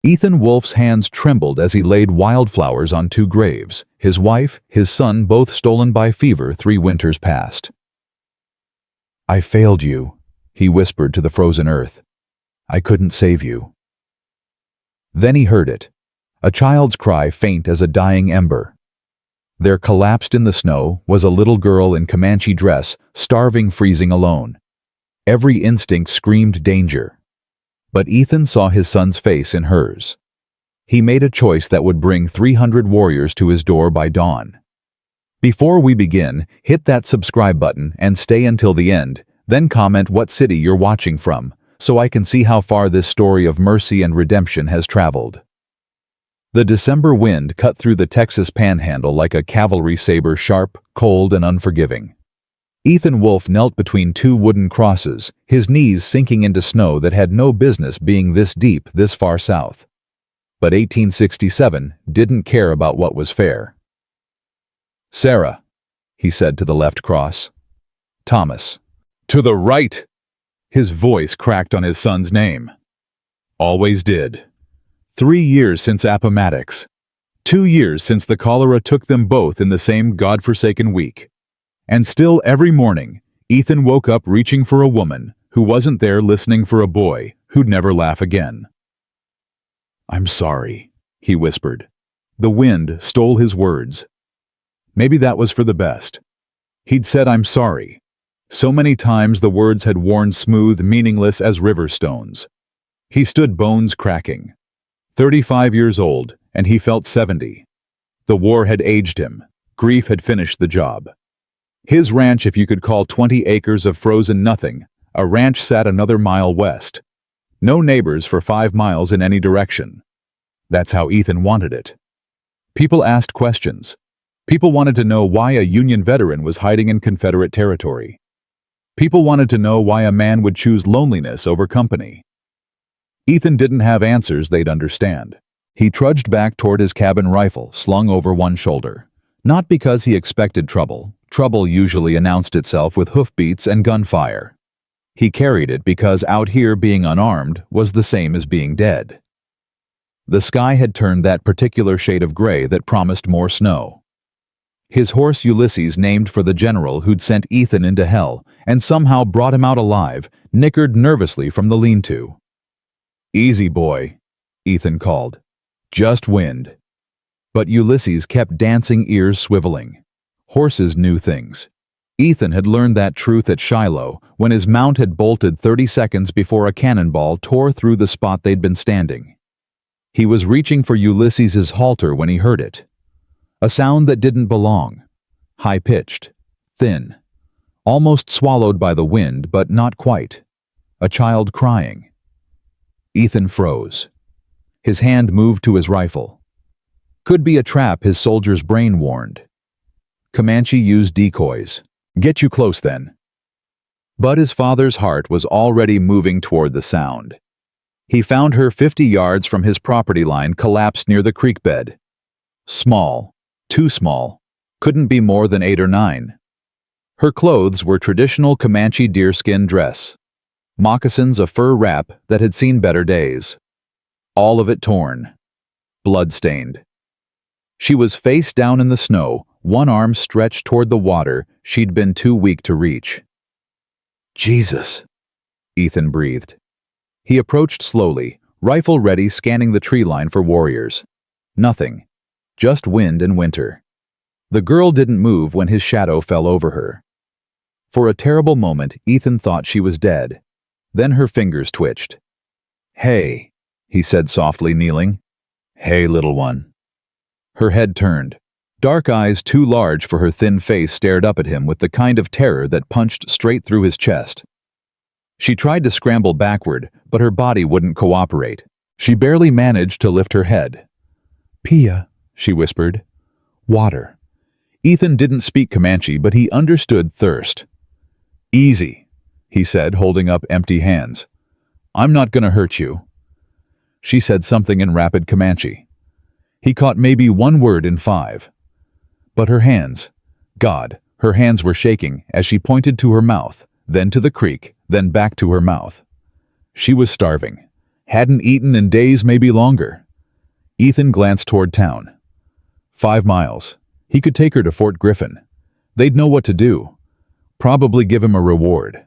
Ethan Wolf's hands trembled as he laid wildflowers on 2 graves, his wife, his son, both stolen by fever 3 winters past. "I failed you," he whispered to the frozen earth. "I couldn't save you." Then he heard it, a child's cry faint as a dying ember. There, collapsed in the snow, was a little girl in Comanche dress, starving, freezing alone. Every instinct screamed danger. But Ethan saw his son's face in hers. He made a choice that would bring 300 warriors to his door by dawn. Before we begin, hit that subscribe button and stay until the end, then comment what city you're watching from, so I can see how far this story of mercy and redemption has traveled. The December wind cut through the Texas Panhandle like a cavalry saber, sharp, cold, and unforgiving. Ethan Wolf knelt between 2 wooden crosses, his knees sinking into snow that had no business being this deep this far south. But 1867 didn't care about what was fair. "Sarah," he said to the left cross. "Thomas." "To the right!" His voice cracked on his son's name. "Always did. 3 years since Appomattox. 2 years since the cholera took them both in the same godforsaken week. And still every morning, Ethan woke up reaching for a woman who wasn't there, listening for a boy who'd never laugh again." "I'm sorry," he whispered. The wind stole his words. Maybe that was for the best. He'd said "I'm sorry" so many times the words had worn smooth, meaningless as river stones. He stood, bones cracking. 35 years old, and he felt 70. The war had aged him. Grief had finished the job. His ranch, if you could call 20 acres of frozen nothing, a ranch, sat another mile west. No neighbors for 5 miles in any direction. That's how Ethan wanted it. People asked questions. People wanted to know why a Union veteran was hiding in Confederate territory. People wanted to know why a man would choose loneliness over company. Ethan didn't have answers they'd understand. He trudged back toward his cabin, rifle slung over one shoulder. Not because he expected trouble. Trouble usually announced itself with hoofbeats and gunfire. He carried it because out here being unarmed was the same as being dead. The sky had turned that particular shade of gray that promised more snow. His horse Ulysses, named for the general who'd sent Ethan into hell and somehow brought him out alive, nickered nervously from the lean-to. "Easy, boy," Ethan called. "Just wind." But Ulysses kept dancing, ears swiveling. Horses knew things. Ethan had learned that truth at Shiloh when his mount had bolted 30 seconds before a cannonball tore through the spot they'd been standing. He was reaching for Ulysses's halter when he heard it. A sound that didn't belong. High-pitched, thin, almost swallowed by the wind, but not quite. A child crying. Ethan froze. His hand moved to his rifle. Could be a trap, his soldier's brain warned. Comanche used decoys. Get you close then. But his father's heart was already moving toward the sound. He found her 50 yards from his property line, collapsed near the creek bed. Small, too small, couldn't be more than 8 or 9. Her clothes were traditional Comanche deerskin dress. Moccasins, a fur wrap that had seen better days. All of it torn, blood-stained. She was face down in the snow, one arm stretched toward the water she'd been too weak to reach. "Jesus," Ethan breathed. He approached slowly, rifle ready, scanning the tree line for warriors. Nothing. Just wind and winter. The girl didn't move when his shadow fell over her. For a terrible moment, Ethan thought she was dead. Then her fingers twitched. "Hey," he said softly, kneeling. "Hey, little one." Her head turned. Dark eyes too large for her thin face stared up at him with the kind of terror that punched straight through his chest. She tried to scramble backward, but her body wouldn't cooperate. She barely managed to lift her head. "Pia," she whispered. "Water." Ethan didn't speak Comanche, but he understood thirst. "Easy," he said, holding up empty hands. "I'm not gonna hurt you." She said something in rapid Comanche. He caught maybe one word in 5. But her hands, God, her hands were shaking as she pointed to her mouth, then to the creek, then back to her mouth. She was starving. Hadn't eaten in days, maybe longer. Ethan glanced toward town. 5 miles. He could take her to Fort Griffin. They'd know what to do. Probably give him a reward.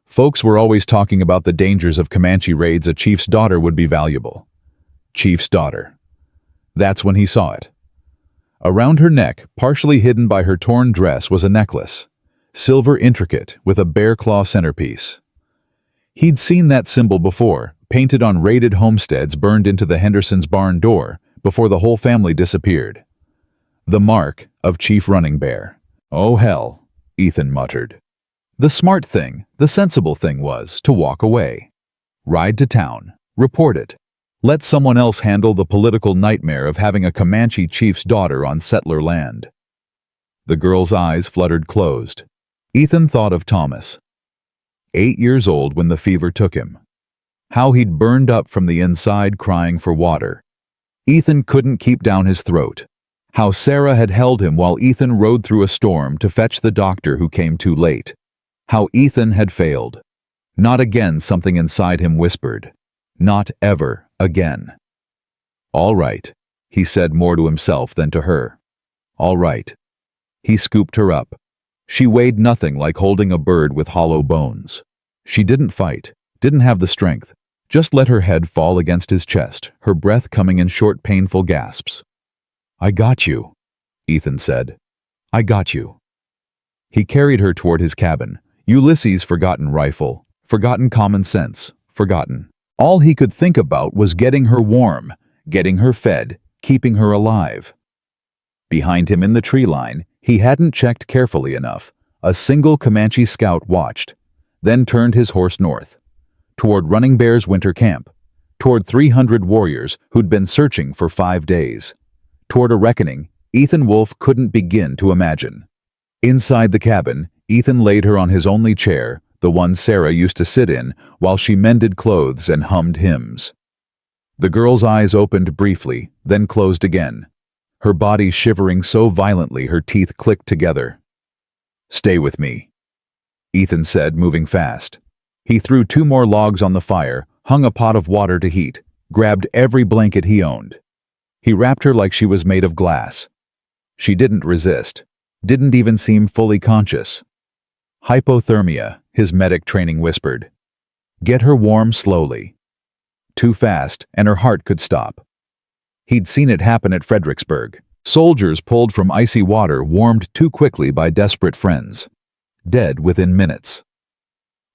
Folks were always talking about the dangers of Comanche raids. A chief's daughter would be valuable. Chief's daughter. That's when he saw it. Around her neck, partially hidden by her torn dress, was a necklace. Silver intricate, with a bear claw centerpiece. He'd seen that symbol before, painted on raided homesteads burned into the Hendersons' barn door before the whole family disappeared. The mark of Chief Running Bear. Oh hell, Ethan muttered. The smart thing, the sensible thing was to walk away. Ride to town, report it. Let someone else handle the political nightmare of having a Comanche chief's daughter on settler land. The girl's eyes fluttered closed. Ethan thought of Thomas. 8 years old when the fever took him. How he'd burned up from the inside crying for water. Ethan couldn't keep down his throat. How Sarah had held him while Ethan rode through a storm to fetch the doctor who came too late. How Ethan had failed. Not again, something inside him whispered. Not ever again. All right, he said more to himself than to her. All right. He scooped her up. She weighed nothing, like holding a bird with hollow bones. She didn't fight, didn't have the strength. Just let her head fall against his chest, her breath coming in short, painful gasps. I got you, Ethan said. I got you. He carried her toward his cabin. Ulysses' forgotten rifle, forgotten common sense, forgotten. All he could think about was getting her warm, getting her fed, keeping her alive. Behind him in the tree line, he hadn't checked carefully enough. A single Comanche scout watched, then turned his horse north, toward Running Bear's winter camp, toward 300 warriors who'd been searching for 5 days, toward a reckoning Ethan Wolfe couldn't begin to imagine. Inside the cabin, Ethan laid her on his only chair, the one Sarah used to sit in while she mended clothes and hummed hymns. The girl's eyes opened briefly, then closed again, her body shivering so violently her teeth clicked together. Stay with me, Ethan said, moving fast. He threw 2 more logs on the fire, hung a pot of water to heat, grabbed every blanket he owned. He wrapped her like she was made of glass. She didn't resist, didn't even seem fully conscious. Hypothermia, his medic training whispered. Get her warm slowly. Too fast, and her heart could stop. He'd seen it happen at Fredericksburg. Soldiers pulled from icy water warmed too quickly by desperate friends. Dead within minutes.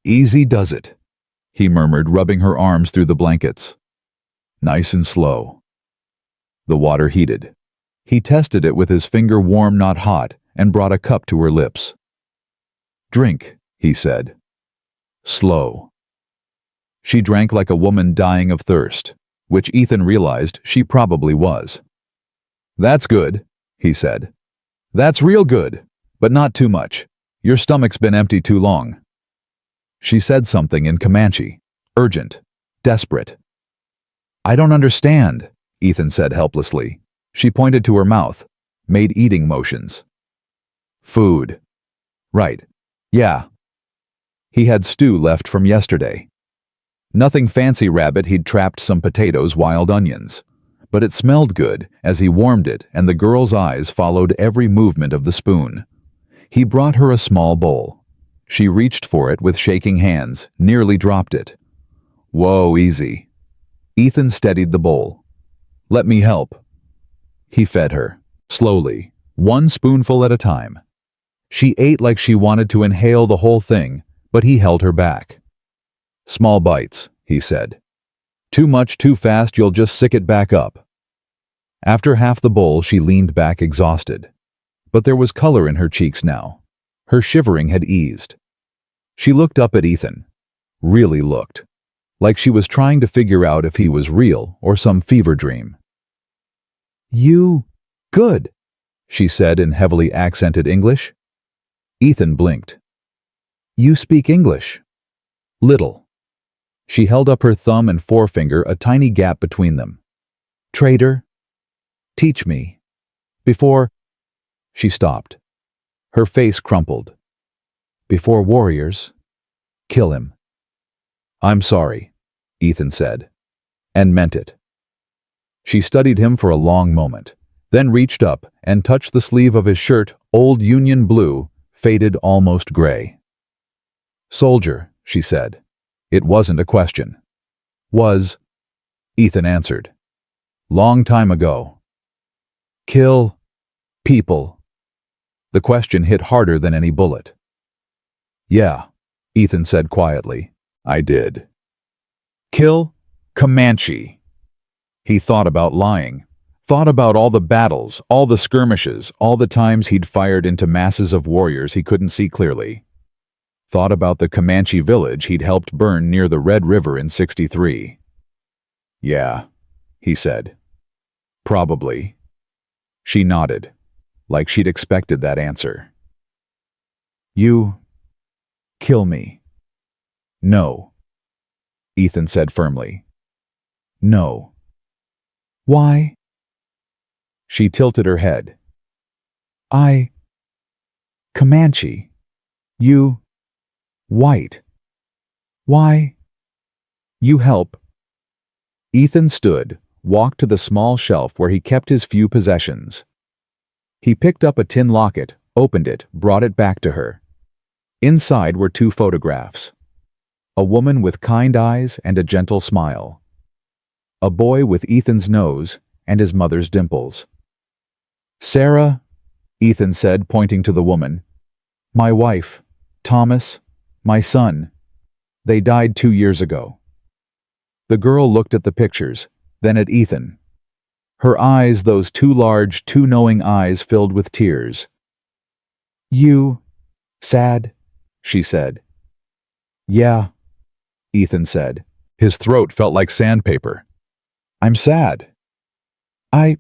Easy does it, he murmured, rubbing her arms through the blankets. Nice and slow. The water heated. He tested it with his finger, warm, not hot, and brought a cup to her lips. Drink, he said. Slow. She drank like a woman dying of thirst, which Ethan realized she probably was. That's good, he said. That's real good, but not too much. Your stomach's been empty too long. She said something in Comanche, urgent, desperate. I don't understand, Ethan said helplessly. She pointed to her mouth, made eating motions. Food. Right. Yeah. He had stew left from yesterday. Nothing fancy, rabbit. He'd trapped some potatoes, wild onions. But it smelled good as he warmed it, and the girl's eyes followed every movement of the spoon. He brought her a small bowl. She reached for it with shaking hands, nearly dropped it. Whoa, easy. Ethan steadied the bowl. Let me help. He fed her, slowly, 1 spoonful at a time. She ate like she wanted to inhale the whole thing, but he held her back. Small bites, he said. Too much too fast, you'll just sick it back up. After half the bowl, she leaned back exhausted. But there was color in her cheeks now. Her shivering had eased. She looked up at Ethan. Really looked. Like she was trying to figure out if he was real or some fever dream. You... good, she said in heavily accented English. Ethan blinked. You speak English? Little. She held up her thumb and forefinger, a tiny gap between them. Traitor? Teach me. Before... She stopped. Her face crumpled. Before warriors, kill him. I'm sorry, Ethan said. and meant it. She studied him for a long moment, then reached up and touched the sleeve of his shirt, old Union blue, faded almost gray. "Soldier," she said. It wasn't a question. "Was," Ethan answered. "Long time ago." "Kill people." The question hit harder than any bullet. "Yeah," Ethan said quietly. "I did." "Kill Comanche." He thought about lying, thought about all the battles, all the skirmishes, all the times he'd fired into masses of warriors he couldn't see clearly. Thought about the Comanche village he'd helped burn near the Red River in '63. "Yeah," he said. "Probably." She nodded, like she'd expected that answer. "You kill me." "No," Ethan said firmly. "No." "Why?" She tilted her head. Comanche. You white. Why? You help." Ethan stood, walked to the small shelf where he kept his few possessions. He picked up a tin locket, opened it, brought it back to her. Inside were 2 photographs. A woman with kind eyes and a gentle smile. A boy with Ethan's nose and his mother's dimples. "Sarah," Ethan said, pointing to the woman. "My wife, Thomas, my son. They died 2 years ago." The girl looked at the pictures, then at Ethan. Her eyes, those 2 large, 2 knowing eyes, filled with tears. "You sad?" she said. "Yeah," Ethan said. His throat felt like sandpaper. "I'm sad." "I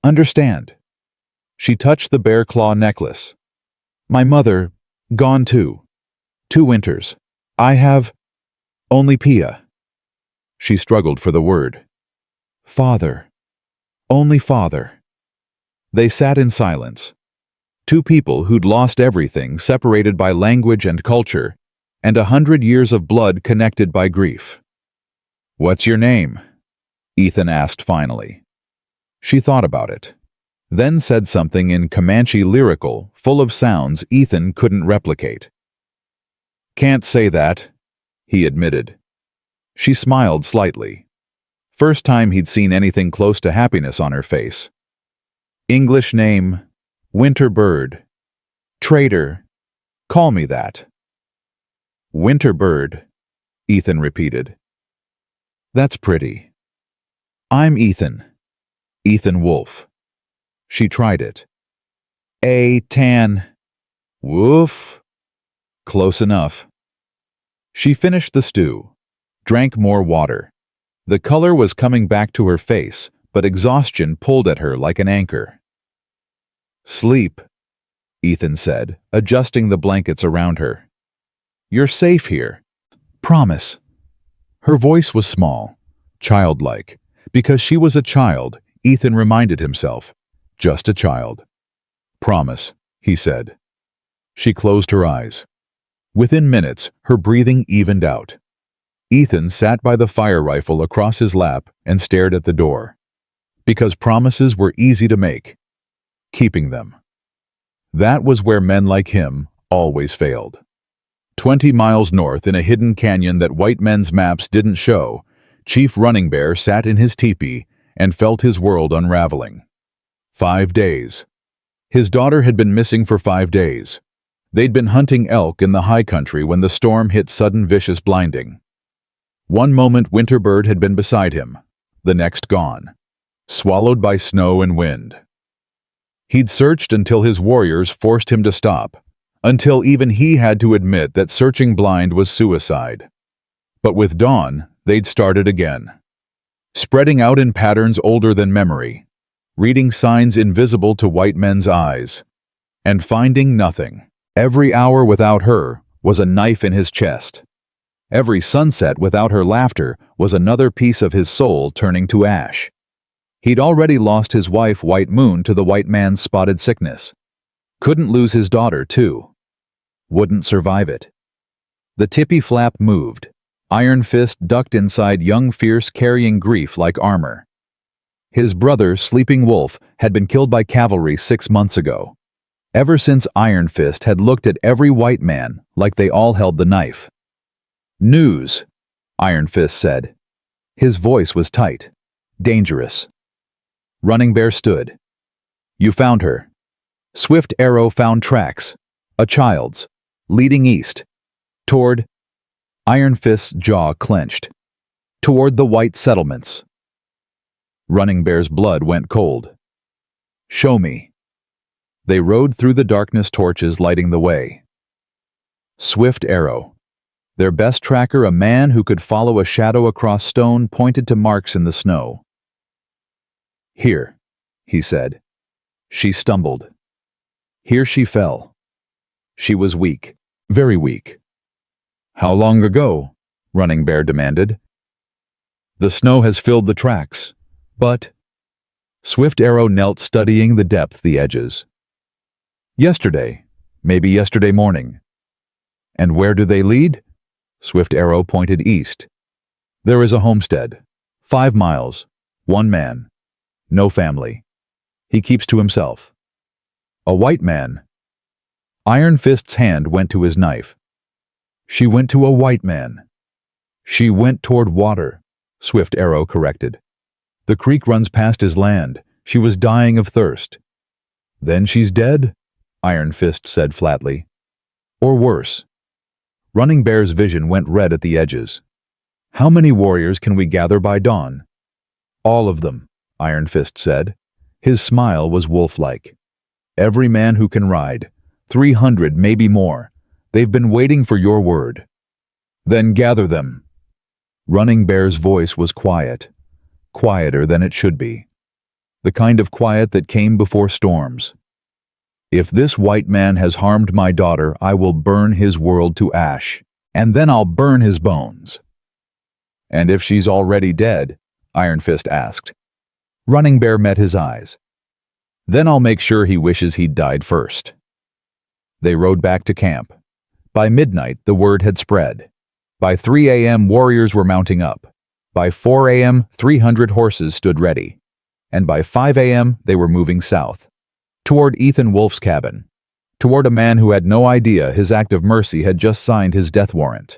understand." She touched the bear claw necklace. "My mother, gone too. 2 winters. I have only Pia." She struggled for the word. "Father. Only father." They sat in silence. 2 people who'd lost everything, separated by language and culture, and 100 years of blood connected by grief. "What's your name?" Ethan asked finally. She thought about it, then said something in Comanche lyrical, full of sounds Ethan couldn't replicate. "Can't say that," he admitted. She smiled slightly. First time he'd seen anything close to happiness on her face. "English name, Winter Bird. Trader, call me that." "Winter Bird," Ethan repeated. "That's pretty." "I'm Ethan. Ethan Wolf." She tried it. Tan. Woof. Close enough. She finished the stew, drank more water. The color was coming back to her face, but exhaustion pulled at her like an anchor. "Sleep," Ethan said, adjusting the blankets around her. "You're safe here. Promise." Her voice was small, childlike. Because she was a child, Ethan reminded himself. Just a child. "Promise," he said. She closed her eyes. Within minutes, her breathing evened out. Ethan sat by the fire rifle across his lap and stared at the door. Because promises were easy to make. Keeping them. That was where men like him always failed. 20 miles north in a hidden canyon that white men's maps didn't show, Chief Running Bear sat in his teepee and felt his world unraveling. 5 days. His daughter had been missing for 5 days. They'd been hunting elk in the high country when the storm hit sudden vicious blinding. One moment Winter Bird had been beside him, the next gone, swallowed by snow and wind. He'd searched until his warriors forced him to stop, until even he had to admit that searching blind was suicide. But with dawn, they'd started again. Spreading out in patterns older than memory, reading signs invisible to white men's eyes, and finding nothing. Every hour without her was a knife in his chest. Every sunset without her laughter was another piece of his soul turning to ash. He'd already lost his wife White Moon to the white man's spotted sickness. Couldn't lose his daughter, too. Wouldn't survive it. The tippy flap moved. Iron Fist ducked inside young Fierce, carrying grief like armor. His brother, Sleeping Wolf, had been killed by cavalry 6 months ago. Ever since Iron Fist had looked at every white man like they all held the knife. "News," Iron Fist said. His voice was tight, dangerous. Running Bear stood. "You found her." Swift Arrow found tracks, a child's, leading east, toward— Iron Fist's jaw clenched. "Toward the white settlements." Running Bear's blood went cold. "Show me." They rode through the darkness, torches lighting the way. Swift Arrow, their best tracker, a man who could follow a shadow across stone, pointed to marks in the snow. "Here," he said. She stumbled. Here she fell. She was weak, very weak. "How long ago?" Running Bear demanded. "The snow has filled the tracks, but—" Swift Arrow knelt, studying the depth, the edges. "Yesterday, maybe yesterday morning." "And where do they lead?" Swift Arrow pointed east. "There is a homestead, 5 miles, 1 man, no family. He keeps to himself." "A white man." Iron Fist's hand went to his knife. "She went to a white man." "She went toward water," Swift Arrow corrected. "The creek runs past his land. She was dying of thirst." "Then she's dead?" Iron Fist said flatly. "Or worse." Running Bear's vision went red at the edges. "How many warriors can we gather by dawn?" "All of them," Iron Fist said. His smile was wolf-like. "Every man who can ride. 300, maybe more. They've been waiting for your word." "Then gather them." Running Bear's voice was quiet, quieter than it should be. The kind of quiet that came before storms. "If this white man has harmed my daughter, I will burn his world to ash, and then I'll burn his bones." "And if she's already dead?" Iron Fist asked. Running Bear met his eyes. "Then I'll make sure he wishes he'd died first." They rode back to camp. By midnight, the word had spread. By 3 a.m., warriors were mounting up. By 4 a.m., 300 horses stood ready. And by 5 a.m., they were moving south, toward Ethan Wolf's cabin, toward a man who had no idea his act of mercy had just signed his death warrant.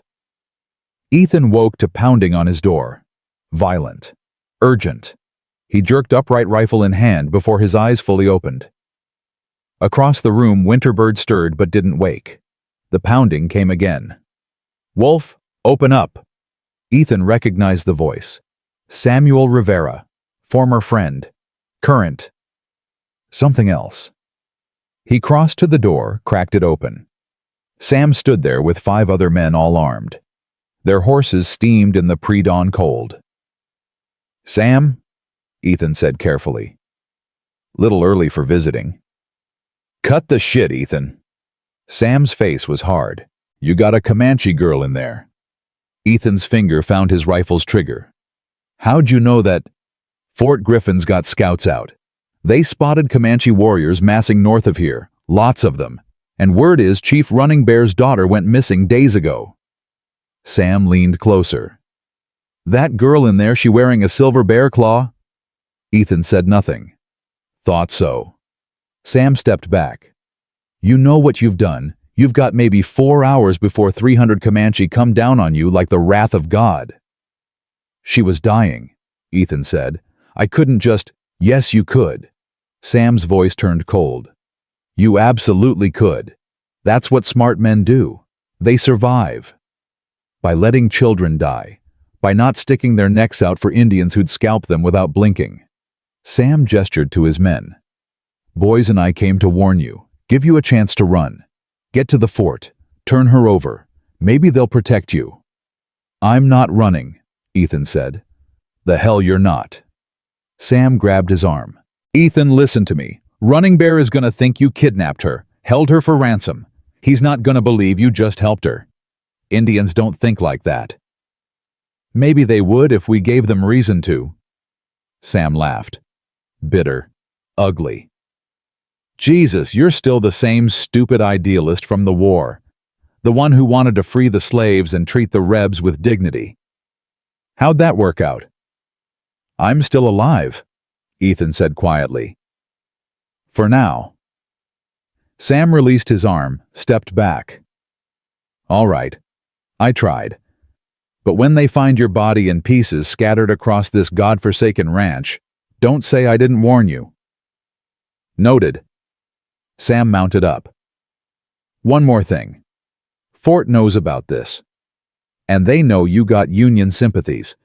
Ethan woke to pounding on his door. Violent. Urgent. He jerked upright, rifle in hand, before his eyes fully opened. Across the room, Winterbird stirred but didn't wake. The pounding came again. "Wolf, open up!" Ethan recognized the voice. Samuel Rivera, former friend, current. Something else. He crossed to the door, cracked it open. Sam stood there with 5 other men, all armed. Their horses steamed in the pre-dawn cold. "Sam?" Ethan said carefully. "Little early for visiting." "Cut the shit, Ethan." Sam's face was hard. "You got a Comanche girl in there." Ethan's finger found his rifle's trigger. "How'd you know that—" "Fort Griffin's got scouts out. They spotted Comanche warriors massing north of here, lots of them. And word is Chief Running Bear's daughter went missing days ago." Sam leaned closer. "That girl in there, she wearing a silver bear claw?" Ethan said nothing. "Thought so." Sam stepped back. "You know what you've done. You've got maybe 4 hours before 300 Comanche come down on you like the wrath of God." "She was dying," Ethan said. "I couldn't just—" "Yes, you could." Sam's voice turned cold. "You absolutely could. That's what smart men do. They survive. By letting children die. By not sticking their necks out for Indians who'd scalp them without blinking." Sam gestured to his men. "Boys and I came to warn you. Give you a chance to run. Get to the fort. Turn her over. Maybe they'll protect you." "I'm not running," Ethan said. "The hell you're not." Sam grabbed his arm. "Ethan, listen to me. Running Bear is gonna think you kidnapped her, held her for ransom. He's not gonna believe you just helped her. Indians don't think like that." "Maybe they would if we gave them reason to." Sam laughed. Bitter. Ugly. "Jesus, you're still the same stupid idealist from the war. The one who wanted to free the slaves and treat the rebs with dignity. How'd that work out? I'm still alive, Ethan said quietly. For now. Sam released his arm, stepped back. All right, I tried. But when they find your body in pieces scattered across this godforsaken ranch, don't say I didn't warn you. Noted. Sam mounted up. One more thing. Fort knows about this. And they know you got Union sympathies.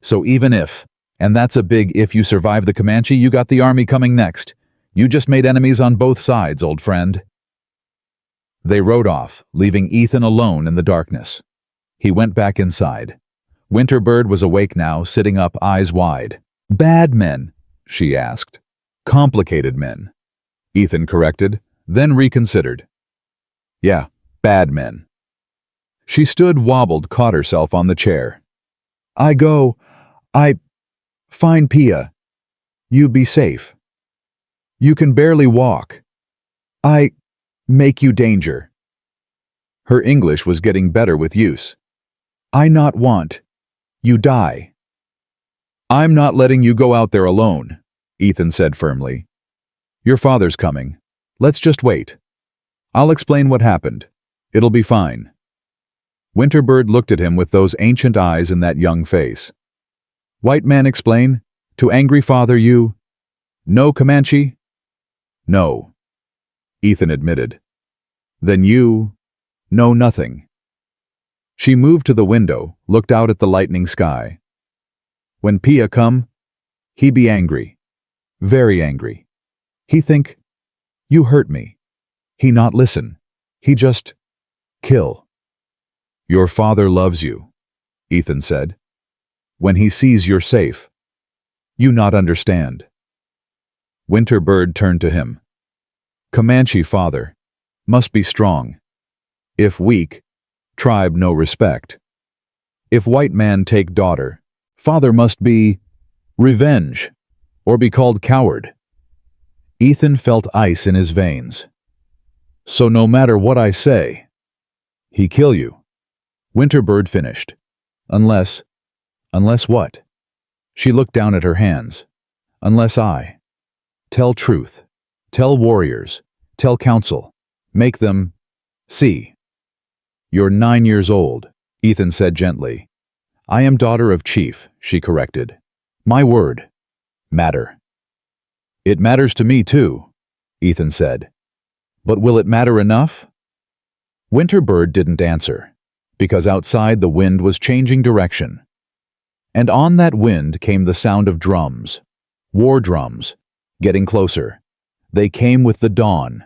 So even if, and that's a big if, you survive the Comanche, you got the army coming next. You just made enemies on both sides, old friend. They rode off, leaving Ethan alone in the darkness. He went back inside. Winterbird was awake now, sitting up, eyes wide. Bad men, she asked. Complicated men. Ethan corrected, then reconsidered. Yeah, bad men. She stood, wobbled, caught herself on the chair. I find Pia. You be safe. You can barely walk. I make you danger. Her English was getting better with use. I not want. You die. I'm not letting you go out there alone, Ethan said firmly. Your father's coming. Let's just wait. I'll explain what happened. It'll be fine. Winterbird looked at him with those ancient eyes in that young face. White man explain? To angry father you? No Comanche? No. Ethan admitted. Then you know nothing. She moved to the window, looked out at the lightning sky. When Pia come, he be angry. Very angry. He think, you hurt me. He not listen. He just kill. Your father loves you, Ethan said. When he sees you're safe. You not understand. Winterbird turned to him. Comanche father. Must be strong. If weak, tribe no respect. If white man take daughter, father must be revenge, or be called coward. Ethan felt ice in his veins. So no matter what I say, he kill you. Winterbird finished. Unless what? She looked down at her hands. Unless I. Tell truth. Tell warriors. Tell council. Make them see. You're 9 years old, Ethan said gently. I am daughter of chief, she corrected. My word. Matter. It matters to me too, Ethan said. But will it matter enough? Winterbird didn't answer, because outside the wind was changing direction. And on that wind came the sound of drums, war drums, getting closer. They came with the dawn.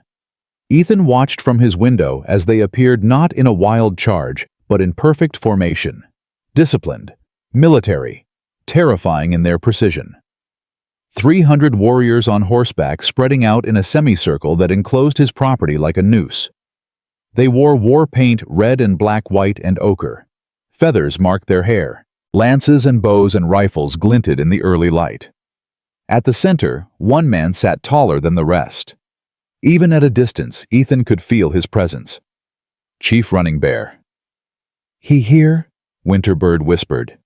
Ethan watched from his window as they appeared not in a wild charge, but in perfect formation. Disciplined, military, terrifying in their precision. 300 warriors on horseback spreading out in a semicircle that enclosed his property like a noose. They wore war paint red and black, white and ochre. Feathers marked their hair. Lances and bows and rifles glinted in the early light. At the center, one man sat taller than the rest. Even at a distance, Ethan could feel his presence. Chief Running Bear. He here? Winterbird whispered.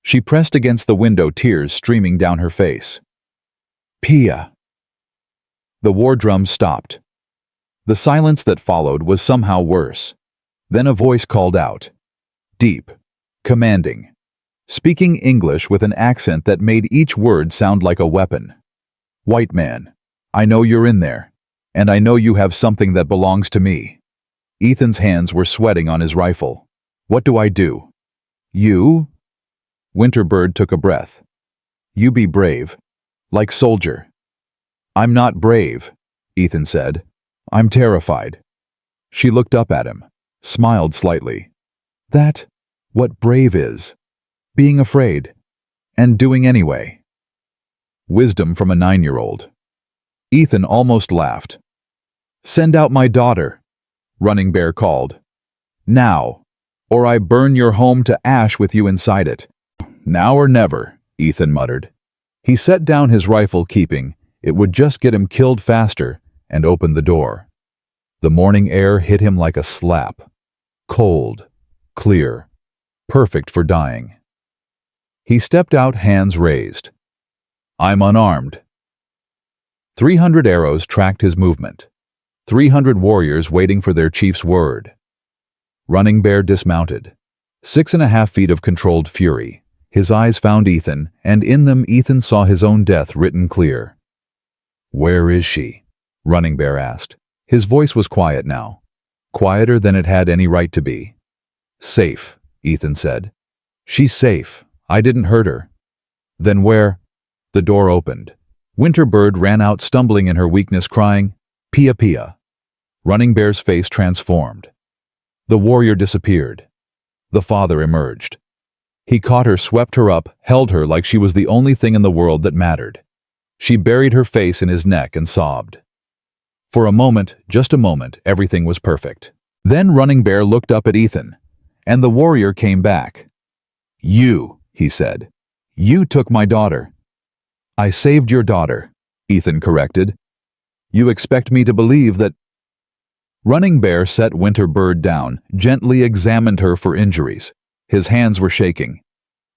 She pressed against the window, tears streaming down her face. Pia. The war drum stopped. The silence that followed was somehow worse. Then a voice called out. Deep. Commanding. Speaking English with an accent that made each word sound like a weapon. White man, I know you're in there, and I know you have something that belongs to me. Ethan's hands were sweating on his rifle. What do I do? You? Winterbird took a breath. You be brave. Like soldier. I'm not brave, Ethan said. I'm terrified. She looked up at him, smiled slightly. That, what brave is. Being afraid, and doing anyway. Wisdom from a 9-year-old. Ethan almost laughed. Send out my daughter, Running Bear called. Now, or I burn your home to ash with you inside it. Now or never, Ethan muttered. He set down his rifle, keeping it would just get him killed faster, and opened the door. The morning air hit him like a slap. Cold, clear, perfect for dying. He stepped out, hands raised. I'm unarmed. 300 arrows tracked his movement. 300 warriors waiting for their chief's word. Running Bear dismounted. 6.5 feet of controlled fury. His eyes found Ethan, and in them Ethan saw his own death written clear. Where is she? Running Bear asked. His voice was quiet now. Quieter than it had any right to be. Safe, Ethan said. She's safe. I didn't hurt her. Then where? The door opened. Winterbird ran out, stumbling in her weakness, crying, Pia Pia. Running Bear's face transformed. The warrior disappeared. The father emerged. He caught her, swept her up, held her like she was the only thing in the world that mattered. She buried her face in his neck and sobbed. For a moment, just a moment, everything was perfect. Then Running Bear looked up at Ethan, and the warrior came back. You, he said. You took my daughter. I saved your daughter, Ethan corrected. You expect me to believe that... Running Bear set Winterbird down, gently examined her for injuries. His hands were shaking.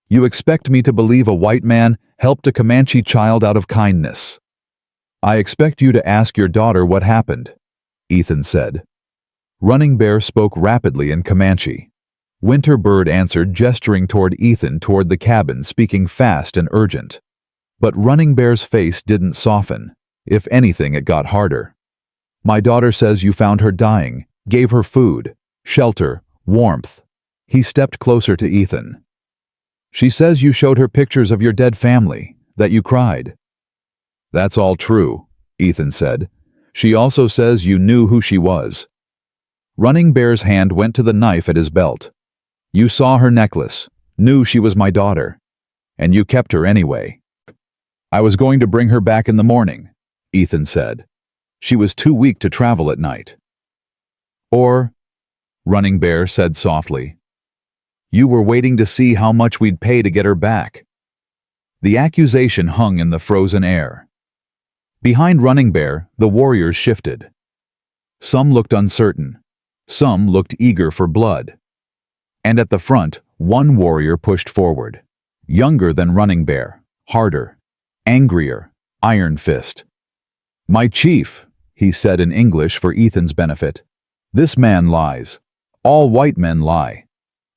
You expect me to believe a white man helped a Comanche child out of kindness. I expect you to ask your daughter what happened, Ethan said. Running Bear spoke rapidly in Comanche. Winterbird answered, gesturing toward Ethan, toward the cabin, speaking fast and urgent. But Running Bear's face didn't soften. If anything, it got harder. My daughter says you found her dying, gave her food, shelter, warmth. He stepped closer to Ethan. She says you showed her pictures of your dead family, that you cried. That's all true, Ethan said. She also says you knew who she was. Running Bear's hand went to the knife at his belt. You saw her necklace, knew she was my daughter, and you kept her anyway. I was going to bring her back in the morning, Ethan said. She was too weak to travel at night. Or, Running Bear said softly, you were waiting to see how much we'd pay to get her back. The accusation hung in the frozen air. Behind Running Bear, the warriors shifted. Some looked uncertain. Some looked eager for blood. And at the front, one warrior pushed forward. Younger than Running Bear, harder, angrier, Iron Fist. My chief, he said in English for Ethan's benefit. This man lies. All white men lie.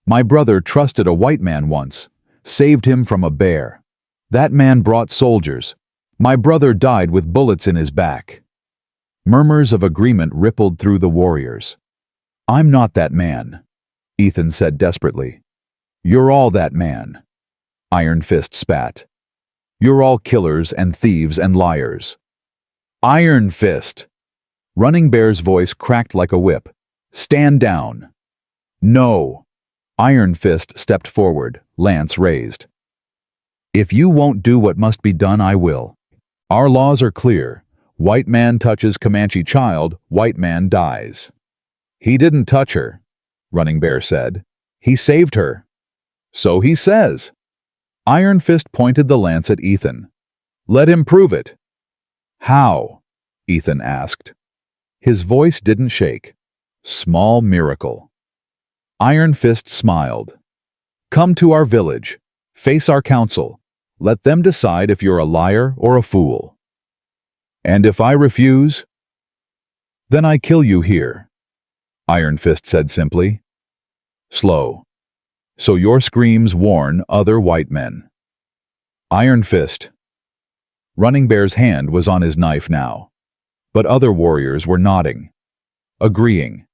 My brother trusted a white man once, saved him from a bear. That man brought soldiers. My brother died with bullets in his back. Murmurs of agreement rippled through the warriors. I'm not that man, Ethan said desperately. You're all that man, Iron Fist spat. You're all killers and thieves and liars. Iron Fist! Running Bear's voice cracked like a whip. Stand down. No. Iron Fist stepped forward, lance raised. If you won't do what must be done, I will. Our laws are clear. White man touches Comanche child, white man dies. He didn't touch her, Running Bear said. He saved her. So he says. Iron Fist pointed the lance at Ethan. Let him prove it. How? Ethan asked. His voice didn't shake. Small miracle. Iron Fist smiled. Come to our village. Face our council. Let them decide if you're a liar or a fool. And if I refuse? Then I kill you here, Iron Fist said simply. Slow. So your screams warn other white men. Iron Fist. Running Bear's hand was on his knife now. But other warriors were nodding. Agreeing.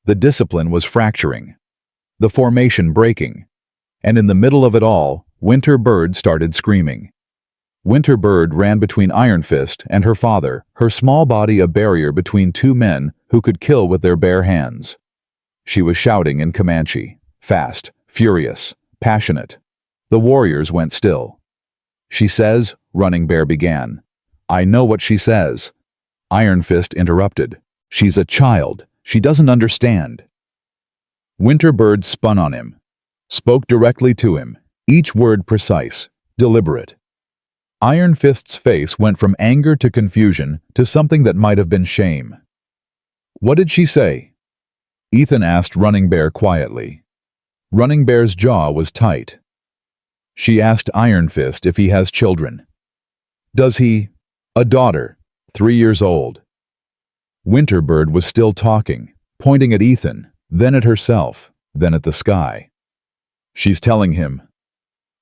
The discipline was fracturing. The formation breaking. And in the middle of it all, Winterbird started screaming. Winterbird ran between Iron Fist and her father, her small body a barrier between two men who could kill with their bare hands. She was shouting in Comanche, fast, furious, passionate. The warriors went still. She says, Running Bear began. I know what she says. Iron Fist interrupted. She's a child. She doesn't understand. Winterbird spun on him, spoke directly to him, each word precise, deliberate. Iron Fist's face went from anger to confusion to something that might have been shame. What did she say? Ethan asked Running Bear quietly. Running Bear's jaw was tight. She asked Iron Fist if he has children. Does he? A daughter, 3 years old. Winterbird was still talking, pointing at Ethan, then at herself, then at the sky. She's telling him.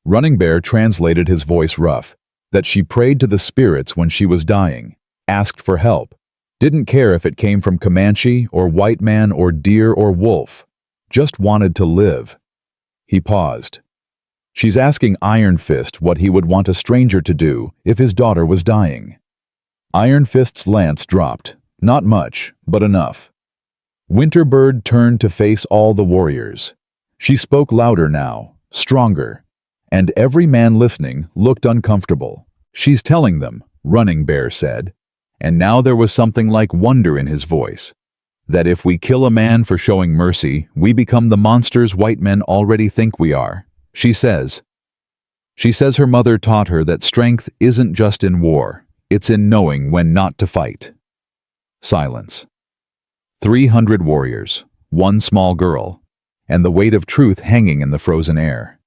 Running Bear translated his voice rough, that she prayed to the spirits when she was dying, asked for help, didn't care if it came from Comanche or white man or deer or wolf, just wanted to live. He paused. She's asking Iron Fist what he would want a stranger to do if his daughter was dying. Iron Fist's lance dropped, not much, but enough. Winterbird turned to face all the warriors. She spoke louder now, stronger, and every man listening looked uncomfortable. She's telling them, Running Bear said, and now there was something like wonder in his voice, that if we kill a man for showing mercy, we become the monsters white men already think we are. She says her mother taught her that strength isn't just in war, it's in knowing when not to fight. Silence. 300 warriors, one small girl, and the weight of truth hanging in the frozen air.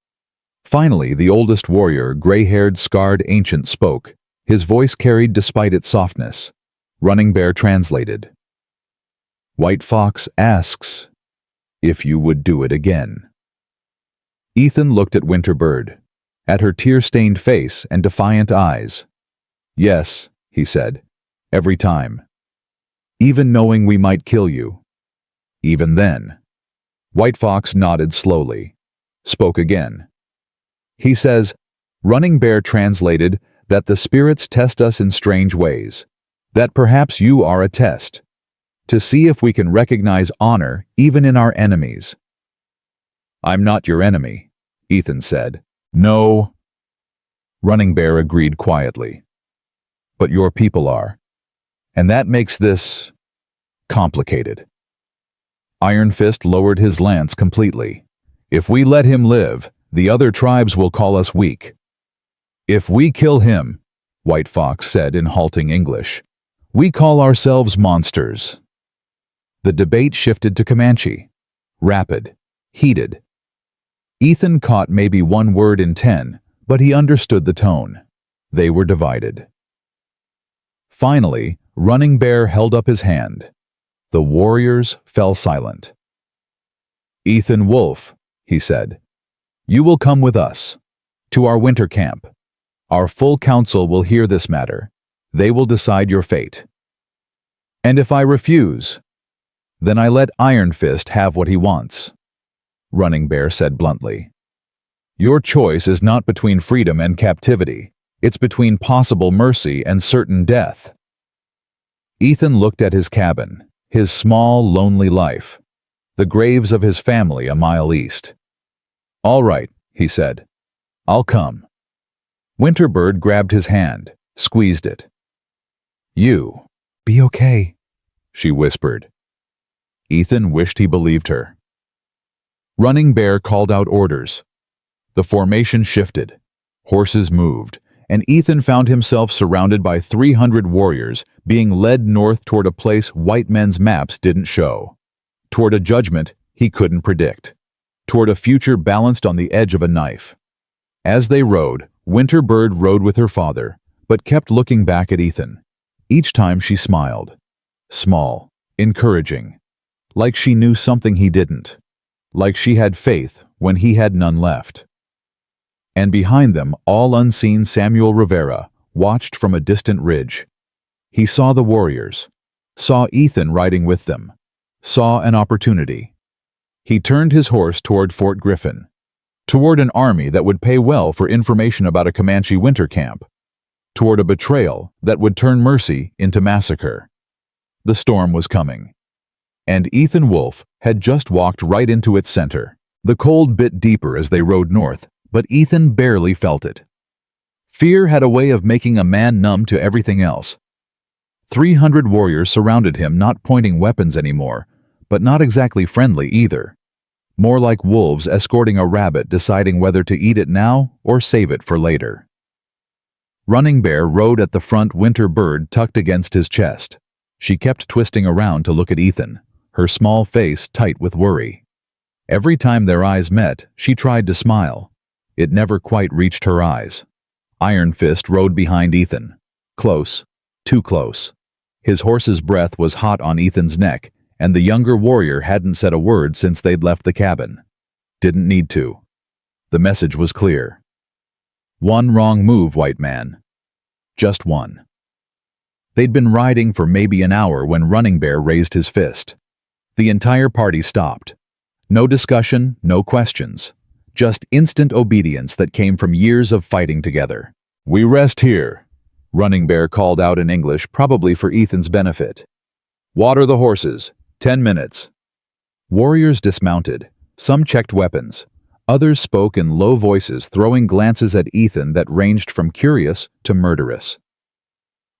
Finally, the oldest warrior, gray-haired, scarred ancient, spoke. His voice carried despite its softness. Running Bear translated. White Fox asks if you would do it again. Ethan looked at Winterbird, at her tear-stained face and defiant eyes. Yes, he said, every time. Even knowing we might kill you. Even then. White Fox nodded slowly, spoke again. He says, Running Bear translated that the spirits test us in strange ways, that perhaps you are a test, to see if we can recognize honor even in our enemies. I'm not your enemy, Ethan said. No. Running Bear agreed quietly. But your people are. And that makes this complicated. Iron Fist lowered his lance completely. If we let him live, the other tribes will call us weak. If we kill him, White Fox said in halting English, we call ourselves monsters. The debate shifted to Comanche. Rapid, heated. Ethan caught maybe one word in 10, but he understood the tone. They were divided. Finally, Running Bear held up his hand. The warriors fell silent. Ethan Wolf, he said, you will come with us, to our winter camp. Our full council will hear this matter. They will decide your fate. And if I refuse, then I let Iron Fist have what he wants, Running Bear said bluntly. Your choice is not between freedom and captivity. It's between possible mercy and certain death. Ethan looked at his cabin, his small, lonely life, the graves of his family a mile east. All right, he said. I'll come. Winterbird grabbed his hand, squeezed it. You, be okay, she whispered. Ethan wished he believed her. Running Bear called out orders. The formation shifted. Horses moved, and Ethan found himself surrounded by 300 warriors being led north toward a place white men's maps didn't show, toward a judgment he couldn't predict, toward a future balanced on the edge of a knife. As they rode, Winterbird rode with her father, but kept looking back at Ethan. Each time she smiled. Small, encouraging, like she knew something he didn't, like she had faith when he had none left. And behind them, all unseen, Samuel Rivera watched from a distant ridge. He saw the warriors, saw Ethan riding with them, saw an opportunity. He turned his horse toward Fort Griffin, toward an army that would pay well for information about a Comanche winter camp, toward a betrayal that would turn mercy into massacre. The storm was coming, and Ethan Wolf had just walked right into its center. The cold bit deeper as they rode north, but Ethan barely felt it. Fear had a way of making a man numb to everything else. 300 warriors surrounded him, not pointing weapons anymore, but not exactly friendly either. More like wolves escorting a rabbit, deciding whether to eat it now or save it for later. Running Bear rode at the front, Winterbird tucked against his chest. She kept twisting around to look at Ethan, her small face tight with worry. Every time their eyes met, she tried to smile. It never quite reached her eyes. Iron Fist rode behind Ethan. Close. Too close. His horse's breath was hot on Ethan's neck, and the younger warrior hadn't said a word since they'd left the cabin. Didn't need to. The message was clear. One wrong move, white man. Just one. They'd been riding for maybe an hour when Running Bear raised his fist. The entire party stopped. No discussion, no questions. Just instant obedience that came from years of fighting together. "We rest here," Running Bear called out in English, probably for Ethan's benefit. "Water the horses. 10 minutes. Warriors dismounted. Some checked weapons. Others spoke in low voices, throwing glances at Ethan that ranged from curious to murderous.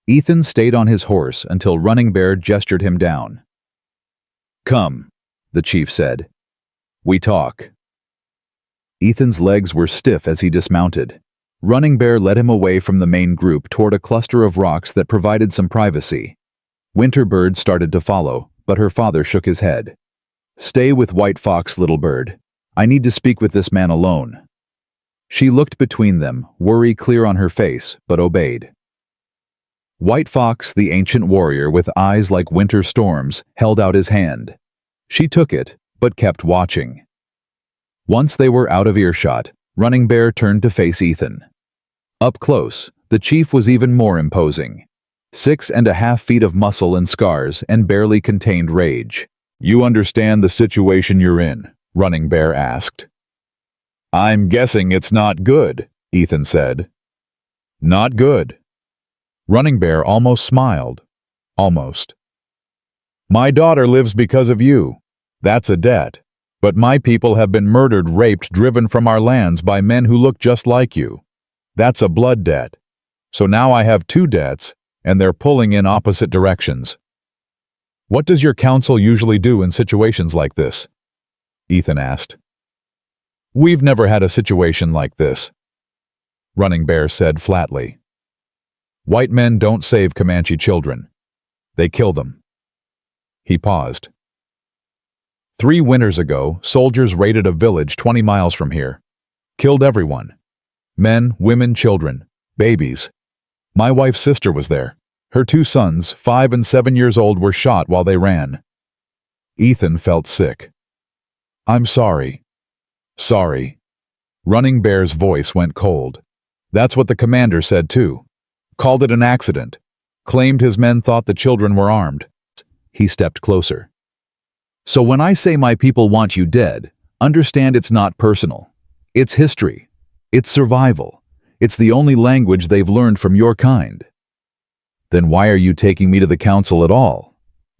Ethan stayed on his horse until Running Bear gestured him down. "Come," the chief said. "We talk." Ethan's legs were stiff as he dismounted. Running Bear led him away from the main group toward a cluster of rocks that provided some privacy. Winterbird started to follow, but her father shook his head. "Stay with White Fox, little bird. I need to speak with this man alone." She looked between them, worry clear on her face, but obeyed. White Fox, the ancient warrior with eyes like winter storms, held out his hand. She took it, but kept watching. Once they were out of earshot, Running Bear turned to face Ethan. Up close, the chief was even more imposing. 6.5 feet of muscle and scars and barely contained rage. "You understand the situation you're in?" Running Bear asked. "I'm guessing it's not good," Ethan said. "Not good." Running Bear almost smiled. Almost. "My daughter lives because of you. That's a debt. But my people have been murdered, raped, driven from our lands by men who look just like you. That's a blood debt. So now I have 2 debts, and they're pulling in opposite directions." "What does your council usually do in situations like this?" Ethan asked. "We've never had a situation like this," Running Bear said flatly. "White men don't save Comanche children. They kill them." He paused. 3 winters ago, soldiers raided a village 20 miles from here. Killed everyone. Men, women, children, babies. My wife's sister was there. Her 2 sons, 5 and 7 years old, were shot while they ran. Ethan felt sick. "I'm sorry." "Sorry." Running Bear's voice went cold. "That's what the commander said too. Called it an accident. Claimed his men thought the children were armed." He stepped closer. "So when I say my people want you dead, understand it's not personal. It's history. It's survival. It's the only language they've learned from your kind." "Then why are you taking me to the council at all?"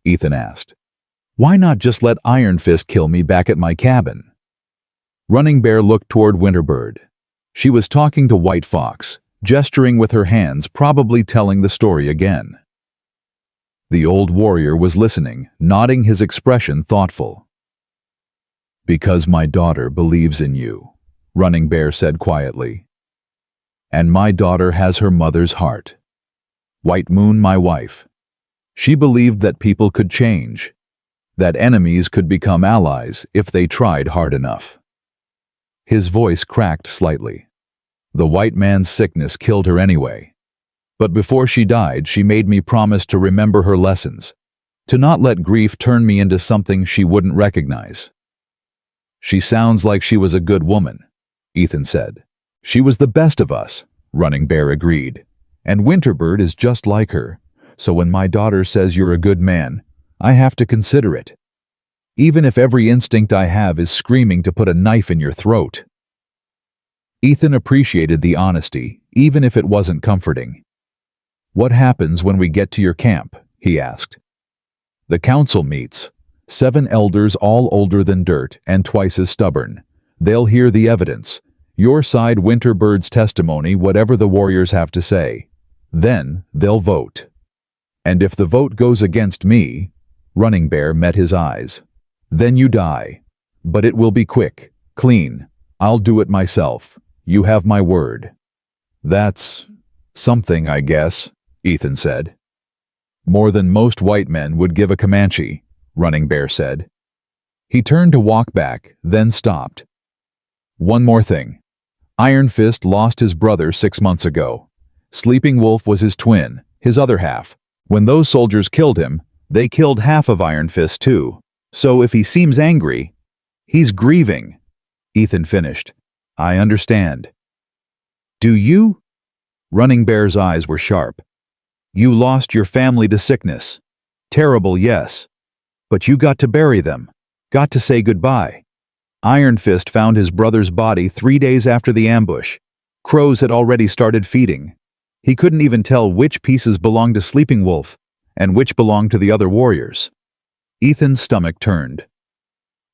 Ethan asked. "Why not just let Iron Fist kill me back at my cabin?" Running Bear looked toward Winterbird. She was talking to White Fox, gesturing with her hands, probably telling the story again. The old warrior was listening, nodding, his expression thoughtful. "Because my daughter believes in you," Running Bear said quietly. "And my daughter has her mother's heart. White Moon, my wife. She believed that people could change, that enemies could become allies if they tried hard enough." His voice cracked slightly. "The white man's sickness killed her anyway. But before she died, she made me promise to remember her lessons, to not let grief turn me into something she wouldn't recognize." "She sounds like she was a good woman," Ethan said. "She was the best of us," Running Bear agreed. "And Winterbird is just like her, so when my daughter says you're a good man, I have to consider it. Even if every instinct I have is screaming to put a knife in your throat." Ethan appreciated the honesty, even if it wasn't comforting. "What happens when we get to your camp?" he asked. "The council meets. 7 elders, all older than dirt and twice as stubborn. They'll hear the evidence. Your side, Winterbird's testimony, whatever the warriors have to say. Then they'll vote. And if the vote goes against me," Running Bear met his eyes, "then you die. But it will be quick, clean. I'll do it myself. You have my word." "That's something, I guess," Ethan said. "More than most white men would give a Comanche," Running Bear said. He turned to walk back, then stopped. One more thing. Iron Fist lost his brother 6 months ago. Sleeping Wolf was his twin, his other half. When those soldiers killed him, they killed half of Iron Fist too. So if he seems angry, he's grieving. Ethan finished. I understand. Do you? Running Bear's eyes were sharp. You lost your family to sickness. Terrible, yes. But you got to bury them. Got to say goodbye. Iron Fist found his brother's body 3 days after the ambush. Crows had already started feeding. He couldn't even tell which pieces belonged to Sleeping Wolf and which belonged to the other warriors. Ethan's stomach turned.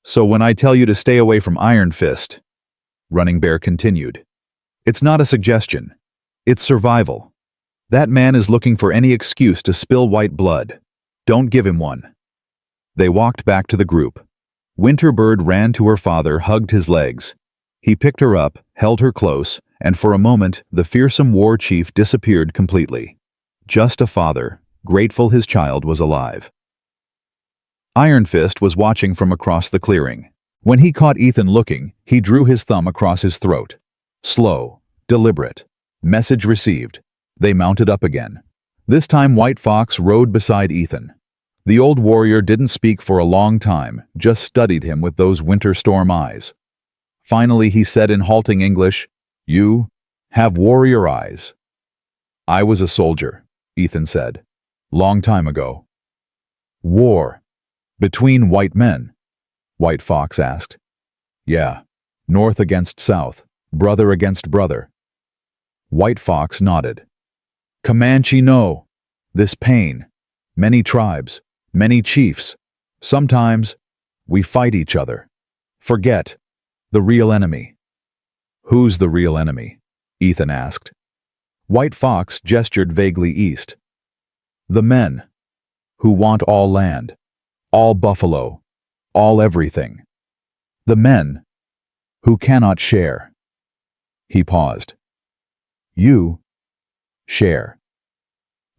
So when I tell you to stay away from Iron Fist, Running Bear continued, it's not a suggestion. It's survival. That man is looking for any excuse to spill white blood. Don't give him one. They walked back to the group. Winterbird ran to her father, hugged his legs. He picked her up, held her close, and for a moment the fearsome war chief disappeared completely. Just a father, grateful his child was alive. Iron Fist was watching from across the clearing. When he caught Ethan looking, he drew his thumb across his throat. Slow, deliberate. Message received. They mounted up again. This time White Fox rode beside Ethan. The old warrior didn't speak for a long time, just studied him with those winter storm eyes. Finally he said in halting English, You have warrior eyes. I was a soldier, Ethan said. Long time ago. War. Between white men? White Fox asked. Yeah. North against south. Brother against brother. White Fox nodded. Comanche no. This pain. Many tribes. Many chiefs. Sometimes we fight each other. Forget. The real enemy. Who's the real enemy? Ethan asked. White Fox gestured vaguely east. The men. Who want all land. All buffalo. All everything. The men. Who cannot share. He paused. You. Share.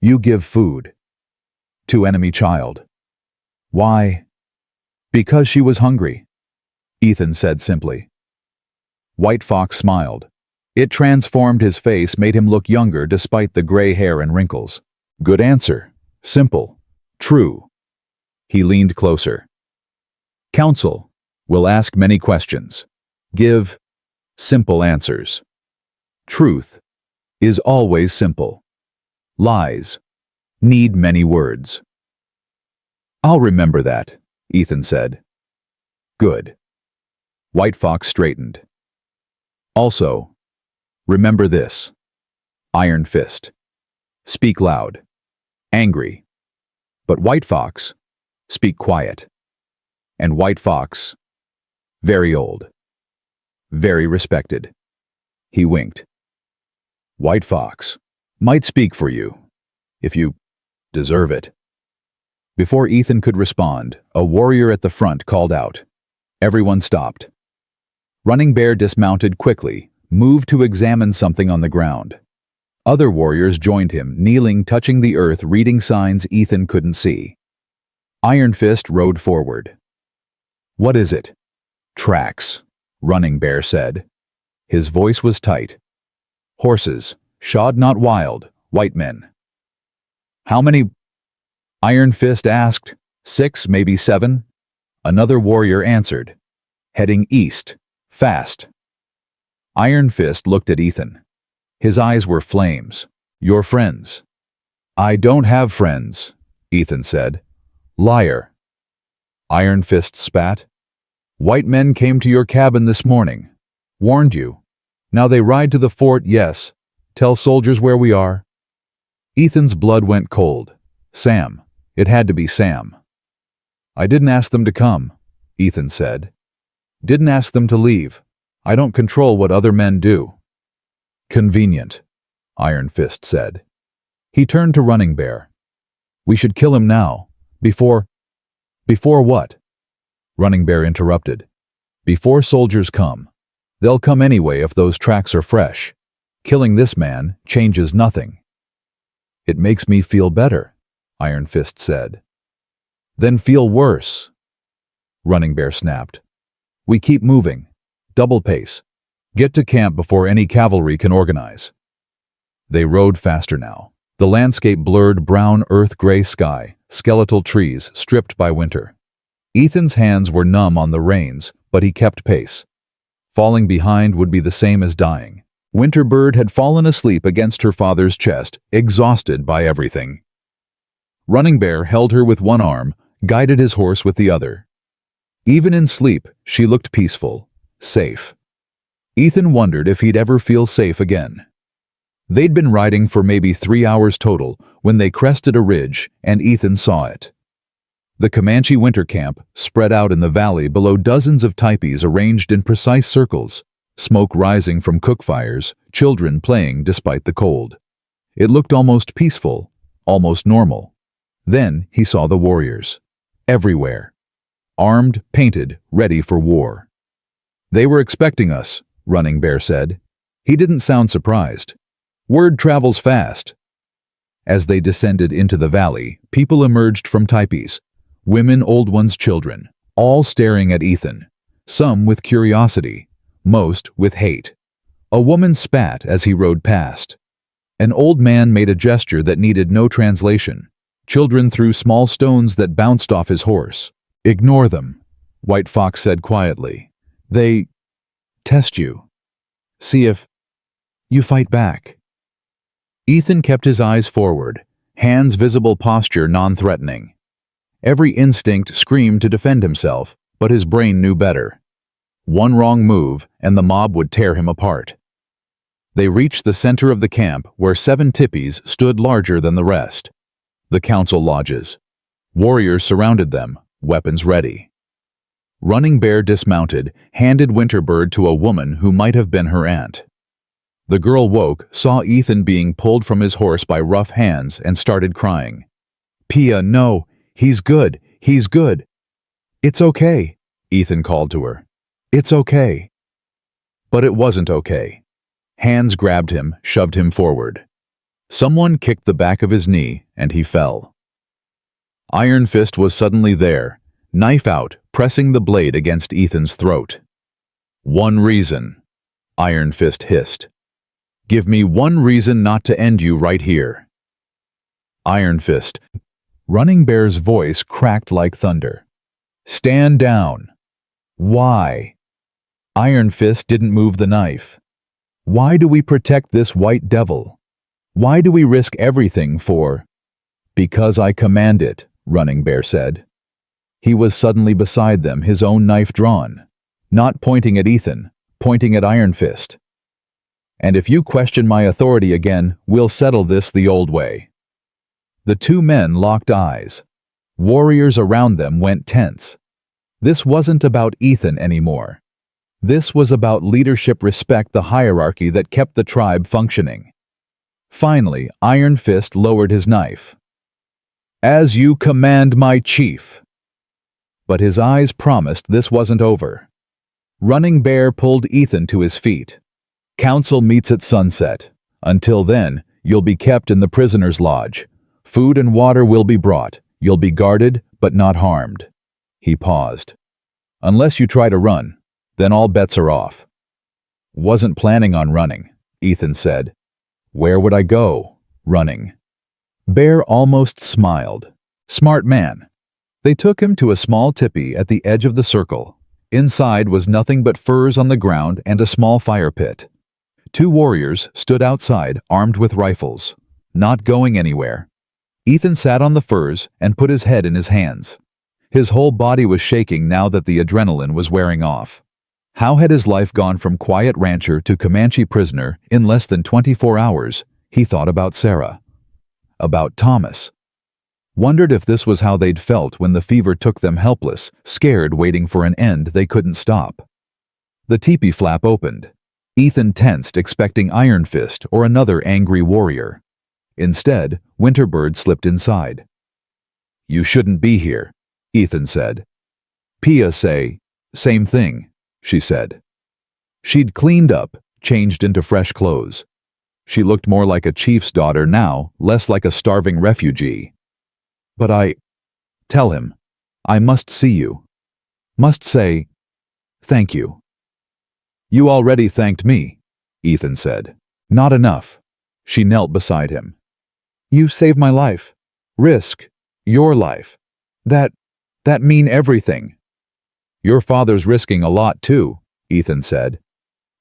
You give food. To enemy child. Why? Because she was hungry, Ethan said simply. White Fox smiled. It transformed his face, made him look younger despite the gray hair and wrinkles. Good answer. Simple. True. He leaned closer. Council will ask many questions. Give simple answers. Truth is always simple. Lies need many words. I'll remember that, Ethan said. Good. White Fox straightened. Also, remember this. Iron Fist. Speak loud. Angry. But White Fox, speak quiet. And White Fox, very old. Very respected. He winked. White Fox might speak for you, if you deserve it. Before Ethan could respond, a warrior at the front called out. Everyone stopped. Running Bear dismounted quickly, moved to examine something on the ground. Other warriors joined him, kneeling, touching the earth, reading signs Ethan couldn't see. Iron Fist rode forward. What is it? Tracks, Running Bear said. His voice was tight. Horses, shod not wild, white men. How many? Iron Fist asked. 6, maybe 7? Another warrior answered. Heading east, fast. Iron Fist looked at Ethan. His eyes were flames. Your friends. I don't have friends, Ethan said. Liar. Iron Fist spat. White men came to your cabin this morning. Warned you. Now they ride to the fort, yes. Tell soldiers where we are. Ethan's blood went cold. Sam. It had to be Sam. I didn't ask them to come, Ethan said. Didn't ask them to leave. I don't control what other men do. Convenient, Iron Fist said. He turned to Running Bear. We should kill him now. Before what? Running Bear interrupted. Before soldiers come. They'll come anyway if those tracks are fresh. Killing this man changes nothing. It makes me feel better, Iron Fist said. Then feel worse, Running Bear snapped. We keep moving. Double pace. Get to camp before any cavalry can organize. They rode faster now. The landscape blurred brown earth-gray sky, skeletal trees stripped by winter. Ethan's hands were numb on the reins, but he kept pace. Falling behind would be the same as dying. Winterbird had fallen asleep against her father's chest, exhausted by everything. Running Bear held her with one arm, guided his horse with the other. Even in sleep, she looked peaceful, safe. Ethan wondered if he'd ever feel safe again. They'd been riding for maybe 3 hours total when they crested a ridge, and Ethan saw it. The Comanche winter camp spread out in the valley below dozens of teepees arranged in precise circles, smoke rising from cook fires, children playing despite the cold. It looked almost peaceful, almost normal. Then he saw the warriors. Everywhere. Armed, painted, ready for war. They were expecting us, Running Bear said. He didn't sound surprised. Word travels fast. As they descended into the valley, people emerged from teepees. Women, old ones, children, all staring at Ethan. Some with curiosity, most with hate. A woman spat as he rode past. An old man made a gesture that needed no translation. Children threw small stones that bounced off his horse. Ignore them, White Fox said quietly. They test you. See if you fight back. Ethan kept his eyes forward, hands visible, posture non-threatening. Every instinct screamed to defend himself, but his brain knew better. One wrong move, and the mob would tear him apart. They reached the center of the camp, where 7 teepees stood larger than the rest. The council lodges. Warriors surrounded them, weapons ready. Running Bear dismounted, handed Winterbird to a woman who might have been her aunt. The girl woke, saw Ethan being pulled from his horse by rough hands, and started crying. Pia, no, he's good, he's good. It's okay, Ethan called to her. It's okay. But it wasn't okay. Hands grabbed him, shoved him forward. Someone kicked the back of his knee, and he fell. Iron Fist was suddenly there, knife out, pressing the blade against Ethan's throat. One reason, Iron Fist hissed. Give me one reason not to end you right here. Iron Fist. Running Bear's voice cracked like thunder. Stand down. Why? Iron Fist didn't move the knife. Why do we protect this white devil? Why do we risk everything for? Because I command it, Running Bear said. He was suddenly beside them, his own knife drawn. Not pointing at Ethan, pointing at Iron Fist. And if you question my authority again, we'll settle this the old way. The 2 men locked eyes. Warriors around them went tense. This wasn't about Ethan anymore. This was about leadership, respect, the hierarchy that kept the tribe functioning. Finally, Iron Fist lowered his knife. As you command, my chief. But his eyes promised this wasn't over. Running Bear pulled Ethan to his feet. Council meets at sunset. Until then, you'll be kept in the prisoner's lodge. Food and water will be brought. You'll be guarded, but not harmed. He paused. Unless you try to run, then all bets are off. Wasn't planning on running, Ethan said. Where would I go? Running. Bear almost smiled. Smart man. They took him to a small teepee at the edge of the circle. Inside was nothing but furs on the ground and a small fire pit. 2 warriors stood outside, armed with rifles, not going anywhere. Ethan sat on the furs and put his head in his hands. His whole body was shaking now that the adrenaline was wearing off. How had his life gone from quiet rancher to Comanche prisoner in less than 24 hours? He thought about Sarah. About Thomas. Wondered if this was how they'd felt when the fever took them, helpless, scared, waiting for an end they couldn't stop. The teepee flap opened. Ethan tensed, expecting Iron Fist or another angry warrior. Instead, Winterbird slipped inside. You shouldn't be here, Ethan said. Pia say, same thing, she said. She'd cleaned up, changed into fresh clothes. She looked more like a chief's daughter now, less like a starving refugee. But tell him, I must see you. Must say, thank you. You already thanked me, Ethan said. Not enough. She knelt beside him. You saved my life. Risk. Your life. That mean everything. Your father's risking a lot too, Ethan said.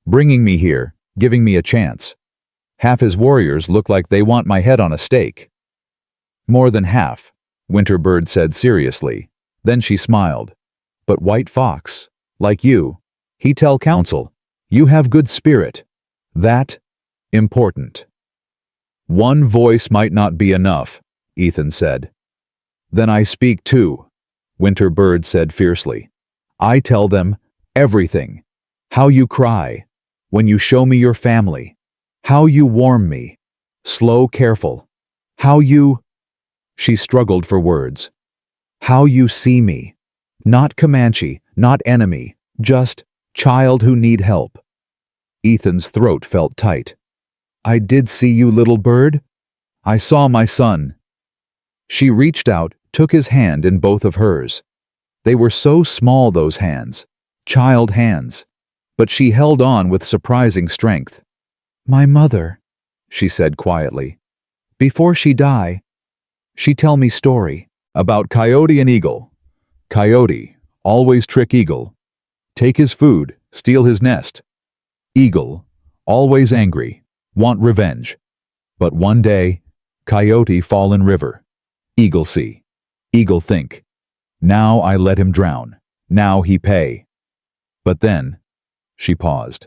Bringing me here, giving me a chance. Half his warriors look like they want my head on a stake. More than half, Winterbird said seriously. Then she smiled. But White Fox, like you, he tell counsel, you have good spirit. That, important. One voice might not be enough, Ethan said. Then I speak too, Winterbird said fiercely. I tell them everything. How you cry, when you show me your family. How you warm me. Slow, careful. How you... She struggled for words. How you see me. Not Comanche, not enemy, just child who need help. Ethan's throat felt tight. I did see you, little bird. I saw my son. She reached out, took his hand in both of hers. They were so small, those hands. Child hands. But she held on with surprising strength. My mother, she said quietly. Before she die, she tell me story. About Coyote and Eagle. Coyote, always trick Eagle. Take his food, steal his nest. Eagle, always angry, want revenge. But one day, Coyote fall in river. Eagle see. Eagle think. Now I let him drown. Now he pay. But then, she paused.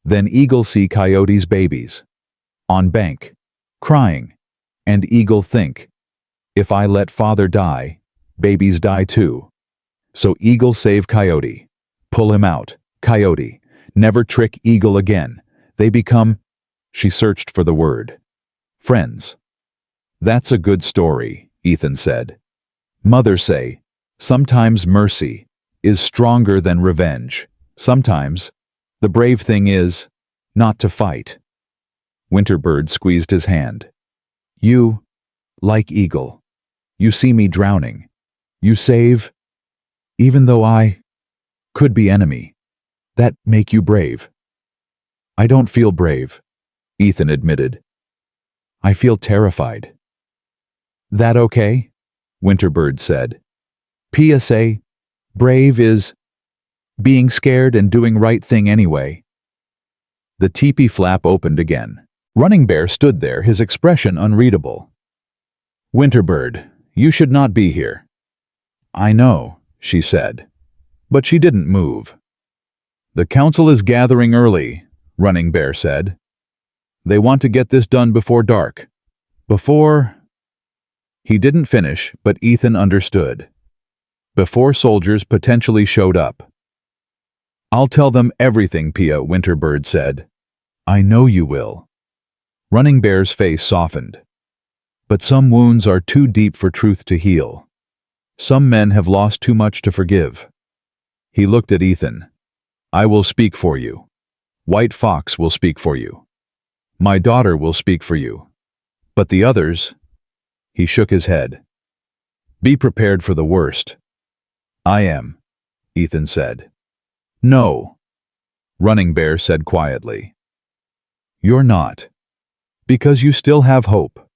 Then Eagle see Coyote's babies. On bank. Crying. And Eagle think. If I let father die, babies die too. So Eagle save Coyote. Pull him out. Coyote. Never trick Eagle again. They become... She searched for the word. Friends. That's a good story, Ethan said. Mother say, sometimes mercy is stronger than revenge. Sometimes, the brave thing is not to fight. Winterbird squeezed his hand. You, like Eagle, you see me drowning. You save, even though I could be enemy. That make you brave. I don't feel brave, Ethan admitted. I feel terrified. That okay? Winterbird said. PSA, brave is being scared and doing right thing anyway. The teepee flap opened again. Running Bear stood there, his expression unreadable. Winterbird, you should not be here. I know, she said. But she didn't move. The council is gathering early, Running Bear said. They want to get this done before dark. Before... He didn't finish, but Ethan understood. Before soldiers potentially showed up. I'll tell them everything, Pia, Winterbird said. I know you will. Running Bear's face softened. But some wounds are too deep for truth to heal. Some men have lost too much to forgive. He looked at Ethan. I will speak for you. White Fox will speak for you. My daughter will speak for you. But the others... He shook his head. Be prepared for the worst. I am, Ethan said. No, Running Bear said quietly. You're not. Because you still have hope.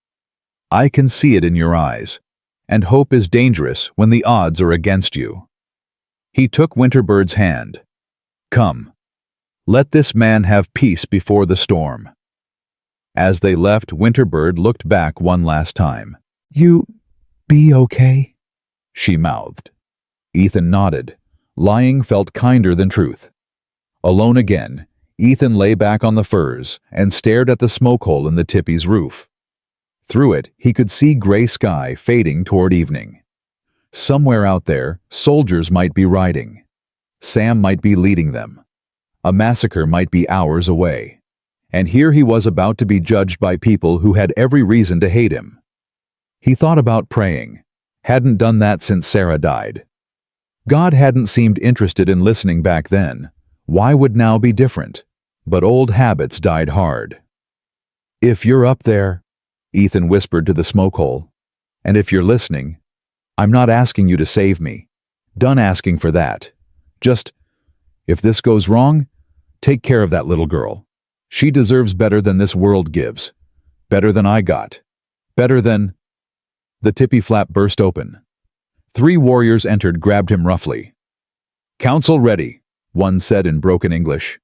I can see it in your eyes, and hope is dangerous when the odds are against you. He took Winterbird's hand. Come. Let this man have peace before the storm. As they left, Winterbird looked back one last time. You be okay? She mouthed. Ethan nodded. Lying felt kinder than truth. Alone again, Ethan lay back on the furs and stared at the smoke hole in the tippy's roof. Through it, he could see gray sky fading toward evening. Somewhere out there, soldiers might be riding. Sam might be leading them. A massacre might be hours away. And here he was about to be judged by people who had every reason to hate him. He thought about praying. Hadn't done that since Sarah died. God hadn't seemed interested in listening back then. Why would now be different? But old habits died hard. If you're up there, Ethan whispered to the smoke hole, and if you're listening, I'm not asking you to save me. Done asking for that. Just, if this goes wrong, take care of that little girl. She deserves better than this world gives. Better than I got. Better than—" The tippy flap burst open. 3 warriors entered, grabbed him roughly. "Council ready," one said in broken English.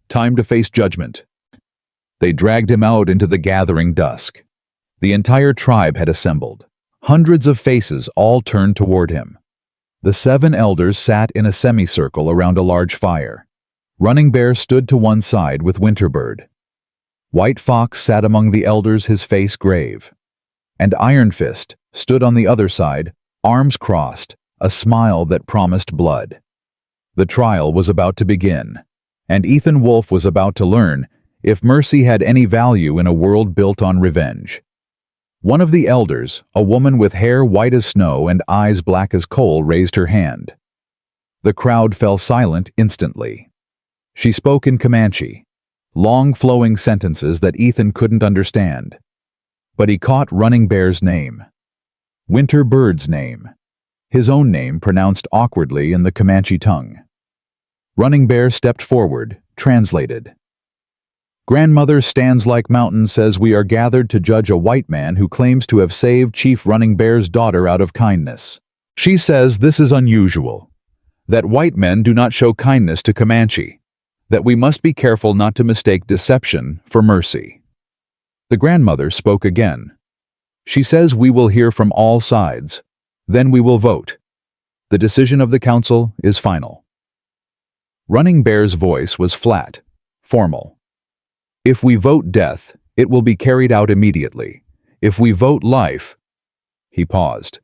"Time to face judgment." They dragged him out into the gathering dusk. The entire tribe had assembled. Hundreds of faces all turned toward him. The 7 elders sat in a semicircle around a large fire. Running Bear stood to one side with Winterbird. White Fox sat among the elders, his face grave. And Iron Fist stood on the other side, arms crossed, a smile that promised blood. The trial was about to begin, and Ethan Wolf was about to learn if mercy had any value in a world built on revenge. One of the elders, a woman with hair white as snow and eyes black as coal, raised her hand. The crowd fell silent instantly. She spoke in Comanche, long flowing sentences that Ethan couldn't understand. But he caught Running Bear's name. Winterbird's name. His own name pronounced awkwardly in the Comanche tongue. Running Bear stepped forward, translated. "Grandmother stands like mountain says we are gathered to judge a white man who claims to have saved Chief Running Bear's daughter out of kindness. She says this is unusual, that white men do not show kindness to Comanche, that we must be careful not to mistake deception for mercy." The grandmother spoke again. "She says we will hear from all sides, then we will vote. The decision of the council is final." Running Bear's voice was flat, formal. "If we vote death, it will be carried out immediately. If we vote life—" He paused.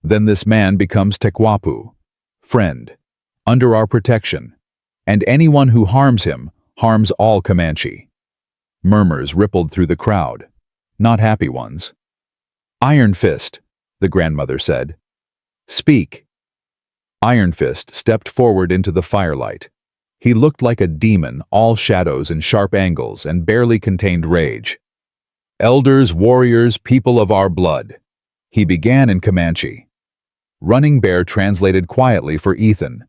"Then this man becomes Tekwapu, friend, under our protection, and anyone who harms him harms all Comanche." Murmurs rippled through the crowd, not happy ones. "Iron Fist," the grandmother said. "Speak." Iron Fist stepped forward into the firelight. He looked like a demon, all shadows and sharp angles, and barely contained rage. "Elders, warriors, people of our blood," he began in Comanche. Running Bear translated quietly for Ethan.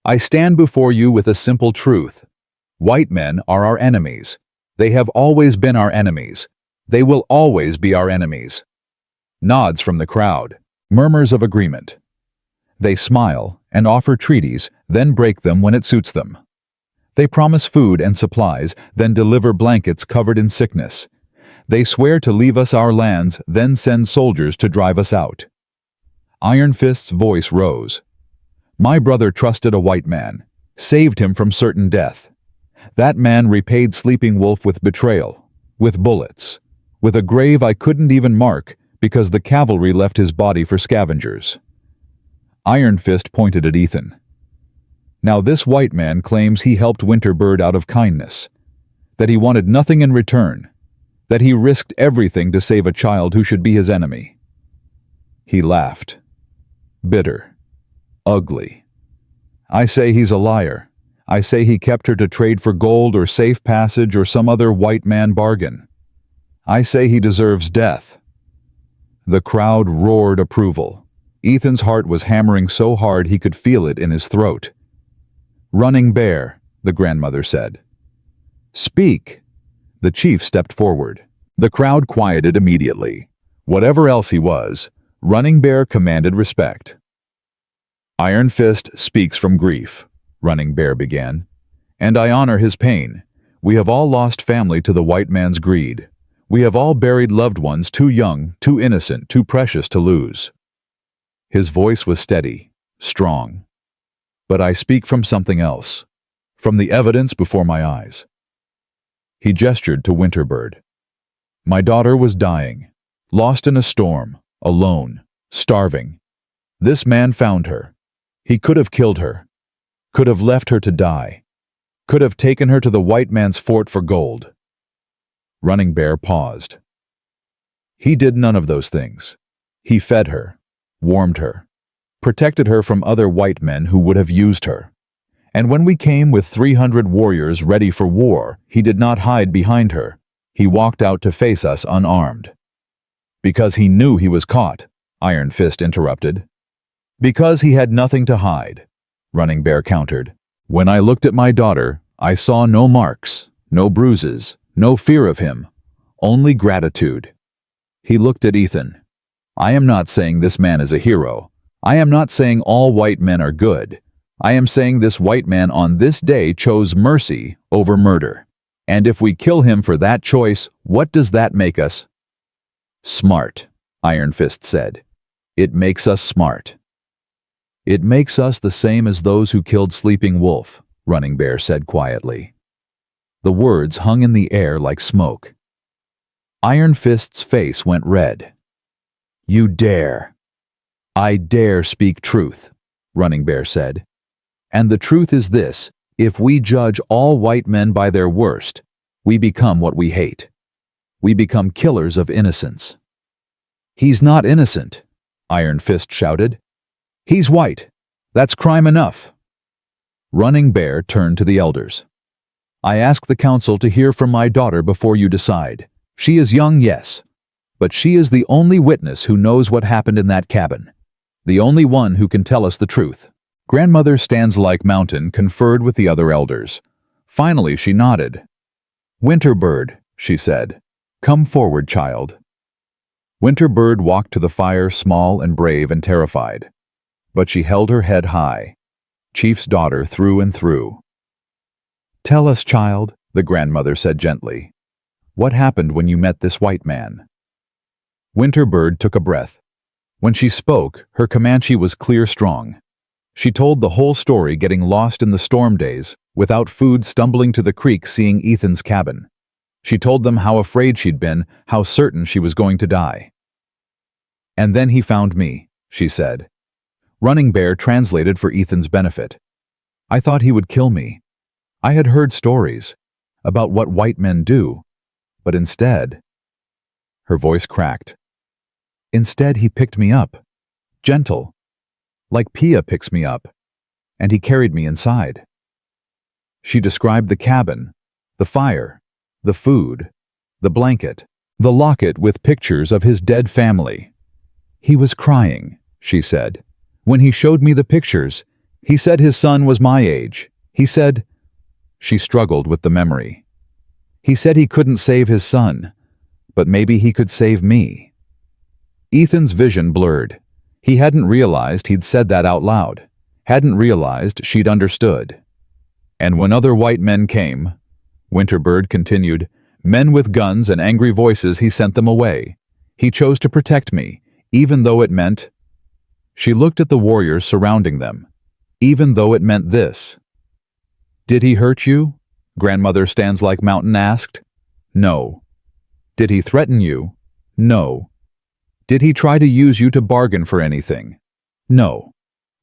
"I stand before you with a simple truth. White men are our enemies. They have always been our enemies. They will always be our enemies." Nods from the crowd, murmurs of agreement. They smile and offer treaties, then break them when it suits them. They promise food and supplies, then deliver blankets covered in sickness. They swear to leave us our lands, then send soldiers to drive us out. Iron Fist's voice rose. "My brother trusted a white man, saved him from certain death. That man repaid Sleeping Wolf with betrayal, with bullets, with a grave I couldn't even mark because the cavalry left his body for scavengers." Iron Fist pointed at Ethan. "Now this white man claims he helped Winterbird out of kindness, that he wanted nothing in return, that he risked everything to save a child who should be his enemy." He laughed. Bitter. Ugly. "I say he's a liar. I say he kept her to trade for gold or safe passage or some other white man bargain. I say he deserves death." The crowd roared approval. Ethan's heart was hammering so hard he could feel it in his throat. "Running Bear," the grandmother said. "Speak." The chief stepped forward. The crowd quieted immediately. Whatever else he was, Running Bear commanded respect. "Iron Fist speaks from grief," Running Bear began, "and I honor his pain. We have all lost family to the white man's greed. We have all buried loved ones too young, too innocent, too precious to lose." His voice was steady, strong. "But I speak from something else, from the evidence before my eyes." He gestured to Winterbird. "My daughter was dying, lost in a storm, alone, starving. This man found her. He could have killed her, could have left her to die, could have taken her to the white man's fort for gold." Running Bear paused. "He did none of those things. He fed her, warmed her, protected her from other white men who would have used her. And when we came with 300 warriors ready for war, he did not hide behind her. He walked out to face us unarmed. Because he knew he was caught, Iron Fist interrupted. Because he had nothing to hide, Running Bear countered. When I looked at my daughter, I saw no marks, no bruises, no fear of him, only gratitude. He looked at Ethan. I am not saying this man is a hero. I am not saying all white men are good. I am saying this white man on this day chose mercy over murder. And if we kill him for that choice, what does that make us? Smart, Iron Fist said. It makes us smart. It makes us the same as those who killed Sleeping Wolf, Running Bear said quietly. The words hung in the air like smoke. Iron Fist's face went red. You dare. I dare speak truth, Running Bear said. And the truth is this, if we judge all white men by their worst, we become what we hate. We become killers of innocence. He's not innocent, Iron Fist shouted. He's white. That's crime enough. Running Bear turned to the elders. I ask the council to hear from my daughter before you decide. She is young, yes, but she is the only witness who knows what happened in that cabin. The only one who can tell us the truth. Grandmother Stands Like Mountain conferred with the other elders. Finally, she nodded. Winterbird, she said. Come forward, child. Winterbird walked to the fire, small and brave and terrified. But she held her head high, Chief's daughter through and through. Tell us, child, the grandmother said gently. What happened when you met this white man? Winterbird took a breath. When she spoke, her Comanche was clear strong. She told the whole story, getting lost in the storm days, without food, stumbling to the creek, seeing Ethan's cabin. She told them how afraid she'd been, how certain she was going to die. And then he found me, she said. Running Bear translated for Ethan's benefit. I thought he would kill me. I had heard stories about what white men do, but instead... Her voice cracked. Instead, he picked me up, gentle, like Pia picks me up, and he carried me inside. She described the cabin, the fire, the food, the blanket, the locket with pictures of his dead family. He was crying, she said. When he showed me the pictures, he said his son was my age. He said... She struggled with the memory. He said he couldn't save his son, but maybe he could save me. Ethan's vision blurred. He hadn't realized he'd said that out loud, hadn't realized she'd understood. And when other white men came, Winterbird continued, men with guns and angry voices, he sent them away. He chose to protect me, even though it meant... She looked at the warriors surrounding them, even though it meant this. Did he hurt you? Grandmother Stands Like Mountain asked. No. Did he threaten you? No. Did he try to use you to bargain for anything? No.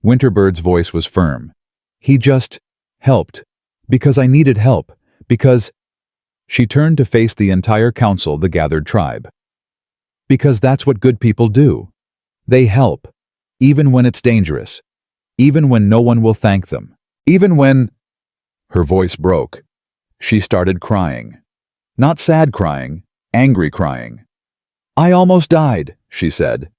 Winterbird's voice was firm. He just helped, because I needed help, because... She turned to face the entire council, the gathered tribe. Because that's what good people do. They help, even when it's dangerous, even when no one will thank them, even when... Her voice broke. She started crying. Not sad crying, angry crying. I almost died, she said.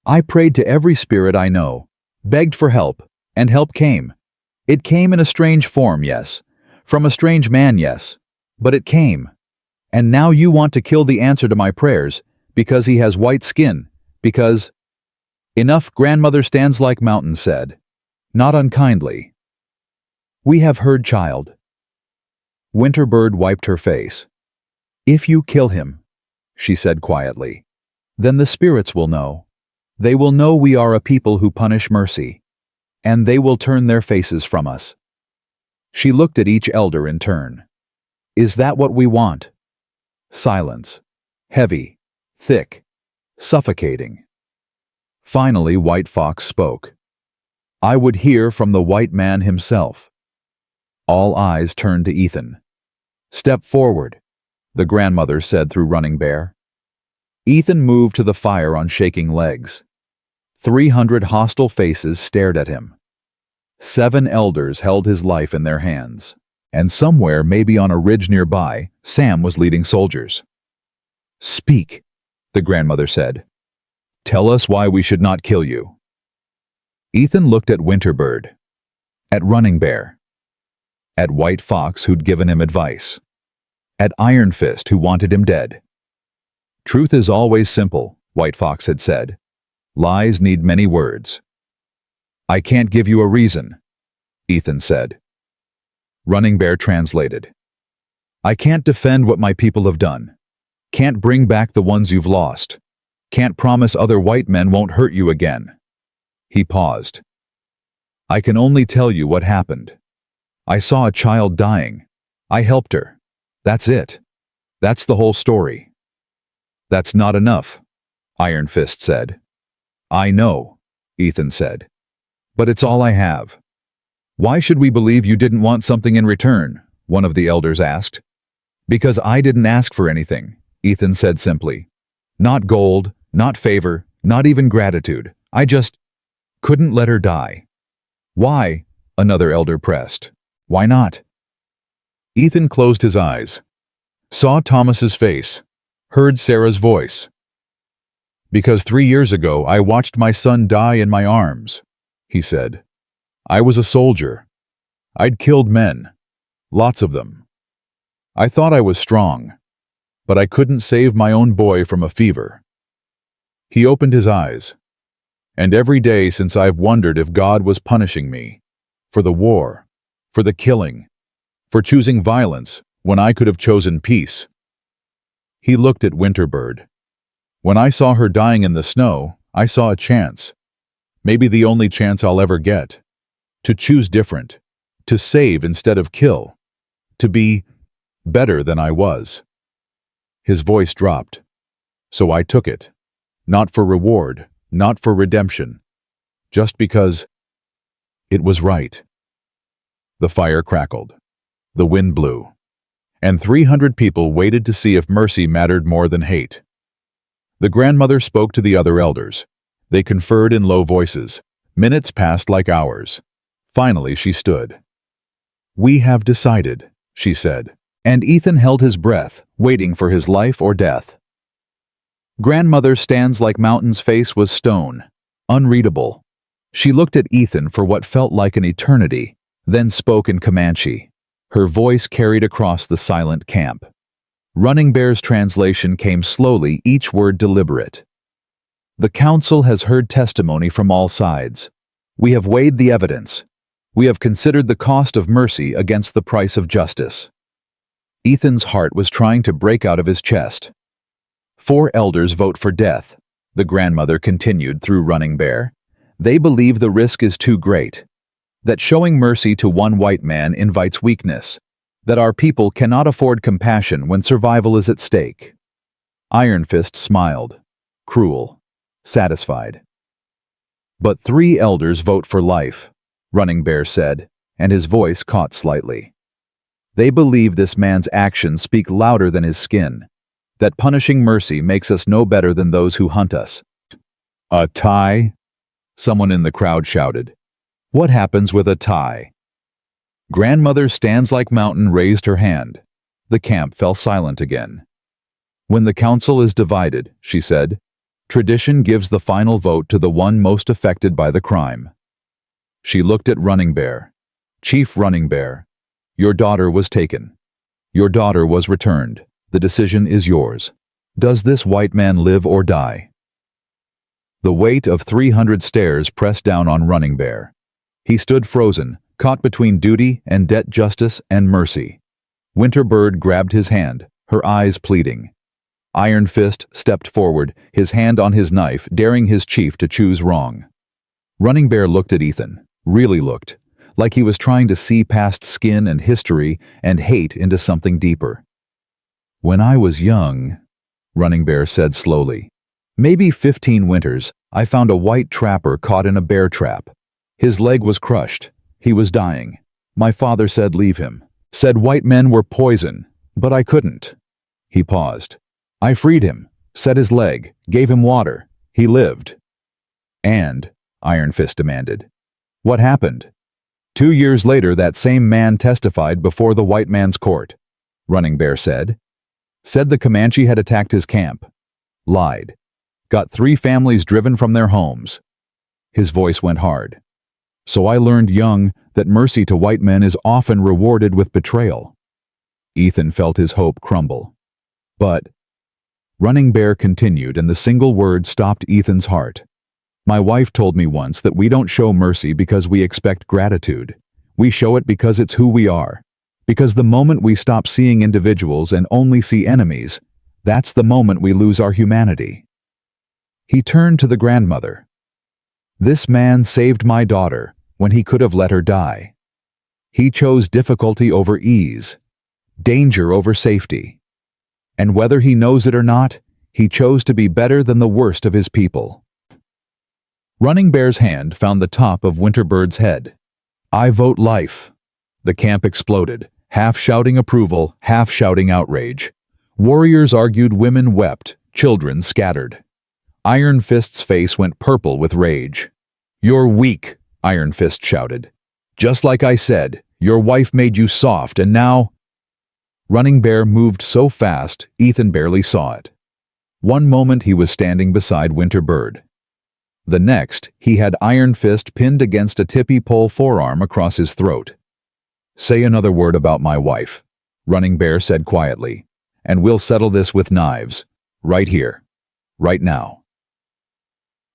I prayed to every spirit I know, begged for help, and help came. It came in a strange form, yes. From a strange man, yes. But it came. And now you want to kill the answer to my prayers, because he has white skin, because... Enough, Grandmother Stands Like Mountain said, not unkindly. We have heard, child. Winterbird wiped her face. If you kill him, she said quietly, then the spirits will know. They will know we are a people who punish mercy, and they will turn their faces from us. She looked at each elder in turn. Is that what we want? Silence. Heavy, thick, suffocating. Finally, White Fox spoke. I would hear from the white man himself. All eyes turned to Ethan. Step forward, the grandmother said through Running Bear. Ethan moved to the fire on shaking legs. 300 hostile faces stared at him. 7 elders held his life in their hands, and somewhere, maybe on a ridge nearby, Sam was leading soldiers. Speak, the grandmother said. Tell us why we should not kill you." Ethan looked at Winterbird, at Running Bear, at White Fox who'd given him advice, at Iron Fist who wanted him dead. "Truth is always simple," White Fox had said. "Lies need many words." "I can't give you a reason," Ethan said. Running Bear translated. "I can't defend what my people have done. Can't bring back the ones you've lost. Can't promise other white men won't hurt you again." He paused. "I can only tell you what happened. I saw a child dying. I helped her. That's it. That's the whole story." "That's not enough," Iron Fist said. "I know," Ethan said. "But it's all I have." "Why should we believe you didn't want something in return?" one of the elders asked. "Because I didn't ask for anything," Ethan said simply. "Not gold, not favor, not even gratitude. I just couldn't let her die." "Why?" another elder pressed. "Why not?" Ethan closed his eyes, saw Thomas's face, heard Sarah's voice. "Because 3 years ago I watched my son die in my arms," he said. "I was a soldier. I'd killed men, lots of them. I thought I was strong, but I couldn't save my own boy from a fever." He opened his eyes. "And every day since I've wondered if God was punishing me, for the war, for the killing, for choosing violence when I could have chosen peace." He looked at Winterbird. "When I saw her dying in the snow, I saw a chance. Maybe the only chance I'll ever get. To choose different. To save instead of kill. To be better than I was." His voice dropped. "So I took it. Not for reward, not for redemption. Just because it was right." The fire crackled. The wind blew. And 300 people waited to see if mercy mattered more than hate. The grandmother spoke to the other elders. They conferred in low voices. Minutes passed like hours. Finally she stood. "We have decided," she said, and Ethan held his breath, waiting for his life or death. Grandmother Stands Like Mountain's face was stone, unreadable. She looked at Ethan for what felt like an eternity, then spoke in Comanche. Her voice carried across the silent camp. Running Bear's translation came slowly, each word deliberate. "The council has heard testimony from all sides. We have weighed the evidence. We have considered the cost of mercy against the price of justice." Ethan's heart was trying to break out of his chest. 4 elders vote for death," the grandmother continued through Running Bear. "They believe the risk is too great. That showing mercy to one white man invites weakness. That our people cannot afford compassion when survival is at stake." Iron Fist smiled, cruel, satisfied. "But 3 elders vote for life," Running Bear said, and his voice caught slightly. "They believe this man's actions speak louder than his skin. That punishing mercy makes us no better than those who hunt us." "A tie?" someone in the crowd shouted. "What happens with a tie?" Grandmother Stands Like Mountain raised her hand. The camp fell silent again. "When the council is divided," she said, "tradition gives the final vote to the one most affected by the crime." She looked at Running Bear. "Chief Running Bear, your daughter was taken. Your daughter was returned. The decision is yours. Does this white man live or die?" The weight of 300 stares pressed down on Running Bear. He stood frozen, caught between duty and debt, justice and mercy. Winterbird grabbed his hand, her eyes pleading. Iron Fist stepped forward, his hand on his knife, daring his chief to choose wrong. Running Bear looked at Ethan, really looked, like he was trying to see past skin and history and hate into something deeper. "When I was young," Running Bear said slowly, "maybe 15 winters, I found a white trapper caught in a bear trap. His leg was crushed. He was dying. My father said leave him. Said white men were poison, but I couldn't." He paused. "I freed him, set his leg, gave him water. He lived." "And," Iron Fist demanded, "what happened?" 2 years later, that same man testified before the white man's court," Running Bear said. "Said the Comanche had attacked his camp. Lied. Got 3 families driven from their homes." His voice went hard. "So I learned young that mercy to white men is often rewarded with betrayal." Ethan felt his hope crumble. "But—" Running Bear continued, and the single word stopped Ethan's heart. "My wife told me once that we don't show mercy because we expect gratitude. We show it because it's who we are. Because the moment we stop seeing individuals and only see enemies, that's the moment we lose our humanity." He turned to the grandmother. "This man saved my daughter when he could have let her die. He chose difficulty over ease, danger over safety. And whether he knows it or not, he chose to be better than the worst of his people." Running Bear's hand found the top of Winterbird's head. "I vote life." The camp exploded, half shouting approval, half shouting outrage. Warriors argued, women wept, children scattered. Iron Fist's face went purple with rage. "You're weak," Iron Fist shouted. "Just like I said, your wife made you soft, and now—" Running Bear moved so fast, Ethan barely saw it. One moment he was standing beside Winterbird. The next, he had Iron Fist pinned against a tippy pole forearm across his throat. "Say another word about my wife," Running Bear said quietly, "and we'll settle this with knives. Right here. Right now."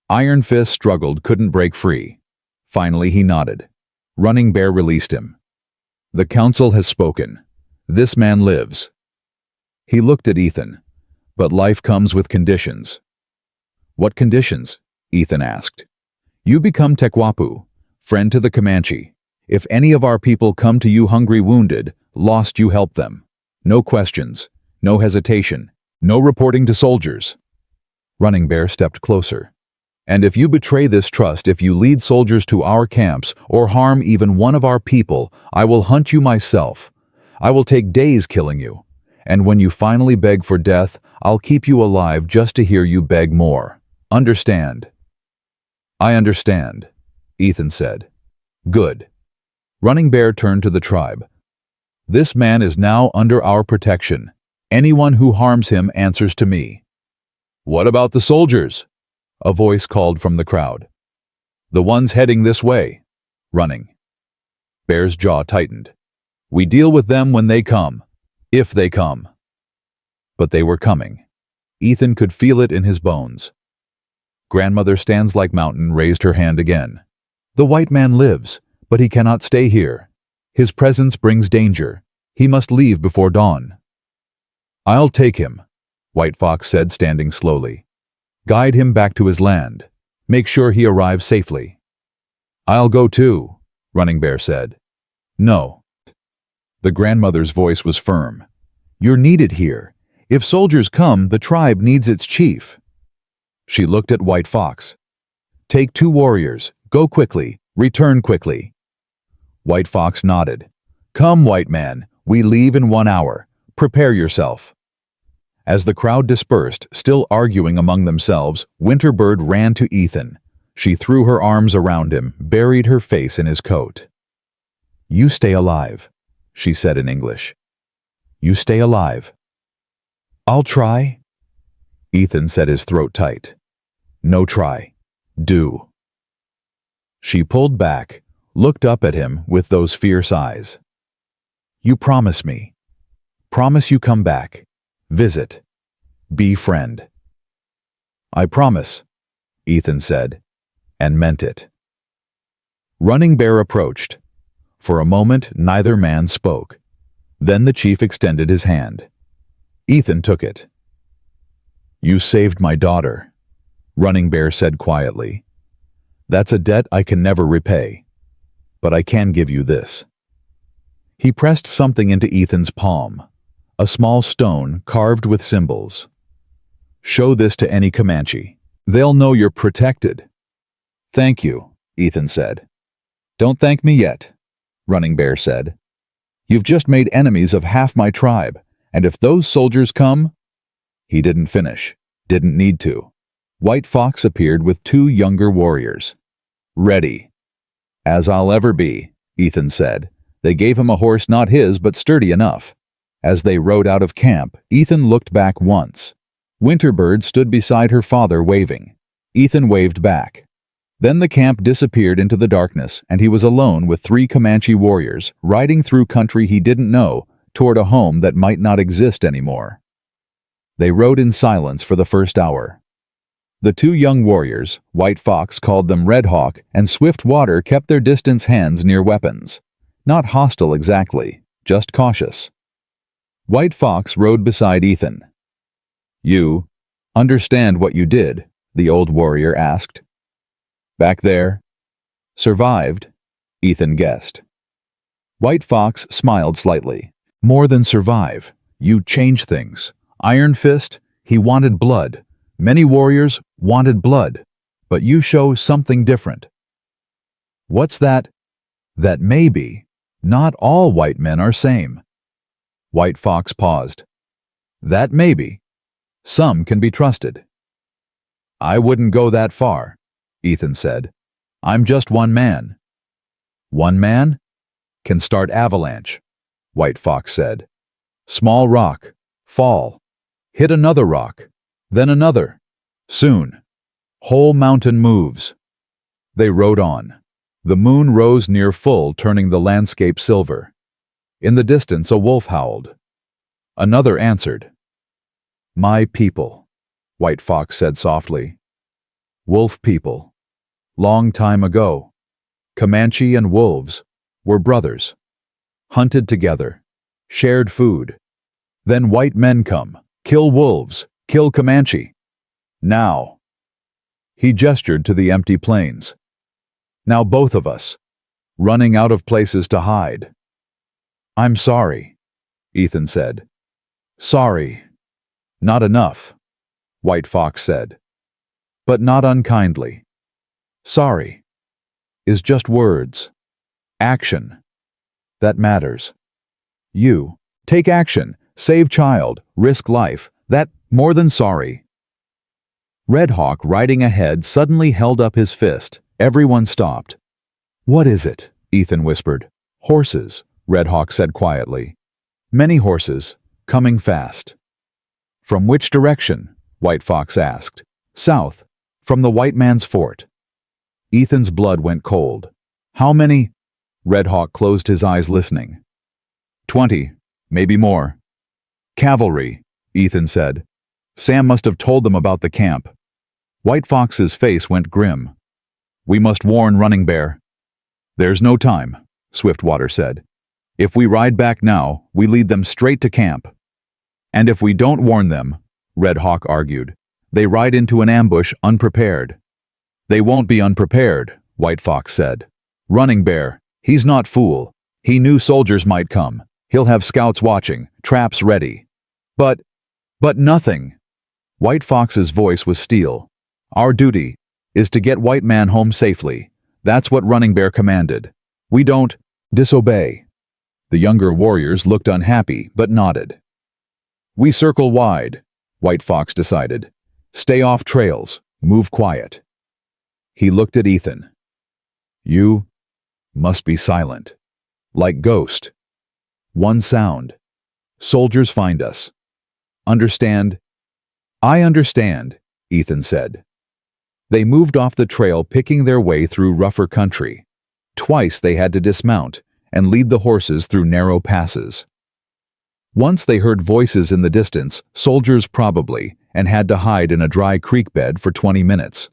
Iron Fist struggled, couldn't break free. Finally he nodded. Running Bear released him. "The council has spoken. This man lives." He looked at Ethan. "But life comes with conditions." "What conditions?" Ethan asked. "You become Tekwapu, friend to the Comanche. If any of our people come to you hungry, wounded, lost, you help them. No questions, no hesitation, no reporting to soldiers." Running Bear stepped closer. "And if you betray this trust, if you lead soldiers to our camps or harm even one of our people, I will hunt you myself. I will take days killing you. And when you finally beg for death, I'll keep you alive just to hear you beg more. Understand?" "I understand," Ethan said. "Good." Running Bear turned to the tribe. "This man is now under our protection. Anyone who harms him answers to me." "What about the soldiers?" a voice called from the crowd. "The ones heading this way." "Running." Bear's jaw tightened. "We deal with them when they come. If they come." But they were coming. Ethan could feel it in his bones. Grandmother Stands Like Mountain raised her hand again. "The white man lives, but he cannot stay here. His presence brings danger. He must leave before dawn." "I'll take him," White Fox said, standing slowly. "Guide him back to his land. Make sure he arrives safely." "I'll go too," Running Bear said. "No." The grandmother's voice was firm. "You're needed here. If soldiers come, the tribe needs its chief." She looked at White Fox. "Take 2 warriors. Go quickly. Return quickly." White Fox nodded. "Come, white man. We leave in 1 hour. Prepare yourself." As the crowd dispersed, still arguing among themselves, Winterbird ran to Ethan. She threw her arms around him, buried her face in his coat. "You stay alive," she said in English. "You stay alive." "I'll try." Ethan set his throat tight. "No try. Do." She pulled back, looked up at him with those fierce eyes. "You promise me. Promise you come back. Visit. Be friend." "I promise," Ethan said, and meant it. Running Bear approached. For a moment, neither man spoke. Then the chief extended his hand. Ethan took it. "You saved my daughter," Running Bear said quietly. "That's a debt I can never repay, but I can give you this." He pressed something into Ethan's palm, a small stone carved with symbols. "Show this to any Comanche. They'll know you're protected." "Thank you," Ethan said. "Don't thank me yet," Running Bear said. "You've just made enemies of half my tribe, and if those soldiers come—" He didn't finish, didn't need to. White Fox appeared with 2 younger warriors. "Ready." "As I'll ever be," Ethan said. They gave him a horse not his but sturdy enough. As they rode out of camp, Ethan looked back once. Winterbird stood beside her father waving. Ethan waved back. Then the camp disappeared into the darkness, and he was alone with 3 Comanche warriors, riding through country he didn't know, toward a home that might not exist anymore. They rode in silence for the first hour. The 2 young warriors, White Fox called them Red Hawk, and Swift Water kept their distance hands near weapons. Not hostile exactly, just cautious. White Fox rode beside Ethan. "You understand what you did?" the old warrior asked. "Back there?" "Survived," Ethan guessed. White Fox smiled slightly. "More than survive. You change things. Iron Fist, he wanted blood. Many warriors wanted blood. But you show something different." "What's that?" "That maybe not all white men are same." White Fox paused. "That maybe. Some can be trusted." "I wouldn't go that far," Ethan said. "I'm just one man." "One man can start avalanche," White Fox said. "Small rock, fall, hit another rock, then another. Soon, whole mountain moves." They rode on. The moon rose near full, turning the landscape silver. In the distance a wolf howled. Another answered. "My people," White Fox said softly. "Wolf people. Long time ago, Comanche and wolves were brothers. Hunted together, shared food. Then white men come, kill wolves, kill Comanche. Now." He gestured to the empty plains. "Now both of us, running out of places to hide." "I'm sorry," Ethan said. "Sorry. Not enough," White Fox said. "But not unkindly. Sorry is just words. Action. That matters. You take action, save child, risk life. That more than sorry." Red Hawk, riding ahead, suddenly held up his fist. Everyone stopped. "What is it?" Ethan whispered. "Horses," Red Hawk said quietly. "Many horses, coming fast." "From which direction?" White Fox asked. "South, from the white man's fort." Ethan's blood went cold. "How many?" Red Hawk closed his eyes listening. 20, maybe more." "Cavalry," Ethan said. "Sam must have told them about the camp." White Fox's face went grim. "We must warn Running Bear." "There's no time," Swiftwater said. "If we ride back now, we lead them straight to camp." "And if we don't warn them," Red Hawk argued, "they ride into an ambush unprepared." "They won't be unprepared," White Fox said. "Running Bear, he's not fool. He knew soldiers might come. He'll have scouts watching, traps ready." But nothing." White Fox's voice was steel. "Our duty is to get white man home safely. That's what Running Bear commanded. We don't disobey." The younger warriors looked unhappy, but nodded. "We circle wide," White Fox decided. "Stay off trails, move quiet." He looked at Ethan. "You must be silent. Like ghost. One sound. Soldiers find us. Understand?" "I understand," Ethan said. They moved off the trail, picking their way through rougher country. Twice they had to dismount and lead the horses through narrow passes. Once they heard voices in the distance, soldiers probably, and had to hide in a dry creek bed for 20 minutes.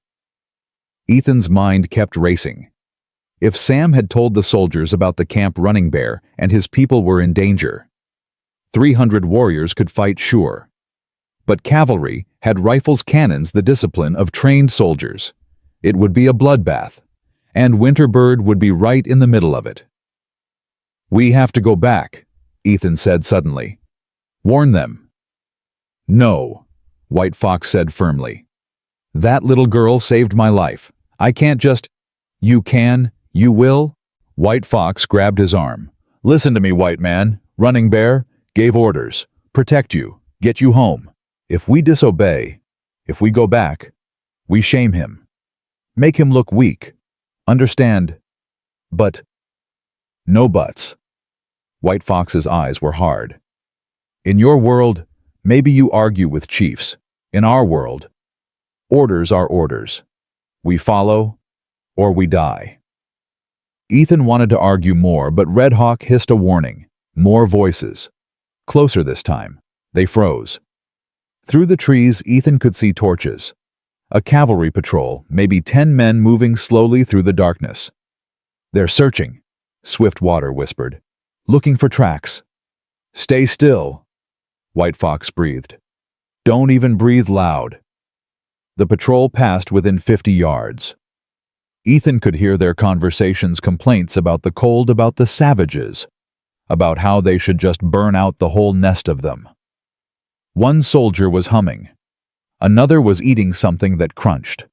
Ethan's mind kept racing. If Sam had told the soldiers about the camp Running Bear and his people were in danger, 300 warriors could fight sure. But cavalry had rifles, cannons, the discipline of trained soldiers. It would be a bloodbath, and Winterbird would be right in the middle of it. "We have to go back," Ethan said suddenly. "Warn them." "No," White Fox said firmly. "That little girl saved my life. I can't just—" "You can, you will?" White Fox grabbed his arm. "Listen to me, white man. Running Bear gave orders. Protect you, get you home. If we disobey, if we go back, we shame him. Make him look weak. Understand? But—" "No buts." White Fox's eyes were hard. "In your world, maybe you argue with chiefs. In our world, orders are orders. We follow, or we die. Ethan wanted to argue more, but Red Hawk hissed a warning. More voices. Closer this time. They froze. Through the trees, Ethan could see torches. A cavalry patrol, maybe 10 men moving slowly through the darkness. "They're searching," Swiftwater whispered. "Looking for tracks." "Stay still," White Fox breathed. "Don't even breathe loud." The patrol passed within 50 yards. Ethan could hear their conversations, complaints about the cold, about the savages, about how they should just burn out the whole nest of them. One soldier was humming. Another was eating something that crunched.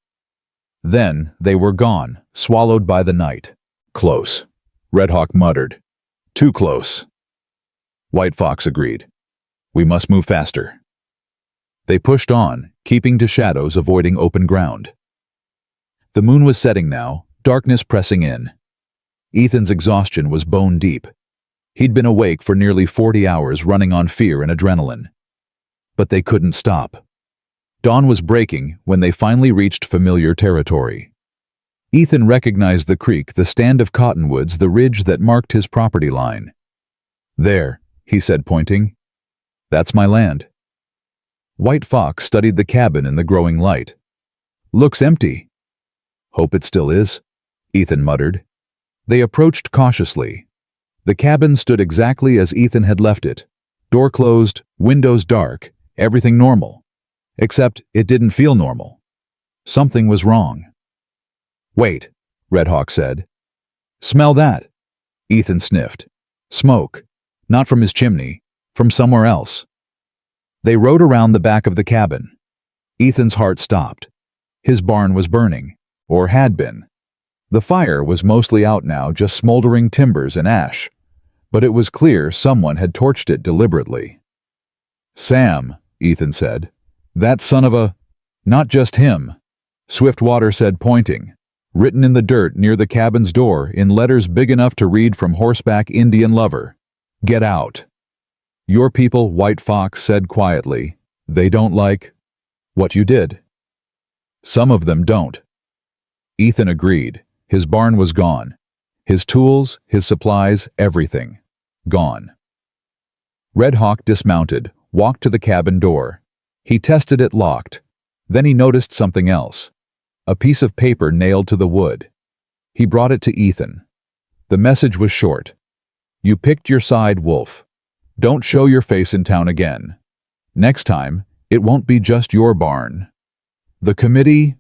Then they were gone, swallowed by the night. "Close," Red Hawk muttered. "Too close." White Fox agreed. "We must move faster." They pushed on, keeping to shadows, avoiding open ground. The moon was setting now, darkness pressing in. Ethan's exhaustion was bone deep. He'd been awake for nearly 40 hours, running on fear and adrenaline. But they couldn't stop. Dawn was breaking when they finally reached familiar territory. Ethan recognized the creek, the stand of cottonwoods, the ridge that marked his property line. "There," he said, pointing. "That's my land." White Fox studied the cabin in the growing light. "Looks empty." "Hope it still is," Ethan muttered. They approached cautiously. The cabin stood exactly as Ethan had left it. Door closed, windows dark, everything normal. Except it didn't feel normal. Something was wrong. "Wait," Red Hawk said. "Smell that." Ethan sniffed. Smoke. Not from his chimney, from somewhere else. They rode around the back of the cabin. Ethan's heart stopped. His barn was burning, or had been. The fire was mostly out now, just smoldering timbers and ash. But it was clear someone had torched it deliberately. "Sam," Ethan said. "That son of a—" "Not just him," Swiftwater said, pointing. Written in the dirt near the cabin's door in letters big enough to read from horseback Indian lover. "Get out." "Your people," White Fox said quietly. "They don't like what you did." "Some of them don't." Ethan agreed. His barn was gone. His tools, his supplies, everything. Gone. Red Hawk dismounted, walked to the cabin door. He tested it locked. Then he noticed something else. A piece of paper nailed to the wood. He brought it to Ethan. The message was short. "You picked your side, Wolf. Don't show your face in town again. Next time, it won't be just your barn." "The committee,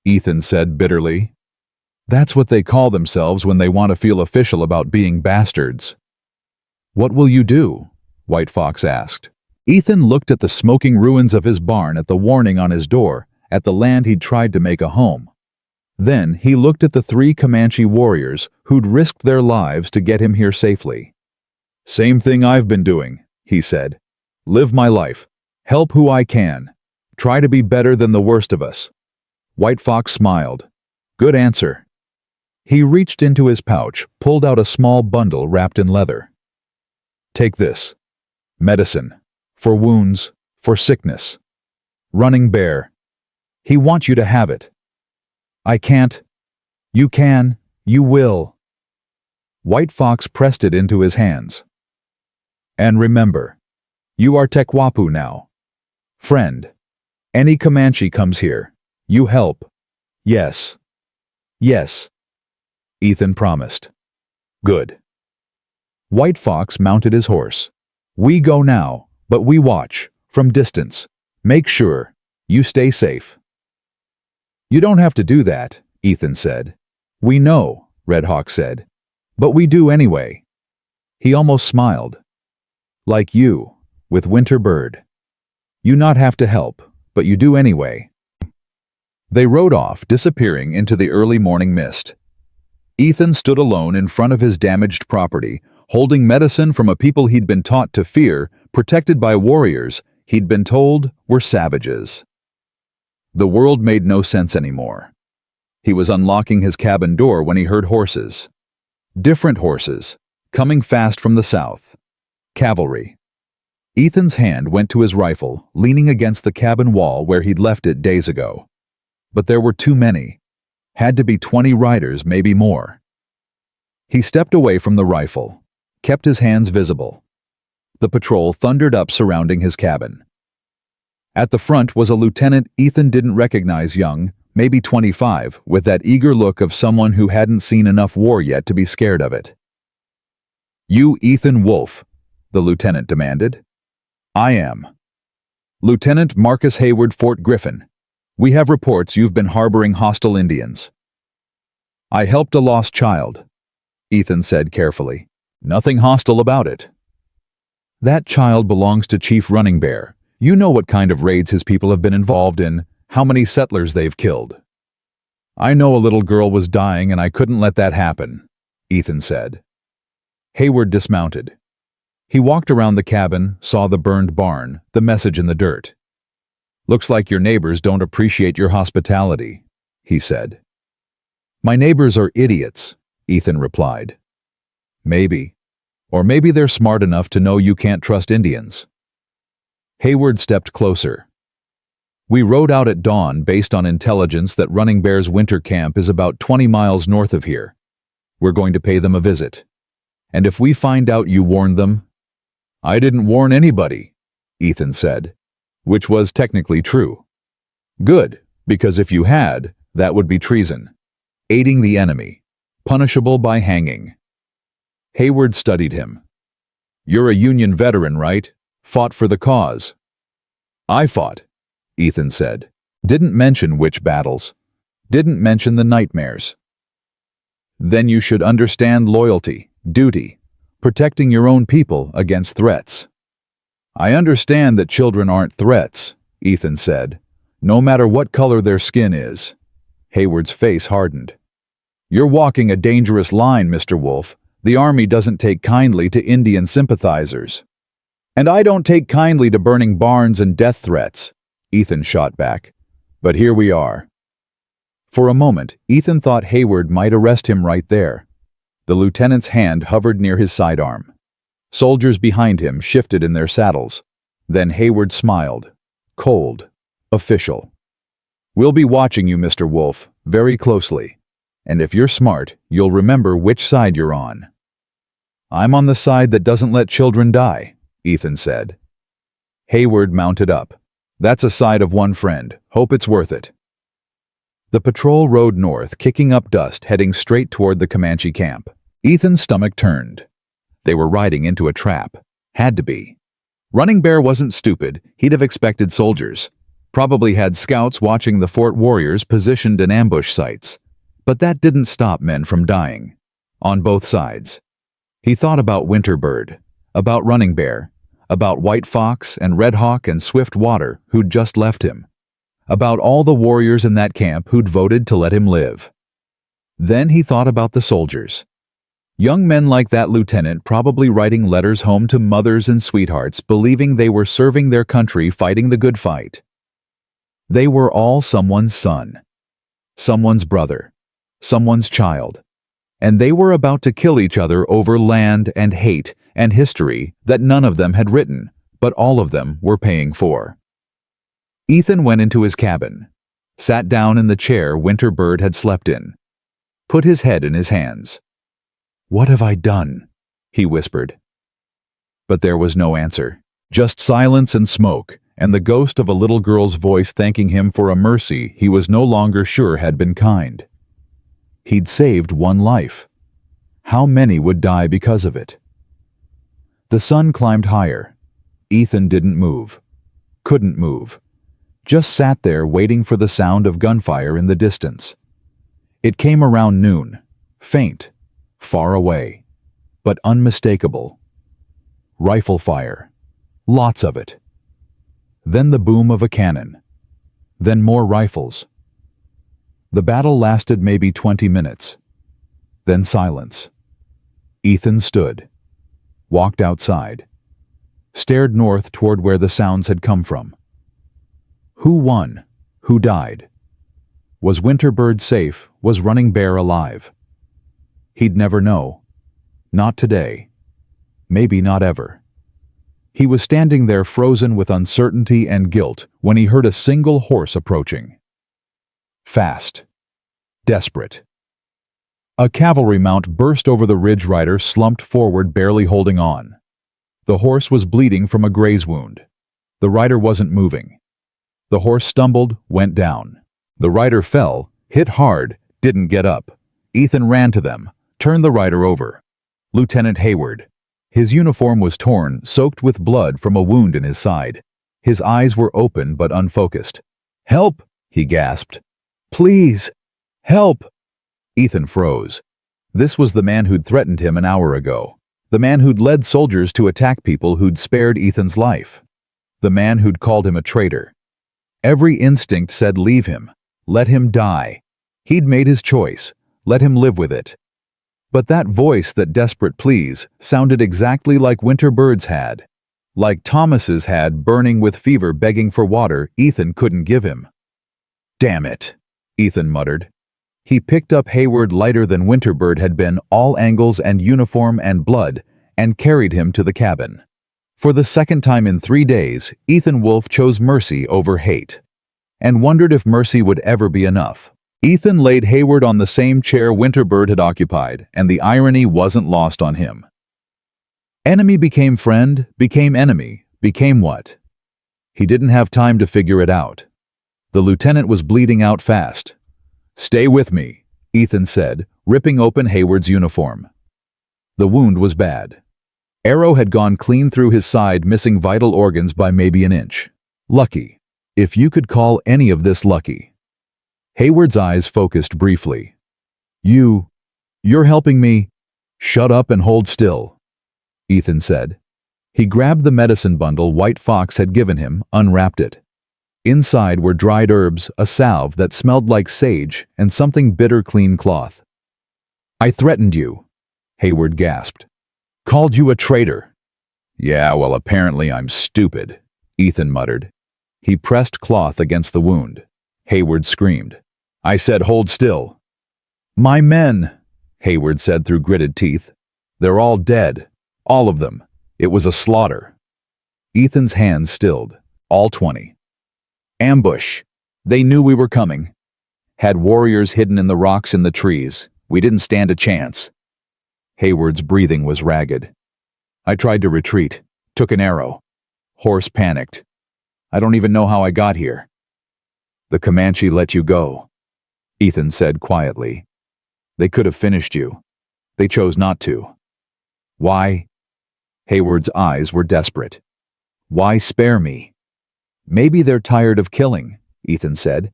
Ethan said bitterly. "That's what they call themselves when they want to feel official about being bastards." "What will you do?" White Fox asked. Ethan looked at the smoking ruins of his barn, at the warning on his door, at the land he'd tried to make a home. Then he looked at the 3 Comanche warriors who'd risked their lives to get him here safely. "Same thing I've been doing," he said. "Live my life. Help who I can. Try to be better than the worst of us." White Fox smiled. "Good answer." He reached into his pouch, pulled out a small bundle wrapped in leather. "Take this. Medicine. For wounds, for sickness. Running bear. He wants you to have it." "I can't." "You can. You will." White Fox pressed it into his hands. "And remember, you are Tekwapu now. Friend. Any Comanche comes here, you help. Yes. Yes." Ethan promised. "Good." White Fox mounted his horse. "We go now, but we watch, from distance. Make sure you stay safe." "You don't have to do that," Ethan said. "We know," Red Hawk said. "But we do anyway." He almost smiled. "Like you, with Winter Bird. You not have to help, but you do anyway." They rode off, disappearing into the early morning mist. Ethan stood alone in front of his damaged property, holding medicine from a people he'd been taught to fear, protected by warriors he'd been told were savages. The world made no sense anymore. He was unlocking his cabin door when he heard horses. Different horses, coming fast from the south. Cavalry. Ethan's hand went to his rifle, leaning against the cabin wall where he'd left it days ago. But there were too many. Had to be 20 riders, maybe more. He stepped away from the rifle, kept his hands visible. The patrol thundered up surrounding his cabin. At the front was a lieutenant Ethan didn't recognize, young, maybe 25, with that eager look of someone who hadn't seen enough war yet to be scared of it. "You Ethan Wolfe?" the lieutenant demanded. "I am. Lieutenant Marcus Hayward, Fort Griffin. We have reports you've been harboring hostile Indians." "I helped a lost child," Ethan said carefully. "Nothing hostile about it." "That child belongs to Chief Running Bear. You know what kind of raids his people have been involved in, how many settlers they've killed." "I know a little girl was dying and I couldn't let that happen," Ethan said. Hayward dismounted. He walked around the cabin, saw the burned barn, the message in the dirt. "Looks like your neighbors don't appreciate your hospitality," he said. "My neighbors are idiots," Ethan replied. "Maybe. Or maybe they're smart enough to know you can't trust Indians." Hayward stepped closer. "We rode out at dawn based on intelligence that Running Bear's winter camp is about 20 miles north of here. We're going to pay them a visit. And if we find out you warned them—" "I didn't warn anybody," Ethan said, which was technically true. "Good, because if you had, that would be treason. Aiding the enemy, punishable by hanging." Hayward studied him. "You're a Union veteran, right? Fought for the cause." "I fought," Ethan said. "Didn't mention which battles. Didn't mention the nightmares." "Then you should understand loyalty, duty, protecting your own people against threats." "I understand that children aren't threats," Ethan said, "no matter what color their skin is." Hayward's face hardened. "You're walking a dangerous line, Mr. Wolfe. The Army doesn't take kindly to Indian sympathizers." "And I don't take kindly to burning barns and death threats," Ethan shot back. "But here we are." For a moment, Ethan thought Hayward might arrest him right there. The lieutenant's hand hovered near his sidearm. Soldiers behind him shifted in their saddles. Then Hayward smiled. Cold. Official. "We'll be watching you, Mr. Wolfe, very closely. And if you're smart, you'll remember which side you're on." "I'm on the side that doesn't let children die," Ethan said. Hayward mounted up. "That's a side of one friend. Hope it's worth it." The patrol rode north, kicking up dust, heading straight toward the Comanche camp. Ethan's stomach turned. They were riding into a trap. Had to be. Running Bear wasn't stupid. He'd have expected soldiers. Probably had scouts watching the fort warriors positioned in ambush sites. But that didn't stop men from dying. On both sides. He thought about Winterbird, about Running Bear, about White Fox and Red Hawk and Swift Water who'd just left him, about all the warriors in that camp who'd voted to let him live. Then he thought about the soldiers. Young men like that lieutenant probably writing letters home to mothers and sweethearts believing they were serving their country fighting the good fight. They were all someone's son, someone's brother, someone's child. And they were about to kill each other over land and hate and history that none of them had written, but all of them were paying for. Ethan went into his cabin, sat down in the chair Winterbird had slept in, put his head in his hands. "What have I done?" he whispered. But there was no answer, just silence and smoke, and the ghost of a little girl's voice thanking him for a mercy he was no longer sure had been kind. He'd saved one life. How many would die because of it? The sun climbed higher. Ethan didn't move. Couldn't move. Just sat there waiting for the sound of gunfire in the distance. It came around noon, faint, far away, but unmistakable. Rifle fire. Lots of it. Then the boom of a cannon. Then more rifles. The battle lasted maybe 20 minutes. Then silence. Ethan stood, walked outside, stared north toward where the sounds had come from. Who won? Who died? Was Winterbird safe? Was Running Bear alive? He'd never know. Not today. Maybe not ever. He was standing there frozen with uncertainty and guilt when he heard a single horse approaching. Fast. Desperate. A cavalry mount burst over the ridge. Rider slumped forward, barely holding on. The horse was bleeding from a graze wound. The rider wasn't moving. The horse stumbled, went down. The rider fell, hit hard, didn't get up. Ethan ran to them, turned the rider over. Lieutenant Hayward. His uniform was torn, soaked with blood from a wound in his side. His eyes were open but unfocused. "Help!" he gasped. "Please! Help!" Ethan froze. This was the man who'd threatened him an hour ago. The man who'd led soldiers to attack people who'd spared Ethan's life. The man who'd called him a traitor. Every instinct said leave him. Let him die. He'd made his choice. Let him live with it. But that voice, that desperate please, sounded exactly like Winter Bird's had. Like Thomas's had, burning with fever, begging for water Ethan couldn't give him. "Damn it," Ethan muttered. He picked up Hayward lighter than Winterbird had been, all angles and uniform and blood, and carried him to the cabin. For the second time in 3 days, Ethan Wolfe chose mercy over hate, and wondered if mercy would ever be enough. Ethan laid Hayward on the same chair Winterbird had occupied, and the irony wasn't lost on him. Enemy became friend, became enemy, became what? He didn't have time to figure it out. The lieutenant was bleeding out fast. "Stay with me," Ethan said, ripping open Hayward's uniform. The wound was bad. Arrow had gone clean through his side, missing vital organs by maybe an inch. Lucky. If you could call any of this lucky. Hayward's eyes focused briefly. You're helping me? Shut up and hold still," Ethan said. He grabbed the medicine bundle White Fox had given him, unwrapped it. Inside were dried herbs, a salve that smelled like sage, and something bitter clean cloth. "I threatened you," Hayward gasped. "Called you a traitor." "Yeah, well, apparently I'm stupid," Ethan muttered. He pressed cloth against the wound. Hayward screamed. "I said hold still." "My men," Hayward said through gritted teeth. "They're all dead. All of them. It was a slaughter." Ethan's hands stilled. All 20. "Ambush. They knew we were coming. Had warriors hidden in the rocks and the trees. We didn't stand a chance." Hayward's breathing was ragged. "I tried to retreat. Took an arrow. Horse panicked. I don't even know how I got here." "The Comanche let you go," Ethan said quietly. "They could have finished you. They chose not to." "Why?" Hayward's eyes were desperate. "Why spare me?" "Maybe they're tired of killing," Ethan said.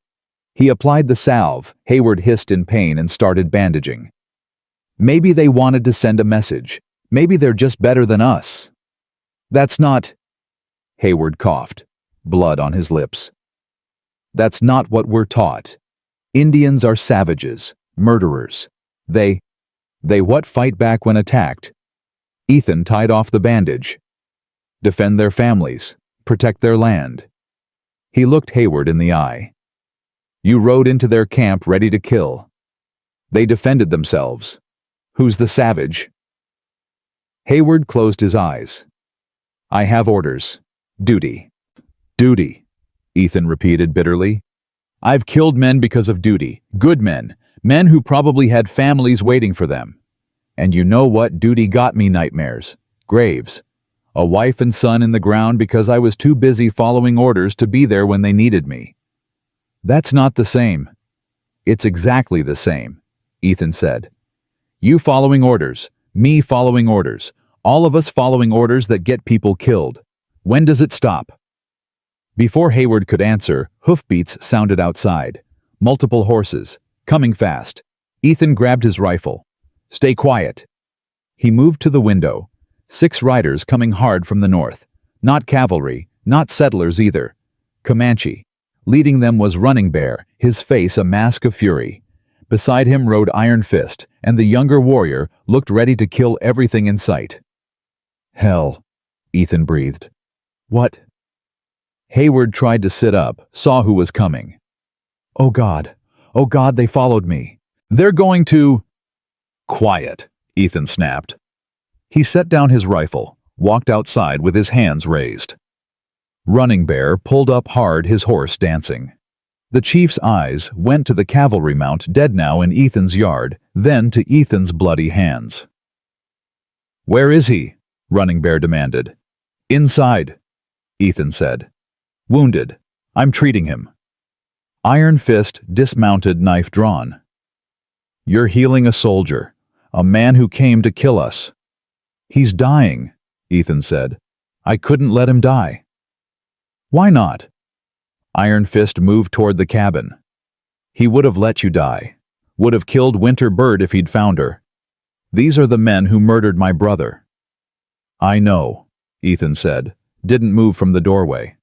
He applied the salve. Hayward hissed in pain and started bandaging. "Maybe they wanted to send a message. Maybe they're just better than us." "That's not..." Hayward coughed, blood on his lips. "That's not what we're taught. Indians are savages, murderers. They what? Fight back when attacked." Ethan tied off the bandage. "Defend their families, protect their land." He looked Hayward in the eye. "You rode into their camp ready to kill. They defended themselves. Who's the savage?" Hayward closed his eyes. "I have orders. Duty." "Duty," Ethan repeated bitterly. "I've killed men because of duty. Good men. Men who probably had families waiting for them. And you know what duty got me? Nightmares. Graves. A wife and son in the ground because I was too busy following orders to be there when they needed me." "That's not the same." "It's exactly the same," Ethan said. "You following orders, me following orders, all of us following orders that get people killed. When does it stop?" Before Hayward could answer, hoofbeats sounded outside. Multiple horses, coming fast. Ethan grabbed his rifle. "Stay quiet." He moved to the window. 6 riders coming hard from the north. Not cavalry, not settlers either. Comanche. Leading them was Running Bear, his face a mask of fury. Beside him rode Iron Fist, and the younger warrior looked ready to kill everything in sight. "Hell," Ethan breathed. "What?" Hayward tried to sit up, saw who was coming. Oh God, they followed me. They're going to..." "Quiet," Ethan snapped. He set down his rifle, walked outside with his hands raised. Running Bear pulled up hard, his horse dancing. The chief's eyes went to the cavalry mount dead now in Ethan's yard, then to Ethan's bloody hands. "Where is he?" Running Bear demanded. "Inside," Ethan said. "Wounded. I'm treating him." Iron Fist dismounted, knife drawn. "You're healing a soldier, a man who came to kill us." "He's dying," Ethan said. "I couldn't let him die." "Why not?" Iron Fist moved toward the cabin. "He would have let you die. Would have killed Winter Bird if he'd found her. These are the men who murdered my brother." "I know," Ethan said, didn't move from the doorway.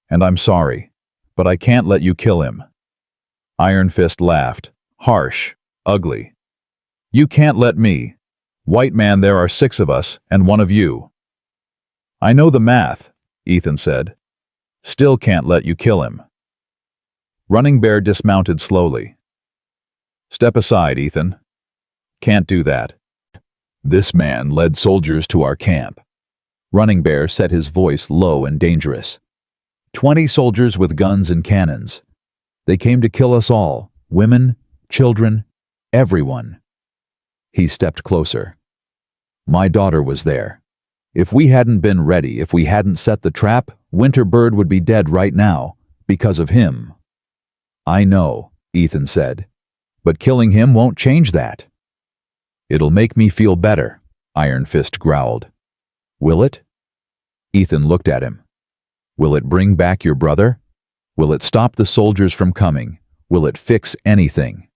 "And I'm sorry, but I can't let you kill him." Iron Fist laughed, harsh, ugly. "You can't let me. White man, there are 6 of us, and 1 of you." "I know the math," Ethan said. "Still can't let you kill him." Running Bear dismounted slowly. "Step aside, Ethan." "Can't do that. This man led soldiers to our camp." Running Bear set his voice low and dangerous. 20 soldiers with guns and cannons. They came to kill us all, women, children, everyone. He stepped closer. "My daughter was there. If we hadn't been ready, if we hadn't set the trap, Winter Bird would be dead right now, because of him." "I know," Ethan said, "but killing him won't change that." "It'll make me feel better," Iron Fist growled. "Will it?" Ethan looked at him. "Will it bring back your brother? Will it stop the soldiers from coming? Will it fix anything?"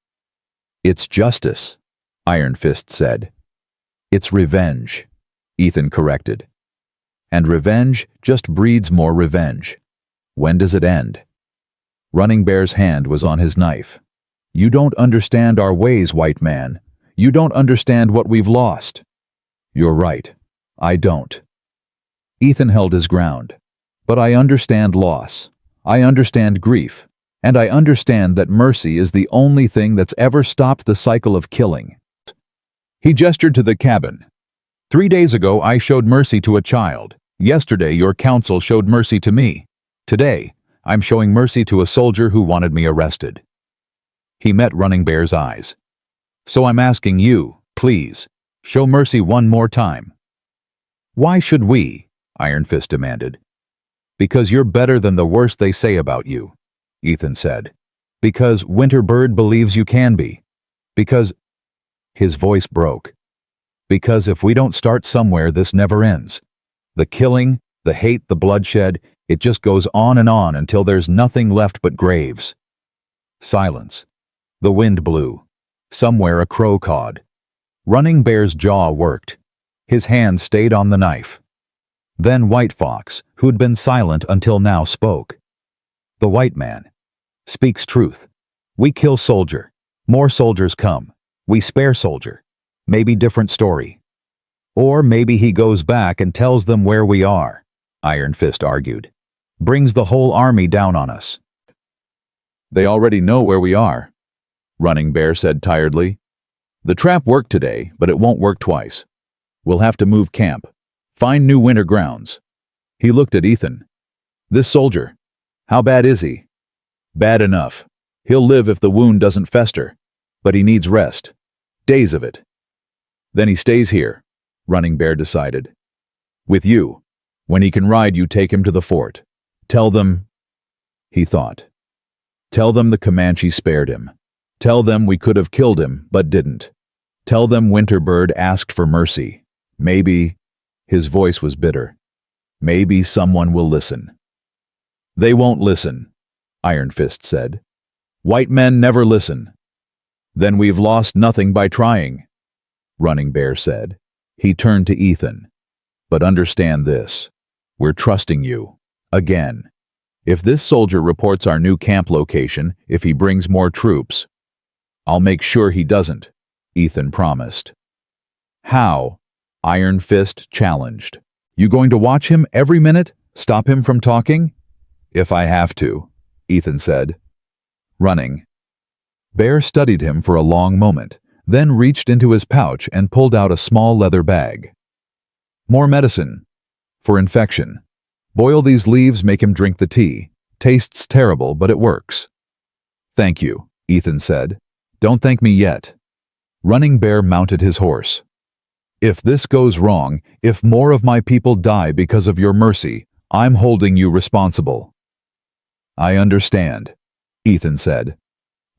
"It's justice," Iron Fist said. "It's revenge," Ethan corrected. "And revenge just breeds more revenge. When does it end?" Running Bear's hand was on his knife. "You don't understand our ways, white man. You don't understand what we've lost." "You're right. I don't." Ethan held his ground. "But I understand loss. I understand grief. And I understand that mercy is the only thing that's ever stopped the cycle of killing." He gestured to the cabin. 3 days ago I showed mercy to a child. Yesterday your council showed mercy to me. Today, I'm showing mercy to a soldier who wanted me arrested." He met Running Bear's eyes. "So I'm asking you, please, show mercy one more time." "Why should we?" Iron Fist demanded. "Because you're better than the worst they say about you," Ethan said. "Because Winter Bird believes you can be. Because—" His voice broke. "Because if we don't start somewhere, this never ends. The killing, the hate, the bloodshed, it just goes on until there's nothing left but graves." Silence. The wind blew. Somewhere a crow cawed. Running Bear's jaw worked. His hand stayed on the knife. Then White Fox, who'd been silent until now, spoke. "The white man speaks truth. We kill soldier. More soldiers come. We spare soldier. Maybe different story. Or maybe he goes back and tells them where we are," Iron Fist argued. "Brings the whole army down on us." "They already know where we are," Running Bear said tiredly. "The trap worked today, but it won't work twice. We'll have to move camp. Find new winter grounds." He looked at Ethan. "This soldier, how bad is he?" "Bad enough. He'll live if the wound doesn't fester. But he needs rest. Days of it." "Then he stays here," Running Bear decided. "With you. When he can ride, you take him to the fort. Tell them—" He thought. "Tell them the Comanche spared him. Tell them we could have killed him, but didn't. Tell them Winter Bird asked for mercy. Maybe—" His voice was bitter. "Maybe someone will listen." "They won't listen," Iron Fist said. "White men never listen." "Then we've lost nothing by trying," Running Bear said. He turned to Ethan. "But understand this. We're trusting you. Again. If this soldier reports our new camp location, if he brings more troops—" "I'll make sure he doesn't," Ethan promised. "How?" Iron Fist challenged. "You going to watch him every minute? Stop him from talking?" "If I have to," Ethan said. "Running." Bear studied him for a long moment, then reached into his pouch and pulled out a small leather bag. More medicine. For infection. Boil these leaves, make him drink the tea. Tastes terrible, but it works. Thank you, Ethan said. Don't thank me yet. Running Bear mounted his horse. If this goes wrong, if more of my people die because of your mercy, I'm holding you responsible. I understand, Ethan said.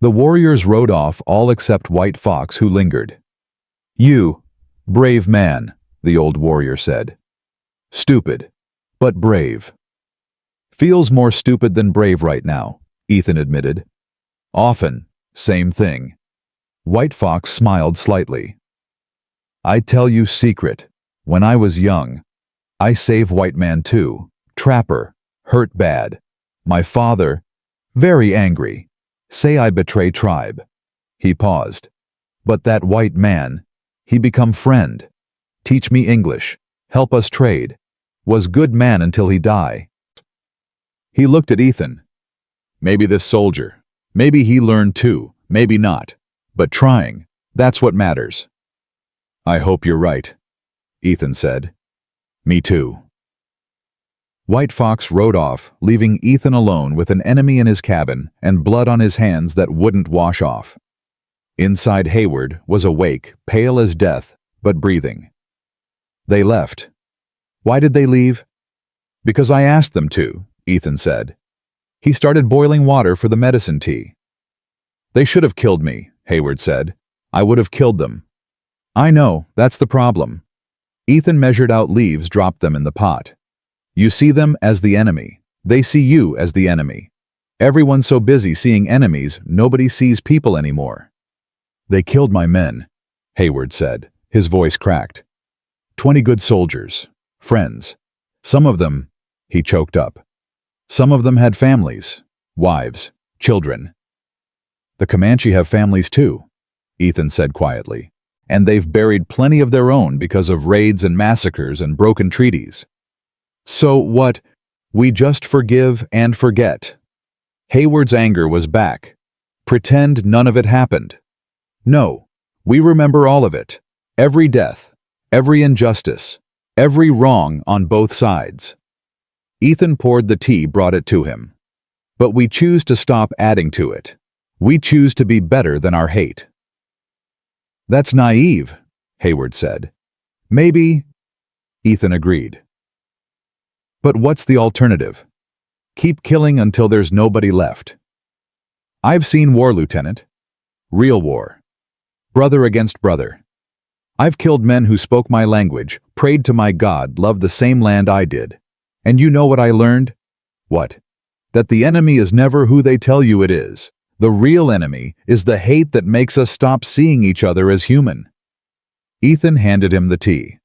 The warriors rode off, all except White Fox, who lingered. You, brave man, the old warrior said. Stupid, but brave. Feels more stupid than brave right now, Ethan admitted. Often, same thing. White Fox smiled slightly. I tell you secret, when I was young, I save white man too, trapper, hurt bad. My father, very angry, say I betray tribe. He paused. But that white man, he become friend. Teach me English, help us trade. Was good man until he die. He looked at Ethan. Maybe this soldier, maybe he learned too, maybe not. But trying, that's what matters. I hope you're right, Ethan said. Me too. White Fox rode off, leaving Ethan alone with an enemy in his cabin and blood on his hands that wouldn't wash off. Inside, Hayward was awake, pale as death, but breathing. They left. Why did they leave? Because I asked them to, Ethan said. He started boiling water for the medicine tea. They should have killed me, Hayward said. I would have killed them. I know, that's the problem. Ethan measured out leaves, dropped them in the pot. You see them as the enemy. They see you as the enemy. Everyone's so busy seeing enemies, nobody sees people anymore. They killed my men, Hayward said. His voice cracked. 20 good soldiers, friends. Some of them, he choked up. Some of them had families, wives, children. The Comanche have families too, Ethan said quietly. And they've buried plenty of their own because of raids and massacres and broken treaties. So what? We just forgive and forget. Hayward's anger was back. Pretend none of it happened. No, we remember all of it. Every death, every injustice, every wrong on both sides. Ethan poured the tea, brought it to him. But we choose to stop adding to it. We choose to be better than our hate. That's naive, Hayward said. Maybe, Ethan agreed. But what's the alternative? Keep killing until there's nobody left. I've seen war, Lieutenant. Real war. Brother against brother. I've killed men who spoke my language, prayed to my God, loved the same land I did. And you know what I learned? What? That the enemy is never who they tell you it is. The real enemy is the hate that makes us stop seeing each other as human. Ethan handed him the tea.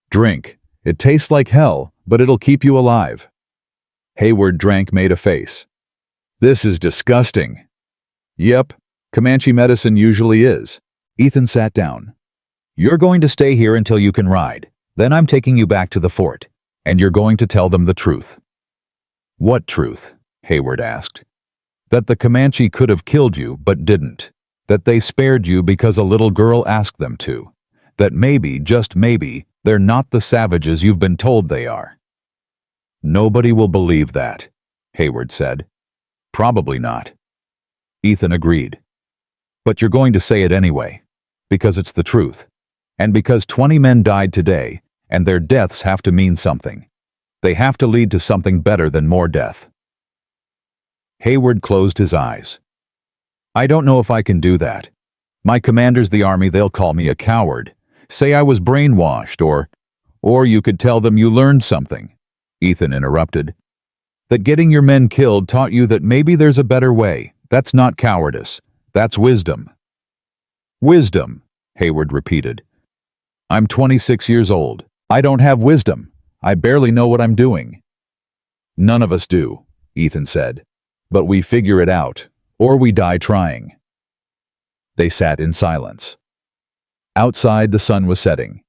Drink. It tastes like hell, but it'll keep you alive. Hayward drank, made a face. This is disgusting. Yep, Comanche medicine usually is. Ethan sat down. You're going to stay here until you can ride. Then I'm taking you back to the fort, and you're going to tell them the truth. What truth? Hayward asked. That the Comanche could have killed you, but didn't. That they spared you because a little girl asked them to. That maybe, just maybe, they're not the savages you've been told they are. Nobody will believe that, Hayward said. Probably not. Ethan agreed. But you're going to say it anyway, because it's the truth, and because 20 men died today, and their deaths have to mean something. They have to lead to something better than more death. Hayward closed his eyes. I don't know if I can do that. My commander's the army, they'll call me a coward. Say I was brainwashed, or you could tell them you learned something, Ethan interrupted. That getting your men killed taught you that maybe there's a better way. That's not cowardice. That's wisdom. Wisdom, Hayward repeated. I'm 26 years old. I don't have wisdom. I barely know what I'm doing. None of us do, Ethan said. But we figure it out, or we die trying. They sat in silence. Outside, the sun was setting.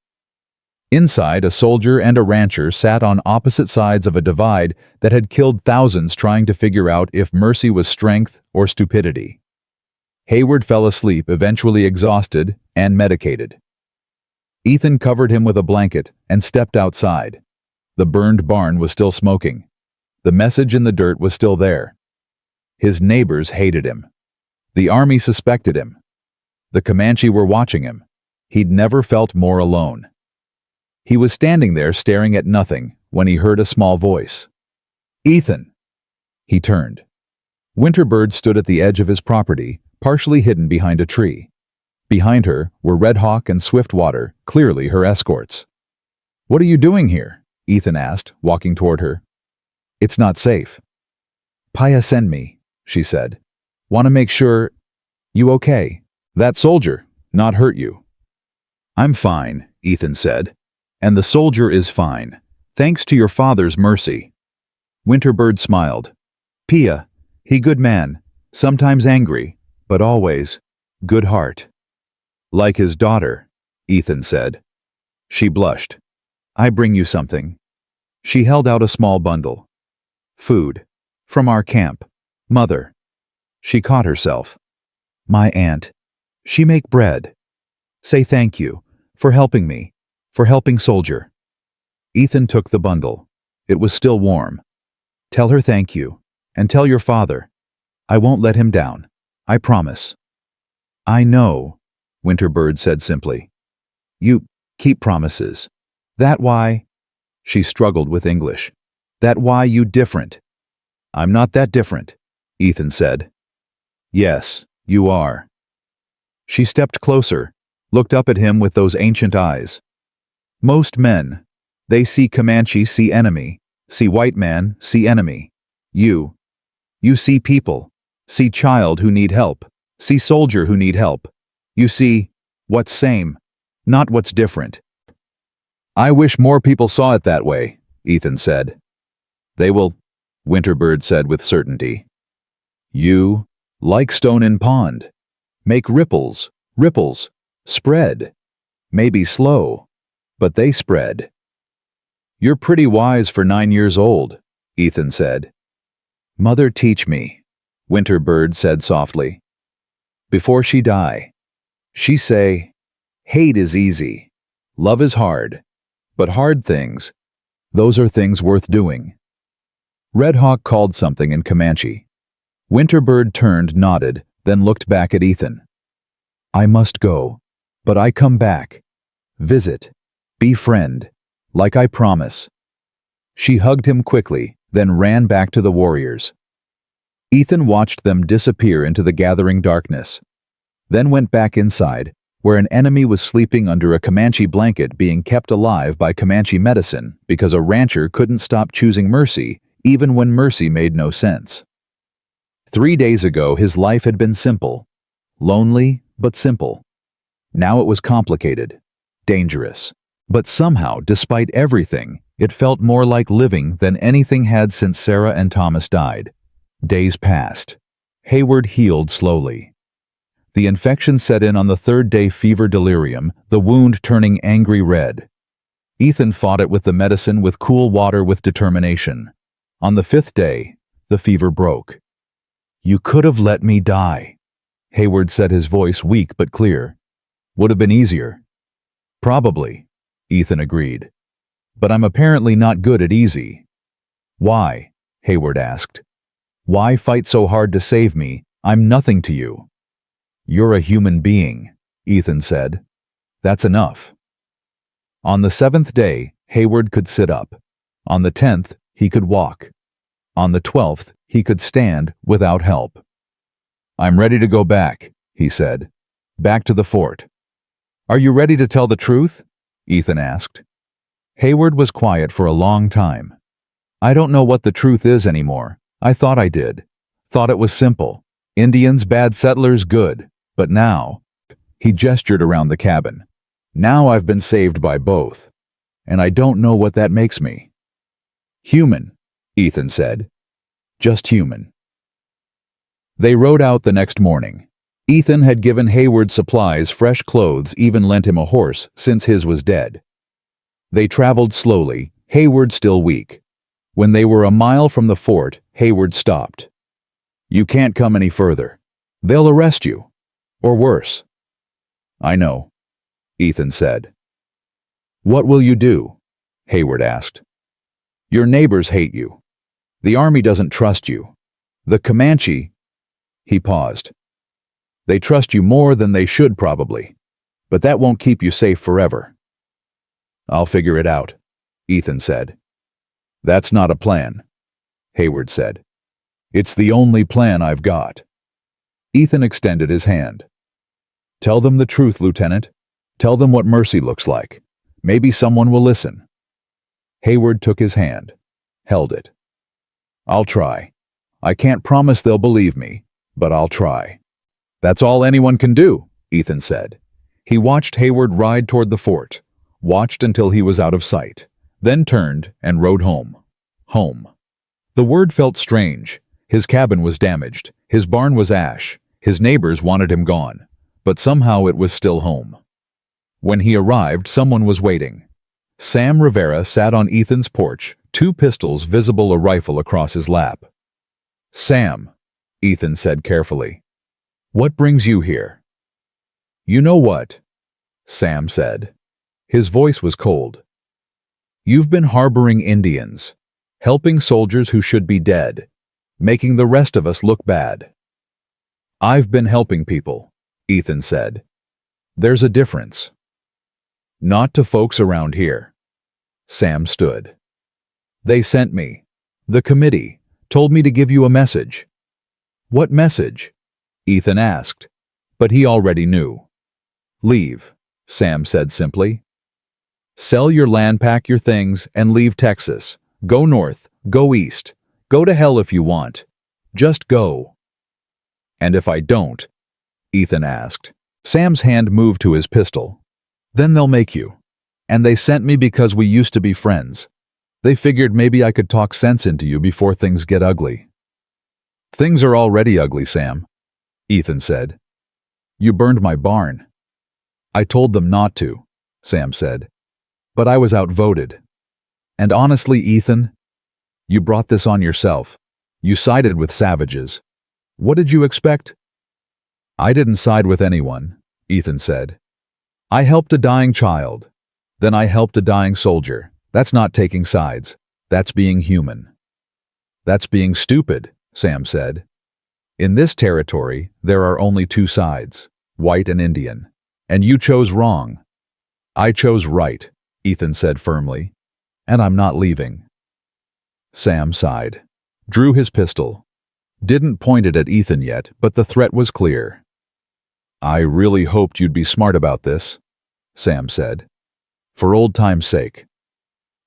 Inside, a soldier and a rancher sat on opposite sides of a divide that had killed thousands, trying to figure out if mercy was strength or stupidity. Hayward fell asleep, eventually exhausted and medicated. Ethan covered him with a blanket and stepped outside. The burned barn was still smoking. The message in the dirt was still there. His neighbors hated him. The army suspected him. The Comanche were watching him. He'd never felt more alone. He was standing there staring at nothing when he heard a small voice. "Ethan!" He turned. Winterbird stood at the edge of his property, partially hidden behind a tree. Behind her were Red Hawk and Swiftwater, clearly her escorts. "What are you doing here?" Ethan asked, walking toward her. "It's not safe." "Paya sent me," she said. "Want to make sure you okay. That soldier not hurt you." "I'm fine," Ethan said. "And the soldier is fine, thanks to your father's mercy." Winterbird smiled. "Pia, he good man, sometimes angry, but always good heart." "Like his daughter," Ethan said. She blushed. "I bring you something." She held out a small bundle. "Food. From our camp. Mother." She caught herself. "My aunt. She make bread. Say thank you, for helping me, for helping soldier." Ethan took the bundle. It was still warm. "Tell her thank you, and tell your father. I won't let him down. I promise." "I know," Winterbird said simply. "You keep promises. That why—" She struggled with English. "That why you different." "I'm not that different," Ethan said. "Yes, you are." She stepped closer, looked up at him with those ancient eyes. "Most men, they see Comanche, see enemy, see white man, see enemy. You see people, see child who need help, see soldier who need help. You see what's same, not what's different." "I wish more people saw it that way," Ethan said. "They will," Winterbird said with certainty. "You, like stone in pond, make ripples, spread. Maybe slow, but they spread." "You're pretty wise for 9 years old," Ethan said. "Mother teach me," Winterbird said softly. "Before she die, she say, hate is easy, love is hard, but hard things, those are things worth doing." Red Hawk called something in Comanche. Winterbird turned, nodded, then looked back at Ethan. "I must go, but I come back. Visit, befriend, like I promise." She hugged him quickly, then ran back to the warriors. Ethan watched them disappear into the gathering darkness, then went back inside, where an enemy was sleeping under a Comanche blanket being kept alive by Comanche medicine because a rancher couldn't stop choosing mercy even when mercy made no sense. 3 days ago his life had been simple, lonely but simple. Now it was complicated, dangerous, but somehow, despite everything, it felt more like living than anything had since Sarah and Thomas died. Days passed. Hayward healed slowly. The infection set in on the 3rd day, fever delirium, the wound turning angry red. Ethan fought it with the medicine, with cool water, with determination. On the 5th day, the fever broke. "You could have let me die," Hayward said, his voice weak but clear. "Would have been easier." "Probably," Ethan agreed. "But I'm apparently not good at easy." "Why?" Hayward asked. "Why fight so hard to save me? I'm nothing to you." "You're a human being," Ethan said. "That's enough." On the 7th day, Hayward could sit up. On the 10th, he could walk. On the 12th, he could stand without help. "I'm ready to go back," he said. "Back to the fort." "Are you ready to tell the truth?" Ethan asked. Hayward was quiet for a long time. "I don't know what the truth is anymore. I thought I did. Thought it was simple. Indians, bad, settlers, good. But now," he gestured around the cabin, "now I've been saved by both. And I don't know what that makes me." "Human," Ethan said. "Just human." They rode out the next morning. Ethan had given Hayward supplies, fresh clothes, even lent him a horse, since his was dead. They traveled slowly, Hayward still weak. When they were a mile from the fort, Hayward stopped. "You can't come any further. They'll arrest you. Or worse." "I know," Ethan said. What will you do? Hayward asked. Your neighbors hate you. The army doesn't trust you. The Comanche— He paused. They trust you more than they should probably, but that won't keep you safe forever. I'll figure it out, Ethan said. That's not a plan, Hayward said. It's the only plan I've got. Ethan extended his hand. Tell them the truth, Lieutenant. Tell them what mercy looks like. Maybe someone will listen. Hayward took his hand, held it. I'll try. I can't promise they'll believe me, but I'll try. That's all anyone can do, Ethan said. He watched Hayward ride toward the fort, watched until he was out of sight, then turned and rode home. Home. The word felt strange. His cabin was damaged, his barn was ash, his neighbors wanted him gone, but somehow it was still home. When he arrived, someone was waiting. Sam Rivera sat on Ethan's porch, 2 pistols visible, a rifle across his lap. Sam, Ethan said carefully, what brings you here? You know what? Sam said. His voice was cold. You've been harboring Indians, helping soldiers who should be dead, making the rest of us look bad. I've been helping people, Ethan said. There's a difference. Not to folks around here. Sam stood. They sent me. The committee told me to give you a message. What message? Ethan asked, but he already knew. Leave, Sam said simply. Sell your land, pack your things, and leave Texas. Go north, go east. Go to hell if you want. Just go. And if I don't? Ethan asked. Sam's hand moved to his pistol. Then they'll make you. And they sent me because we used to be friends. They figured maybe I could talk sense into you before things get ugly. Things are already ugly, Sam, Ethan said. You burned my barn. I told them not to, Sam said. But I was outvoted. And honestly, Ethan, you brought this on yourself. You sided with savages. What did you expect? I didn't side with anyone, Ethan said. I helped a dying child. Then I helped a dying soldier. That's not taking sides. That's being human. That's being stupid, Sam said. In this territory, there are only 2 sides, white and Indian. And you chose wrong. I chose right, Ethan said firmly. And I'm not leaving. Sam sighed, drew his pistol. Didn't point it at Ethan yet, but the threat was clear. I really hoped you'd be smart about this, Sam said. For old time's sake.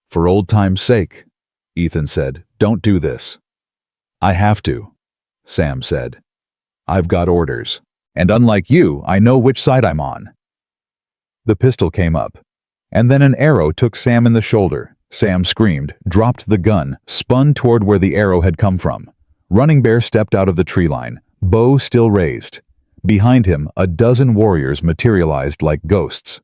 For old time's sake, Ethan said. Don't do this. I have to, Sam said. I've got orders, and unlike you, I know which side I'm on. The pistol came up, and then an arrow took Sam in the shoulder. Sam screamed, dropped the gun, spun toward where the arrow had come from. Running Bear stepped out of the tree line, bow still raised. Behind him, a dozen warriors materialized like ghosts.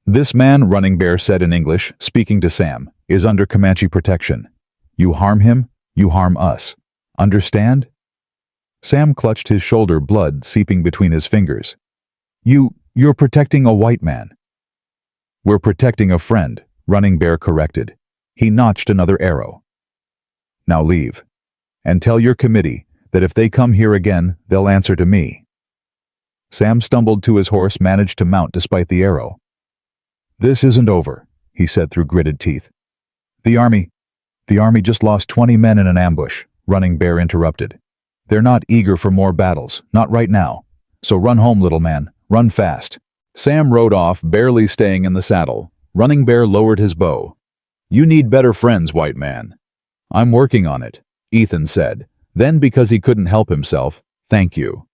This man, Running Bear said in English, speaking to Sam, is under Comanche protection. You harm him, you harm us. Understand? Sam clutched his shoulder, blood seeping between his fingers. You're protecting a white man. We're protecting a friend, Running Bear corrected. He notched another arrow. Now leave. And tell your committee that if they come here again, they'll answer to me. Sam stumbled to his horse, managed to mount despite the arrow. This isn't over, he said through gritted teeth. The army just lost 20 men in an ambush, Running Bear interrupted. They're not eager for more battles, not right now. So run home, little man, run fast. Sam rode off, barely staying in the saddle. Running Bear lowered his bow. You need better friends, white man. I'm working on it, Ethan said. Then, because he couldn't help himself, thank you.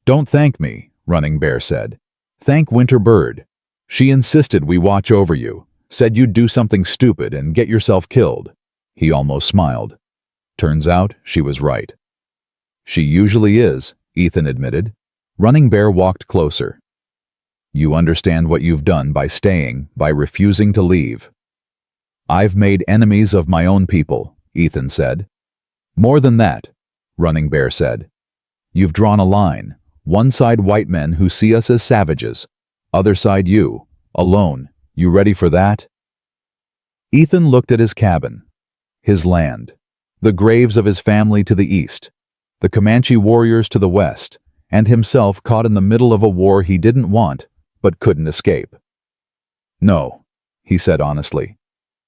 Don't thank me, Running Bear said. Thank Winter Bird. She insisted we watch over you, said you'd do something stupid and get yourself killed. He almost smiled. Turns out she was right. She usually is, Ethan admitted. Running Bear walked closer. You understand what you've done by staying, by refusing to leave. I've made enemies of my own people, Ethan said. More than that, Running Bear said. You've drawn a line. One side white men who see us as savages. Other side you, alone, You ready for that? Ethan looked at his cabin, his land, the graves of his family to the east, the Comanche warriors to the west, and himself caught in the middle of a war he didn't want but couldn't escape. No, he said honestly,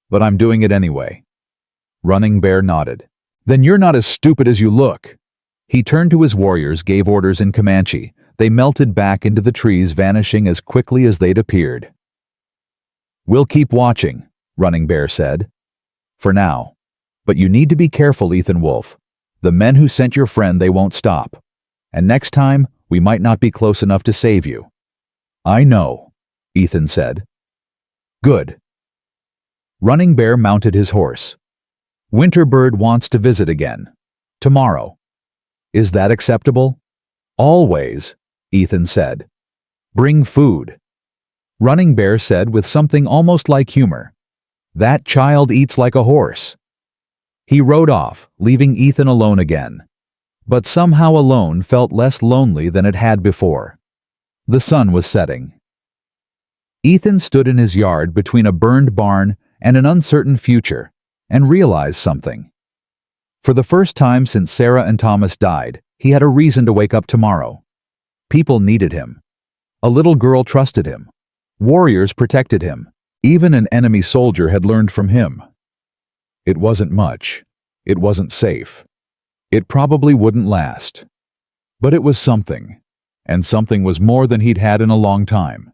but I'm doing it anyway. Running Bear nodded. Then you're not as stupid as you look. He turned to his warriors, gave orders in Comanche. They melted back into the trees, vanishing as quickly as they'd appeared. We'll keep watching, Running Bear said. For now. But you need to be careful, Ethan Wolf. The men who sent your friend, they won't stop. And next time, we might not be close enough to save you. I know, Ethan said. Good. Running Bear mounted his horse. Winterbird wants to visit again. Tomorrow. Is that acceptable? Always, Ethan said. Bring food. Running Bear said with something almost like humor. That child eats like a horse. He rode off, leaving Ethan alone again. But somehow alone felt less lonely than it had before. The sun was setting. Ethan stood in his yard between a burned barn and an uncertain future, and realized something. For the first time since Sarah and Thomas died, he had a reason to wake up tomorrow. People needed him. A little girl trusted him. Warriors protected him. Even an enemy soldier had learned from him. It wasn't much. It wasn't safe. It probably wouldn't last. But it was something, and something was more than he'd had in a long time.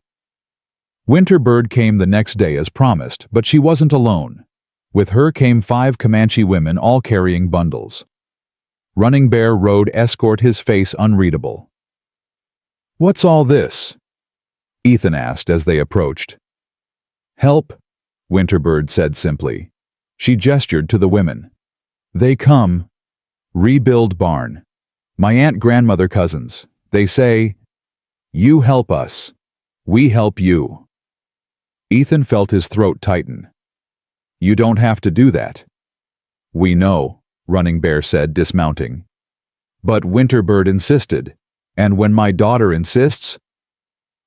Winterbird came the next day as promised, but she wasn't alone. With her came 5 Comanche women, all carrying bundles. Running Bear rode escort, his face unreadable. What's all this? Ethan asked as they approached. Help, Winterbird said simply. She gestured to the women. They come. Rebuild barn. My aunt-grandmother cousins. They say, you help us. We help you. Ethan felt his throat tighten. You don't have to do that. We know, Running Bear said, dismounting. But Winterbird insisted, and when my daughter insists?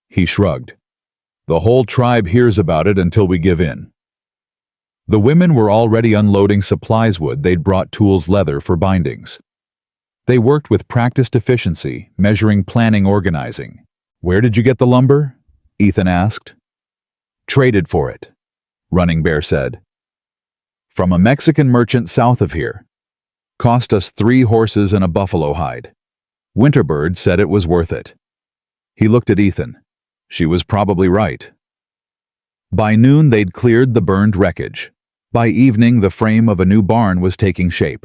He shrugged. The whole tribe hears about it until we give in. The women were already unloading supplies, wood they'd brought, tools, leather for bindings. They worked with practiced efficiency, measuring, planning, organizing. Where did you get the lumber? Ethan asked. Traded for it, Running Bear said. From a Mexican merchant south of here. Cost us 3 horses and a buffalo hide. Winterbird said it was worth it. He looked at Ethan. She was probably right. By noon they'd cleared the burned wreckage. By evening the frame of a new barn was taking shape.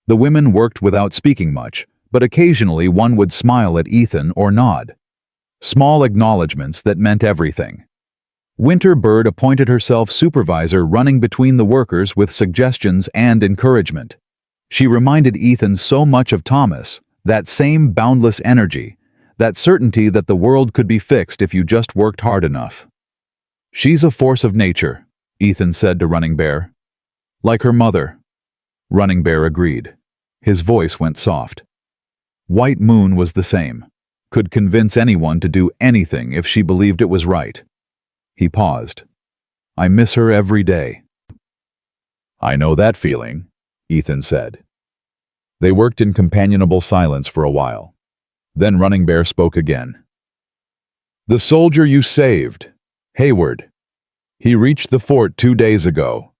The women worked without speaking much, but occasionally one would smile at Ethan or nod. Small acknowledgments that meant everything. Winterbird appointed herself supervisor, running between the workers with suggestions and encouragement. She reminded Ethan so much of Thomas, that same boundless energy, that certainty that the world could be fixed if you just worked hard enough. She's a force of nature, Ethan said to Running Bear. Like her mother. Running Bear agreed. His voice went soft. White Moon was the same. Could convince anyone to do anything if she believed it was right. He paused. I miss her every day. I know that feeling, Ethan said. They worked in companionable silence for a while. Then Running Bear spoke again. The soldier you saved, Hayward. He reached the fort 2 days ago.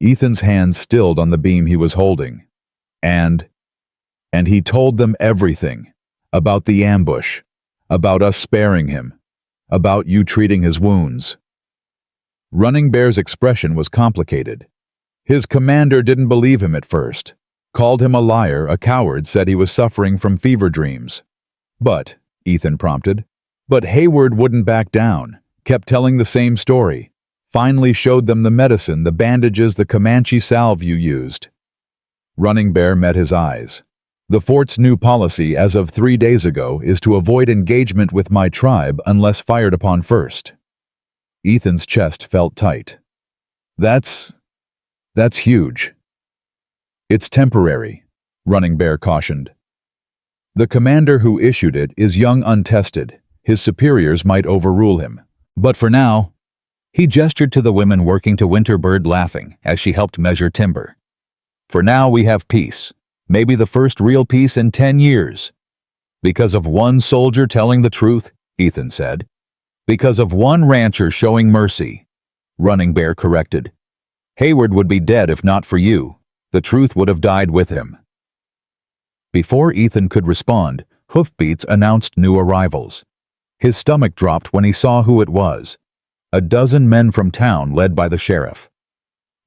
Ethan's hand stilled on the beam he was holding. And he told them everything. About the ambush. About us sparing him. About you treating his wounds. Running Bear's expression was complicated. His commander didn't believe him at first. Called him a liar, a coward, said he was suffering from fever dreams. But, Ethan prompted, but Hayward wouldn't back down, kept telling the same story. Finally showed them the medicine, the bandages, the Comanche salve you used. Running Bear met his eyes. The fort's new policy as of 3 days ago is to avoid engagement with my tribe unless fired upon first. Ethan's chest felt tight. That's huge. It's temporary, Running Bear cautioned. The commander who issued it is young, untested. His superiors might overrule him. But for now, He gestured to the women working to Winterbird, laughing as she helped measure timber. For now we have peace, maybe the first real peace in 10 years. Because of one soldier telling the truth, Ethan said. Because of one rancher showing mercy. Running Bear corrected. Hayward would be dead if not for you. The truth would have died with him. Before Ethan could respond, hoofbeats announced new arrivals. His stomach dropped when he saw who it was. A dozen men from town led by the sheriff.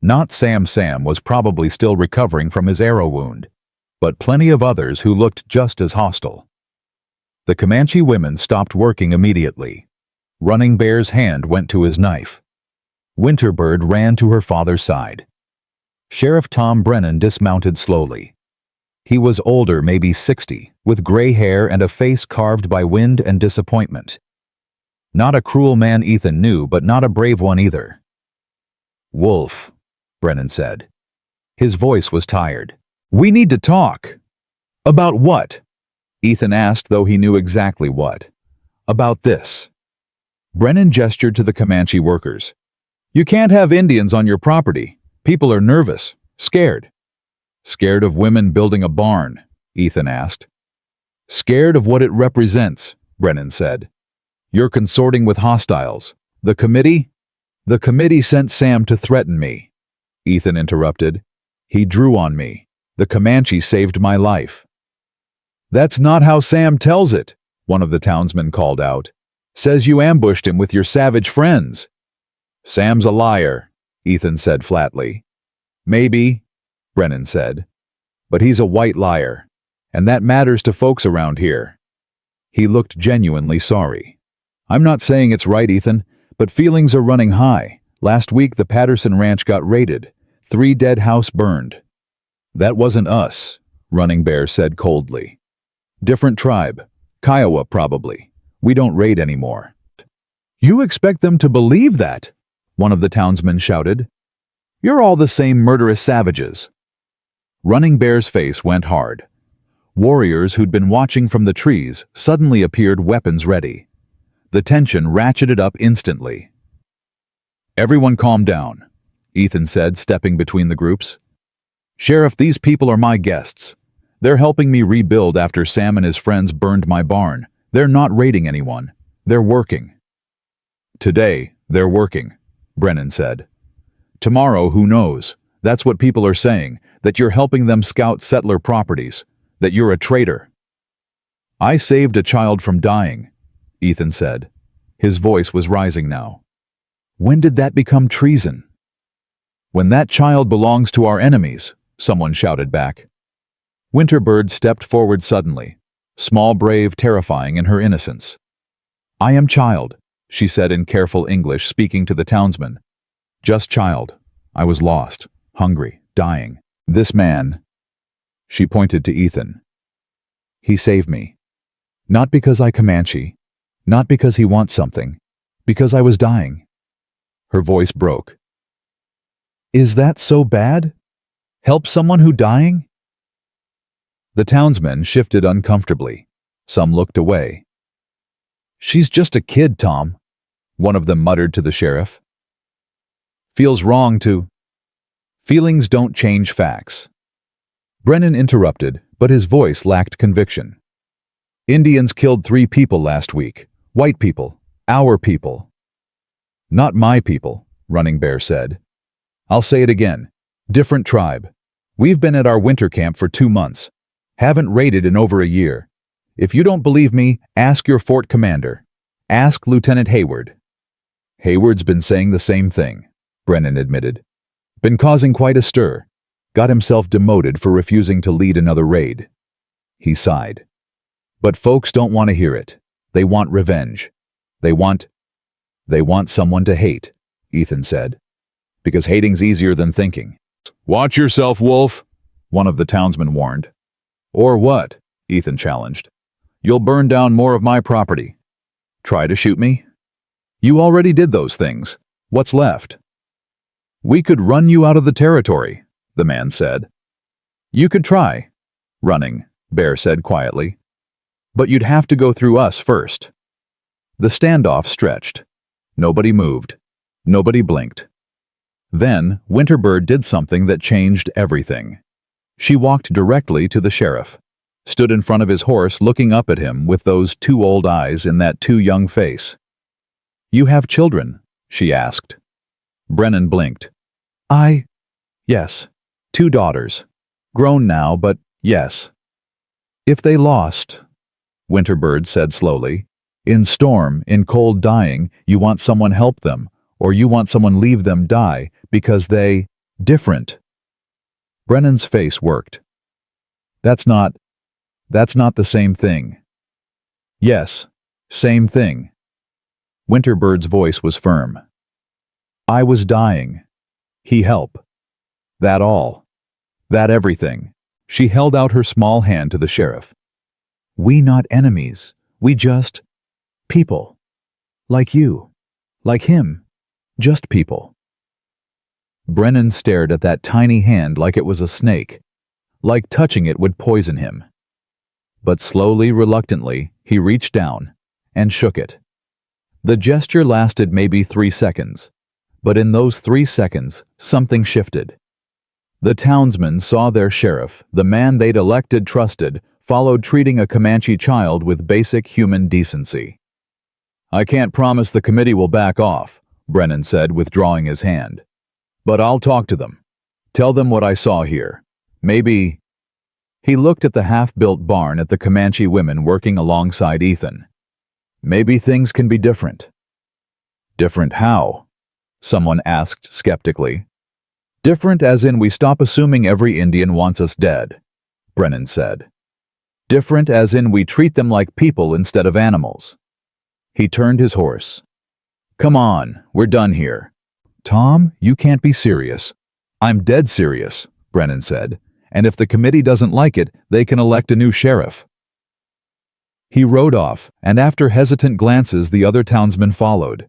Not Sam. Sam was probably still recovering from his arrow wound, but plenty of others who looked just as hostile. The Comanche women stopped working immediately. Running Bear's hand went to his knife. Winterbird ran to her father's side. Sheriff Tom Brennan dismounted slowly. He was older, maybe 60, with gray hair and a face carved by wind and disappointment. Not a cruel man, Ethan knew, but not a brave one either. "Wolf," Brennan said. His voice was tired. "We need to talk." "About what?" Ethan asked, though he knew exactly what. "About this." Brennan gestured to the Comanche workers. "You can't have Indians on your property. People are nervous, scared." "Scared of women building a barn?" Ethan asked. "Scared of what it represents," Brennan said. "You're consorting with hostiles. The committee?" "The committee sent Sam to threaten me," Ethan interrupted. "He drew on me. The Comanche saved my life." "That's not how Sam tells it," one of the townsmen called out. "Says you ambushed him with your savage friends." "Sam's a liar," Ethan said flatly. "Maybe," Brennan said. "But he's a white liar, and that matters to folks around here." He looked genuinely sorry. "I'm not saying it's right, Ethan, but feelings are running high. Last week the Patterson Ranch got raided. 3 dead house burned." "That wasn't us," Running Bear said coldly. "Different tribe. Kiowa, probably. We don't raid anymore." "You expect them to believe that?" one of the townsmen shouted. "You're all the same murderous savages." Running Bear's face went hard. Warriors who'd been watching from the trees suddenly appeared, weapons ready. The tension ratcheted up instantly. "Everyone calm down," Ethan said, stepping between the groups. "Sheriff, these people are my guests. They're helping me rebuild after Sam and his friends burned my barn. They're not raiding anyone. They're working." "Today, they're working," Brennan said. "Tomorrow, who knows? That's what people are saying, that you're helping them scout settler properties, that you're a traitor." "I saved a child from dying," Ethan said. His voice was rising now. "When did that become treason?" "When that child belongs to our enemies," someone shouted back. Winterbird stepped forward suddenly, small, brave, terrifying in her innocence. "I am child," she said in careful English, speaking to the townsman. "Just child. I was lost, hungry, dying. This man," she pointed to Ethan. "He saved me. Not because I Comanche, not because he wants something, because I was dying." Her voice broke. "Is that so bad? Help someone who's dying?" The townsmen shifted uncomfortably. Some looked away. "She's just a kid, Tom," one of them muttered to the sheriff. "Feels wrong to—" "Feelings don't change facts." Brennan interrupted, but his voice lacked conviction. "Indians killed 3 people last week. White people. Our people." "Not my people," Running Bear said. "I'll say it again. Different tribe. We've been at our winter camp for 2 months. Haven't raided in over a year. If you don't believe me, ask your fort commander. Ask Lieutenant Hayward." "Hayward's been saying the same thing," Brennan admitted. "Been causing quite a stir. Got himself demoted for refusing to lead another raid." He sighed. "But folks don't want to hear it. They want revenge. They want someone to hate," Ethan said. "Because hating's easier than thinking." "Watch yourself, Wolf," one of the townsmen warned. "Or what?" Ethan challenged. "You'll burn down more of my property. Try to shoot me? You already did those things. What's left?" "We could run you out of the territory," the man said. "You could try," Running Bear said quietly. "But you'd have to go through us first." The standoff stretched. Nobody moved. Nobody blinked. Then, Winterbird did something that changed everything. She walked directly to the sheriff, stood in front of his horse looking up at him with those two old eyes in that too young face. "You have children?" she asked. Brennan blinked. Yes, 2 daughters. Grown now, but yes. "If they lost," Winterbird said slowly, "in storm, in cold dying, you want someone help them, or you want someone leave them die, because they, different." Brennan's face worked. That's not the same thing." "Yes, same thing." Winterbird's voice was firm. "I was dying. He help. That all. That everything." She held out her small hand to the sheriff. "We not enemies. We just people. Like you. Like him. Just people." Brennan stared at that tiny hand like it was a snake, like touching it would poison him. But slowly, reluctantly, he reached down and shook it. The gesture lasted maybe 3 seconds, but in those 3 seconds, something shifted. The townsmen saw their sheriff, the man they'd elected, trusted, followed, treating a Comanche child with basic human decency. "I can't promise the committee will back off," Brennan said, withdrawing his hand. "But I'll talk to them. Tell them what I saw here. Maybe—" He looked at the half-built barn at the Comanche women working alongside Ethan. "Maybe things can be different." "Different how?" someone asked skeptically. "Different as in we stop assuming every Indian wants us dead," Brennan said. "Different as in we treat them like people instead of animals." He turned his horse. "Come on, we're done here." "Tom, you can't be serious." "I'm dead serious," Brennan said, "and if the committee doesn't like it, they can elect a new sheriff." He rode off, and after hesitant glances the other townsmen followed.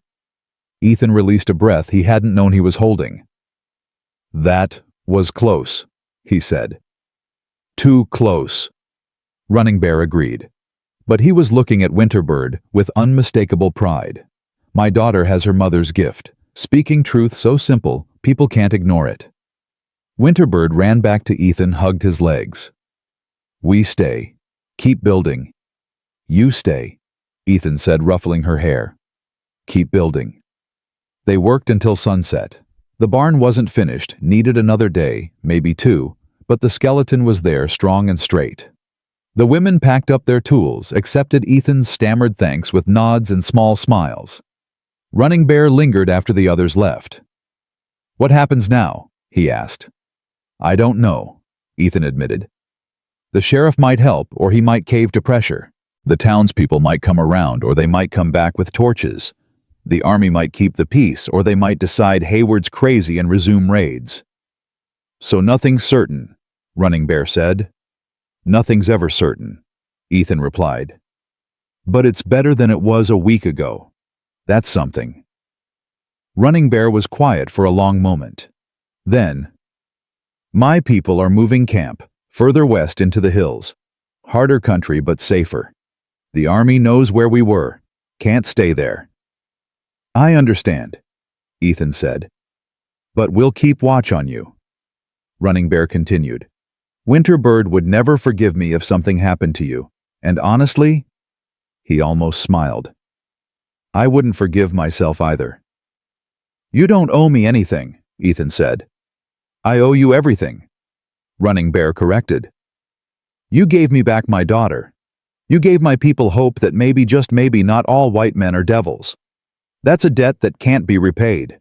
Ethan released a breath he hadn't known he was holding. "That was close," he said. "Too close." Running Bear agreed. But he was looking at Winterbird with unmistakable pride. "My daughter has her mother's gift, speaking truth so simple, people can't ignore it." Winterbird ran back to Ethan, hugged his legs. "We stay. Keep building." "You stay," Ethan said, ruffling her hair. "Keep building." They worked until sunset. The barn wasn't finished, needed another day, maybe 2, but the skeleton was there, strong and straight. The women packed up their tools, accepted Ethan's stammered thanks with nods and small smiles. Running Bear lingered after the others left. "What happens now?" he asked. "I don't know," Ethan admitted. "The sheriff might help, or he might cave to pressure. The townspeople might come around, or they might come back with torches. The army might keep the peace, or they might decide Hayward's crazy and resume raids." "So nothing's certain," Running Bear said. "Nothing's ever certain," Ethan replied. "But it's better than it was a week ago. That's something." Running Bear was quiet for a long moment. Then, "My people are moving camp, further west into the hills. Harder country, but safer. The army knows where we were. Can't stay there." "I understand," Ethan said. "But we'll keep watch on you." Running Bear continued. "Winterbird would never forgive me if something happened to you, and honestly," he almost smiled, "I wouldn't forgive myself either." "You don't owe me anything," Ethan said. "I owe you everything," Running Bear corrected. "You gave me back my daughter. You gave my people hope that maybe, just maybe, not all white men are devils. That's a debt that can't be repaid."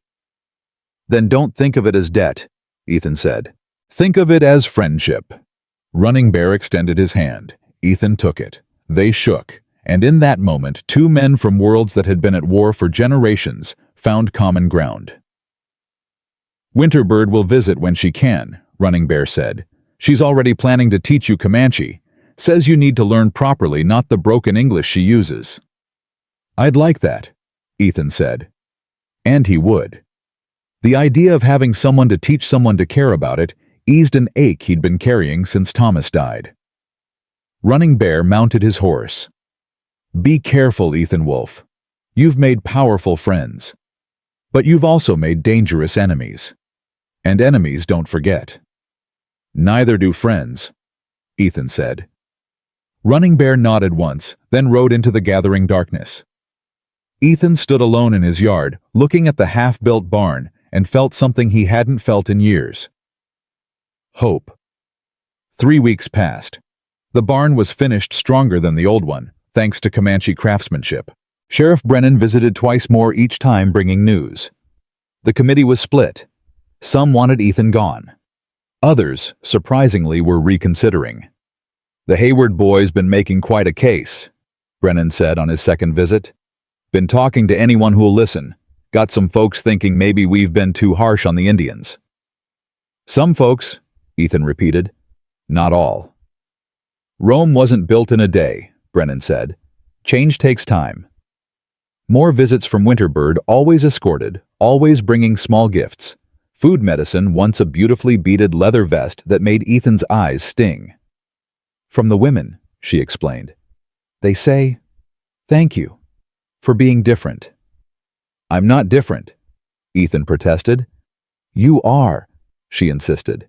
"Then don't think of it as debt," Ethan said. "Think of it as friendship." Running Bear extended his hand. Ethan took it. They shook, and in that moment, 2 men from worlds that had been at war for generations found common ground. "Winterbird will visit when she can," Running Bear said. "She's already planning to teach you Comanche. Says you need to learn properly, not the broken English she uses." "I'd like that," Ethan said. And he would. The idea of having someone to teach someone to care about it eased an ache he'd been carrying since Thomas died. Running Bear mounted his horse. "Be careful, Ethan Wolf. You've made powerful friends." But you've also made dangerous enemies. And enemies don't forget. Neither do friends, Ethan said. Running Bear nodded once, then rode into the gathering darkness. Ethan stood alone in his yard, looking at the half-built barn, and felt something he hadn't felt in years. Hope. 3 weeks passed. The barn was finished stronger than the old one, thanks to Comanche craftsmanship. Sheriff Brennan visited twice more each time bringing news. The committee was split. Some wanted Ethan gone. Others, surprisingly, were reconsidering. The Hayward boy's been making quite a case, Brennan said on his second visit. Been talking to anyone who'll listen. Got some folks thinking maybe we've been too harsh on the Indians. Some folks, Ethan repeated. Not all. Rome wasn't built in a day, Brennan said. Change takes time. More visits from Winterbird, always escorted, always bringing small gifts. Food medicine, once a beautifully beaded leather vest that made Ethan's eyes sting. From the women, she explained. They say, thank you for being different. I'm not different, Ethan protested. You are, she insisted.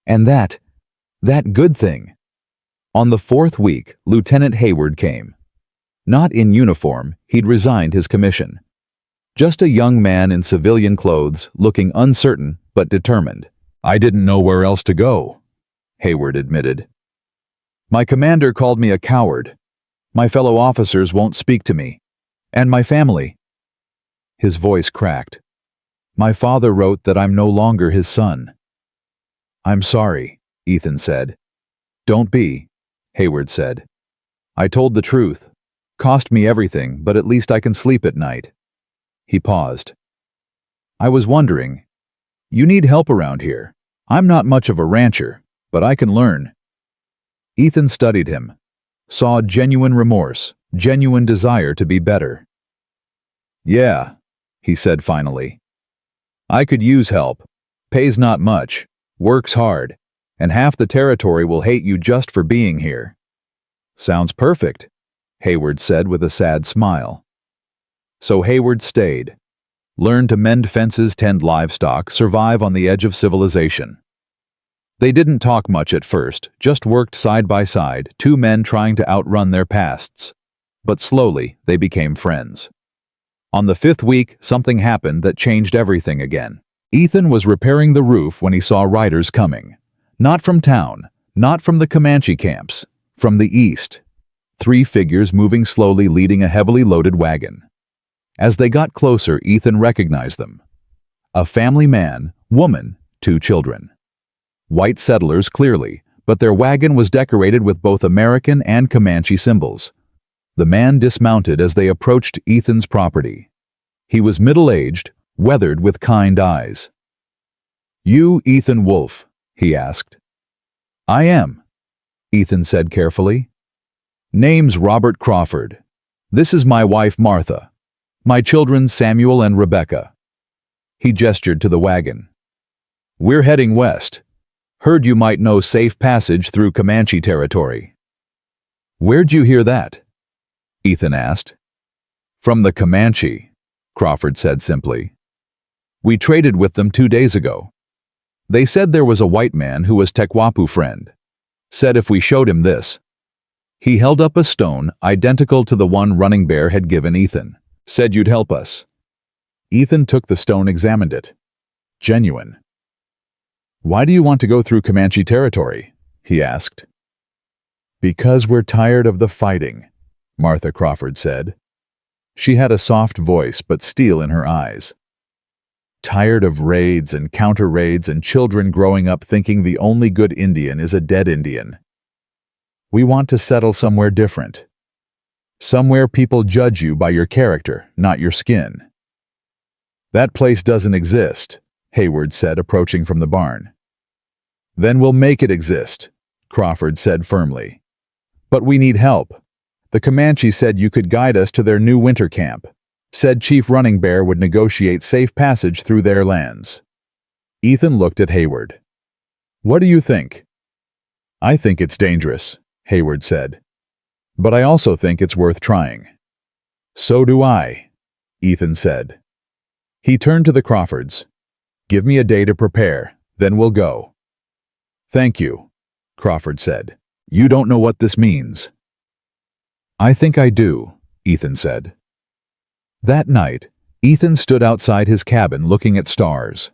And that good thing. On the 4th week, Lieutenant Hayward came. Not in uniform, he'd resigned his commission. Just a young man in civilian clothes, looking uncertain but determined. I didn't know where else to go, Hayward admitted. My commander called me a coward. My fellow officers won't speak to me. And my family. His voice cracked. My father wrote that I'm no longer his son. I'm sorry, Ethan said. Don't be, Hayward said. I told the truth. Cost me everything, but at least I can sleep at night. He paused. I was wondering, you need help around here. I'm not much of a rancher, but I can learn. Ethan studied him, saw genuine remorse, genuine desire to be better. Yeah, he said finally. I could use help. Pays not much, works hard, and half the territory will hate you just for being here. Sounds perfect, Hayward said with a sad smile. So Hayward stayed. Learned to mend fences, tend livestock, survive on the edge of civilization. They didn't talk much at first, just worked side by side, two men trying to outrun their pasts. But slowly, they became friends. On the 5th week, something happened that changed everything again. Ethan was repairing the roof when he saw riders coming. Not from town, not from the Comanche camps, from the east. 3 figures moving slowly leading a heavily loaded wagon. As they got closer, Ethan recognized them. A family man, woman, 2 children. White settlers clearly, but their wagon was decorated with both American and Comanche symbols. The man dismounted as they approached Ethan's property. He was middle-aged, weathered with kind eyes. You Ethan Wolfe? He asked. I am, Ethan said carefully. Name's Robert Crawford. This is my wife Martha. My children Samuel and Rebecca. He gestured to the wagon. We're heading west. Heard you might know safe passage through Comanche territory. Where'd you hear that? Ethan asked. From the Comanche, Crawford said simply. We traded with them 2 days ago. They said there was a white man who was Tekwapu friend. Said if we showed him this. He held up a stone identical to the one Running Bear had given Ethan. Said you'd help us. Ethan took the stone, examined it. Genuine. Why do you want to go through Comanche territory? He asked. Because we're tired of the fighting, Martha Crawford said. She had a soft voice but steel in her eyes. Tired of raids and counter-raids and children growing up thinking the only good Indian is a dead Indian. We want to settle somewhere different. Somewhere people judge you by your character, not your skin. That place doesn't exist, Hayward said, approaching from the barn. Then we'll make it exist, Crawford said firmly. But we need help. The Comanche said you could guide us to their new winter camp. Said Chief Running Bear would negotiate safe passage through their lands. Ethan looked at Hayward. What do you think? I think it's dangerous, Hayward said. But I also think it's worth trying. So do I, Ethan said. He turned to the Crawfords. "Give me a day to prepare, then we'll go." "Thank you," Crawford said. "You don't know what this means." "I think I do," Ethan said. That night, Ethan stood outside his cabin looking at stars.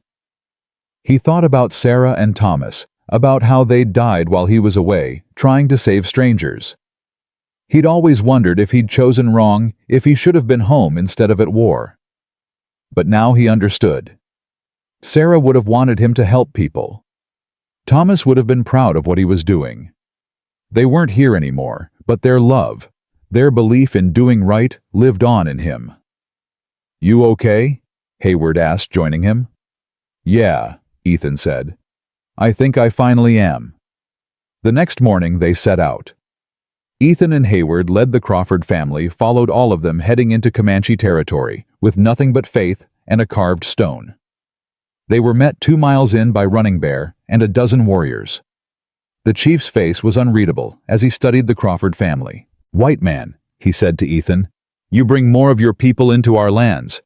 He thought about Sarah and Thomas, about how they'd died while he was away, trying to save strangers. He'd always wondered if he'd chosen wrong, if he should have been home instead of at war. But now he understood. Sarah would have wanted him to help people. Thomas would have been proud of what he was doing. They weren't here anymore, but their love, their belief in doing right, lived on in him. "You okay?" Hayward asked, joining him. "Yeah," Ethan said. "I think I finally am." The next morning they set out. Ethan and Hayward led the Crawford family, followed all of them heading into Comanche territory, with nothing but faith and a carved stone. They were met 2 miles in by Running Bear and a dozen warriors. The chief's face was unreadable as he studied the Crawford family. "White man," he said to Ethan, "you bring more of your people into our lands."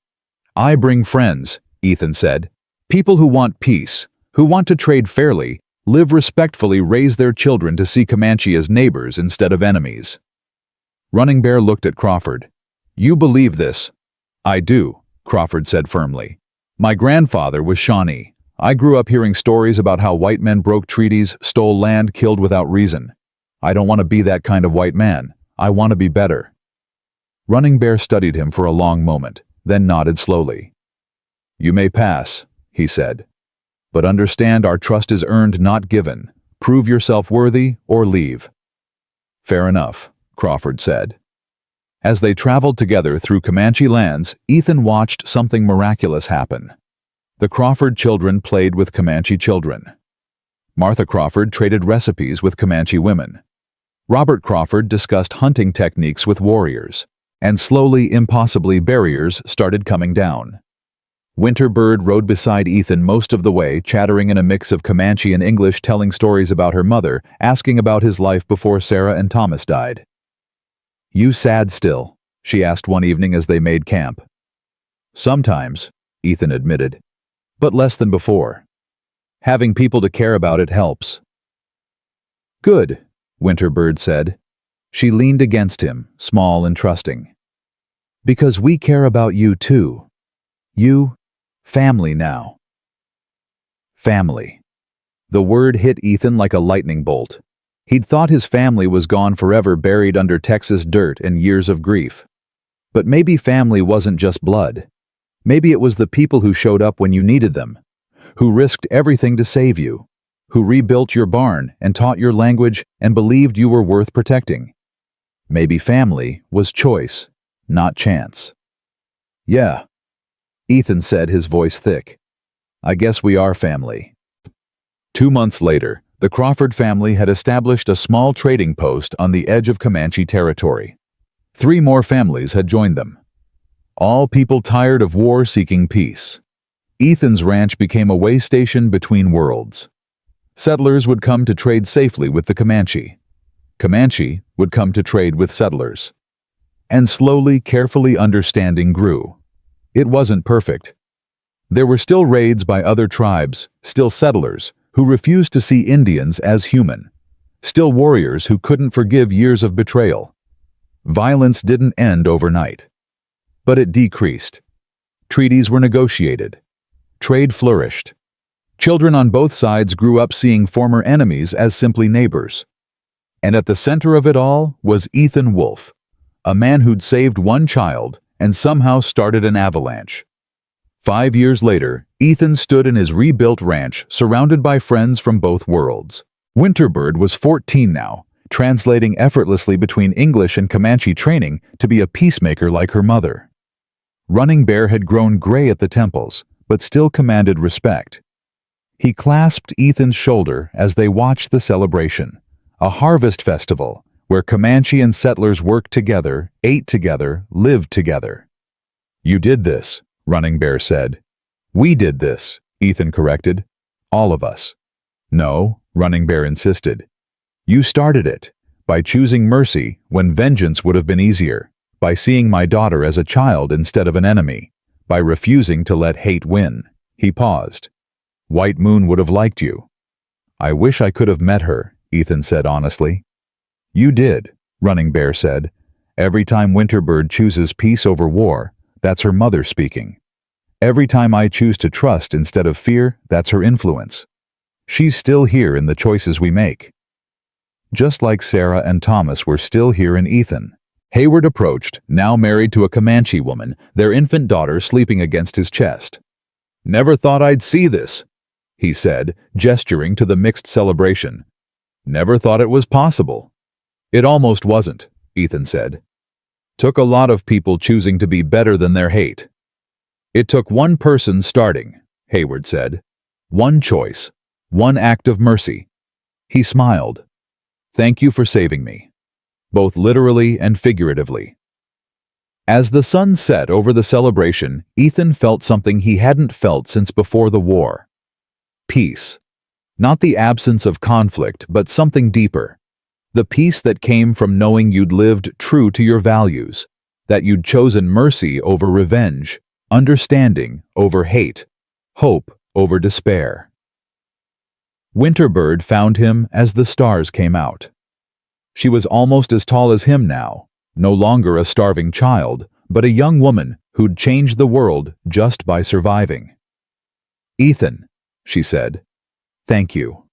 "I bring friends," Ethan said. "People who want peace, who want to trade fairly, live respectfully, raise their children to see Comanche as neighbors instead of enemies." Running Bear looked at Crawford. "You believe this?" "I do," Crawford said firmly. "My grandfather was Shawnee. I grew up hearing stories about how white men broke treaties, stole land, killed without reason. I don't want to be that kind of white man. I want to be better." Running Bear studied him for a long moment, then nodded slowly. "You may pass," he said. "But understand our trust is earned, not given. Prove yourself worthy or leave." "Fair enough," Crawford said. As they traveled together through Comanche lands, Ethan watched something miraculous happen. The Crawford children played with Comanche children. Martha Crawford traded recipes with Comanche women. Robert Crawford discussed hunting techniques with warriors. And slowly, impossibly, barriers started coming down. Winter Bird rode beside Ethan most of the way, chattering in a mix of Comanche and English, telling stories about her mother, asking about his life before Sarah and Thomas died. "You sad still?" she asked one evening as they made camp. "Sometimes," Ethan admitted, "but less than before. Having people to care about it helps." "Good," Winter Bird said. She leaned against him, small and trusting. "Because we care about you too. You, family now." Family. The word hit Ethan like a lightning bolt. He'd thought his family was gone forever, buried under Texas dirt and years of grief. But maybe family wasn't just blood. Maybe it was the people who showed up when you needed them, who risked everything to save you, who rebuilt your barn and taught your language and believed you were worth protecting. Maybe family was choice, not chance. "Yeah," Ethan said, his voice thick. "I guess we are family." 2 months later, the Crawford family had established a small trading post on the edge of Comanche territory. 3 more families had joined them. All people tired of war, seeking peace. Ethan's ranch became a way station between worlds. Settlers would come to trade safely with the Comanche. Comanche would come to trade with settlers. And slowly, carefully, understanding grew. It wasn't perfect. There were still raids by other tribes, still settlers who refused to see Indians as human, still warriors who couldn't forgive years of betrayal. Violence didn't end overnight, but it decreased. Treaties were negotiated. Trade flourished. Children on both sides grew up seeing former enemies as simply neighbors. And at the center of it all was Ethan Wolfe, a man who'd saved one child and somehow started an avalanche. 5 years later, Ethan stood in his rebuilt ranch, surrounded by friends from both worlds. Winterbird was 14 now, translating effortlessly between English and Comanche, training to be a peacemaker like her mother. Running Bear had grown gray at the temples, but still commanded respect. He clasped Ethan's shoulder as they watched the celebration, a harvest festival where Comanche and settlers worked together, ate together, lived together. "You did this," Running Bear said. "We did this," Ethan corrected. "All of us." "No," Running Bear insisted. "You started it, by choosing mercy when vengeance would have been easier, by seeing my daughter as a child instead of an enemy, by refusing to let hate win. He paused. White Moon would have liked you. I wish I could have met her, Ethan said honestly. You did, Running Bear said. Every time Winterbird chooses peace over war, that's her mother speaking. Every time I choose to trust instead of fear, that's her influence. She's still here in the choices we make. Just like Sarah and Thomas were still here in Ethan. Hayward approached, now married to a Comanche woman, their infant daughter sleeping against his chest. Never thought I'd see this, he said, gesturing to the mixed celebration. Never thought it was possible. It almost wasn't, Ethan said. Took a lot of people choosing to be better than their hate. It took one person starting, Hayward said. One choice, one act of mercy. He smiled. Thank you for saving me, both literally and figuratively. As the sun set over the celebration, Ethan felt something he hadn't felt since before the war. Peace. Not the absence of conflict, but something deeper. The peace that came from knowing you'd lived true to your values, that you'd chosen mercy over revenge, understanding over hate, hope over despair. Winterbird found him as the stars came out. She was almost as tall as him now, no longer a starving child, but a young woman who'd changed the world just by surviving. Ethan, she said, thank you.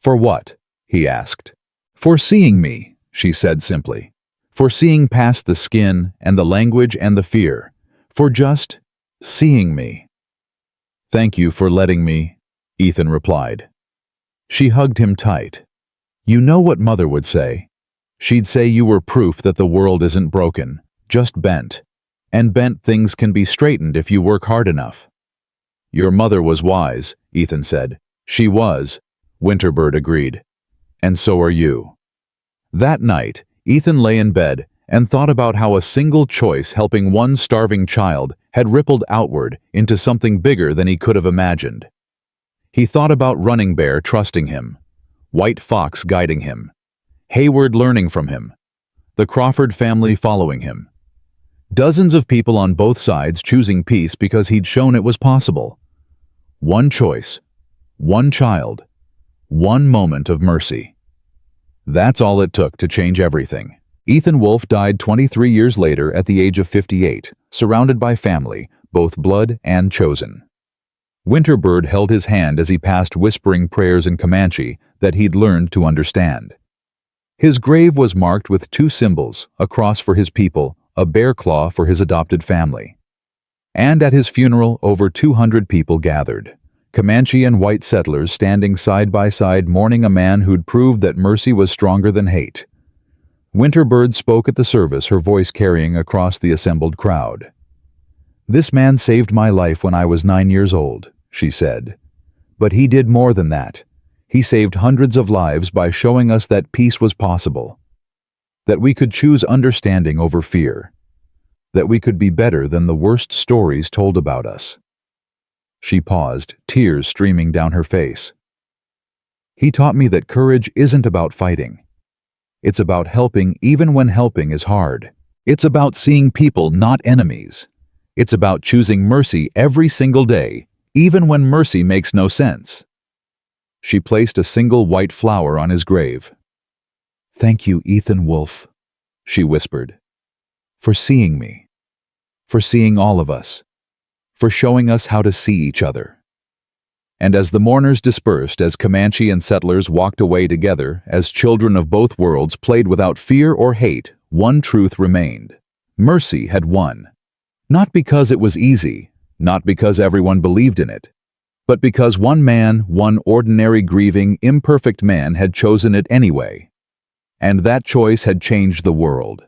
For what? He asked. For seeing me, she said simply. For seeing past the skin and the language and the fear. For just seeing me. Thank you for letting me, Ethan replied. She hugged him tight. You know what Mother would say. She'd say you were proof that the world isn't broken, just bent. And bent things can be straightened if you work hard enough. Your mother was wise, Ethan said. She was, Winterbird agreed. And so are you. That night, Ethan lay in bed and thought about how a single choice helping one starving child had rippled outward into something bigger than he could have imagined. He thought about Running Bear trusting him, White Fox guiding him, Hayward learning from him, the Crawford family following him. Dozens of people on both sides choosing peace because he'd shown it was possible. One choice, one child, one moment of mercy. That's all it took to change everything. Ethan Wolfe died 23 years later at the age of 58, surrounded by family, both blood and chosen. Winterbird held his hand as he passed, whispering prayers in Comanche that he'd learned to understand. His grave was marked with two symbols, a cross for his people, a bear claw for his adopted family. And at his funeral, over 200 people gathered. Comanche and white settlers standing side by side mourning a man who'd proved that mercy was stronger than hate. Winterbird spoke at the service, her voice carrying across the assembled crowd. This man saved my life when I was 9 years old, she said. But he did more than that. He saved hundreds of lives by showing us that peace was possible. That we could choose understanding over fear. That we could be better than the worst stories told about us. She paused, tears streaming down her face. He taught me that courage isn't about fighting. It's about helping even when helping is hard. It's about seeing people not enemies. It's about choosing mercy every single day, even when mercy makes no sense. She placed a single white flower on his grave. Thank you, Ethan Wolfe, she whispered, for seeing me, for seeing all of us, for showing us how to see each other. And as the mourners dispersed, as Comanche and settlers walked away together, as children of both worlds played without fear or hate, one truth remained. Mercy had won. Not because it was easy, not because everyone believed in it, but because one man, one ordinary, grieving, imperfect man had chosen it anyway. And that choice had changed the world.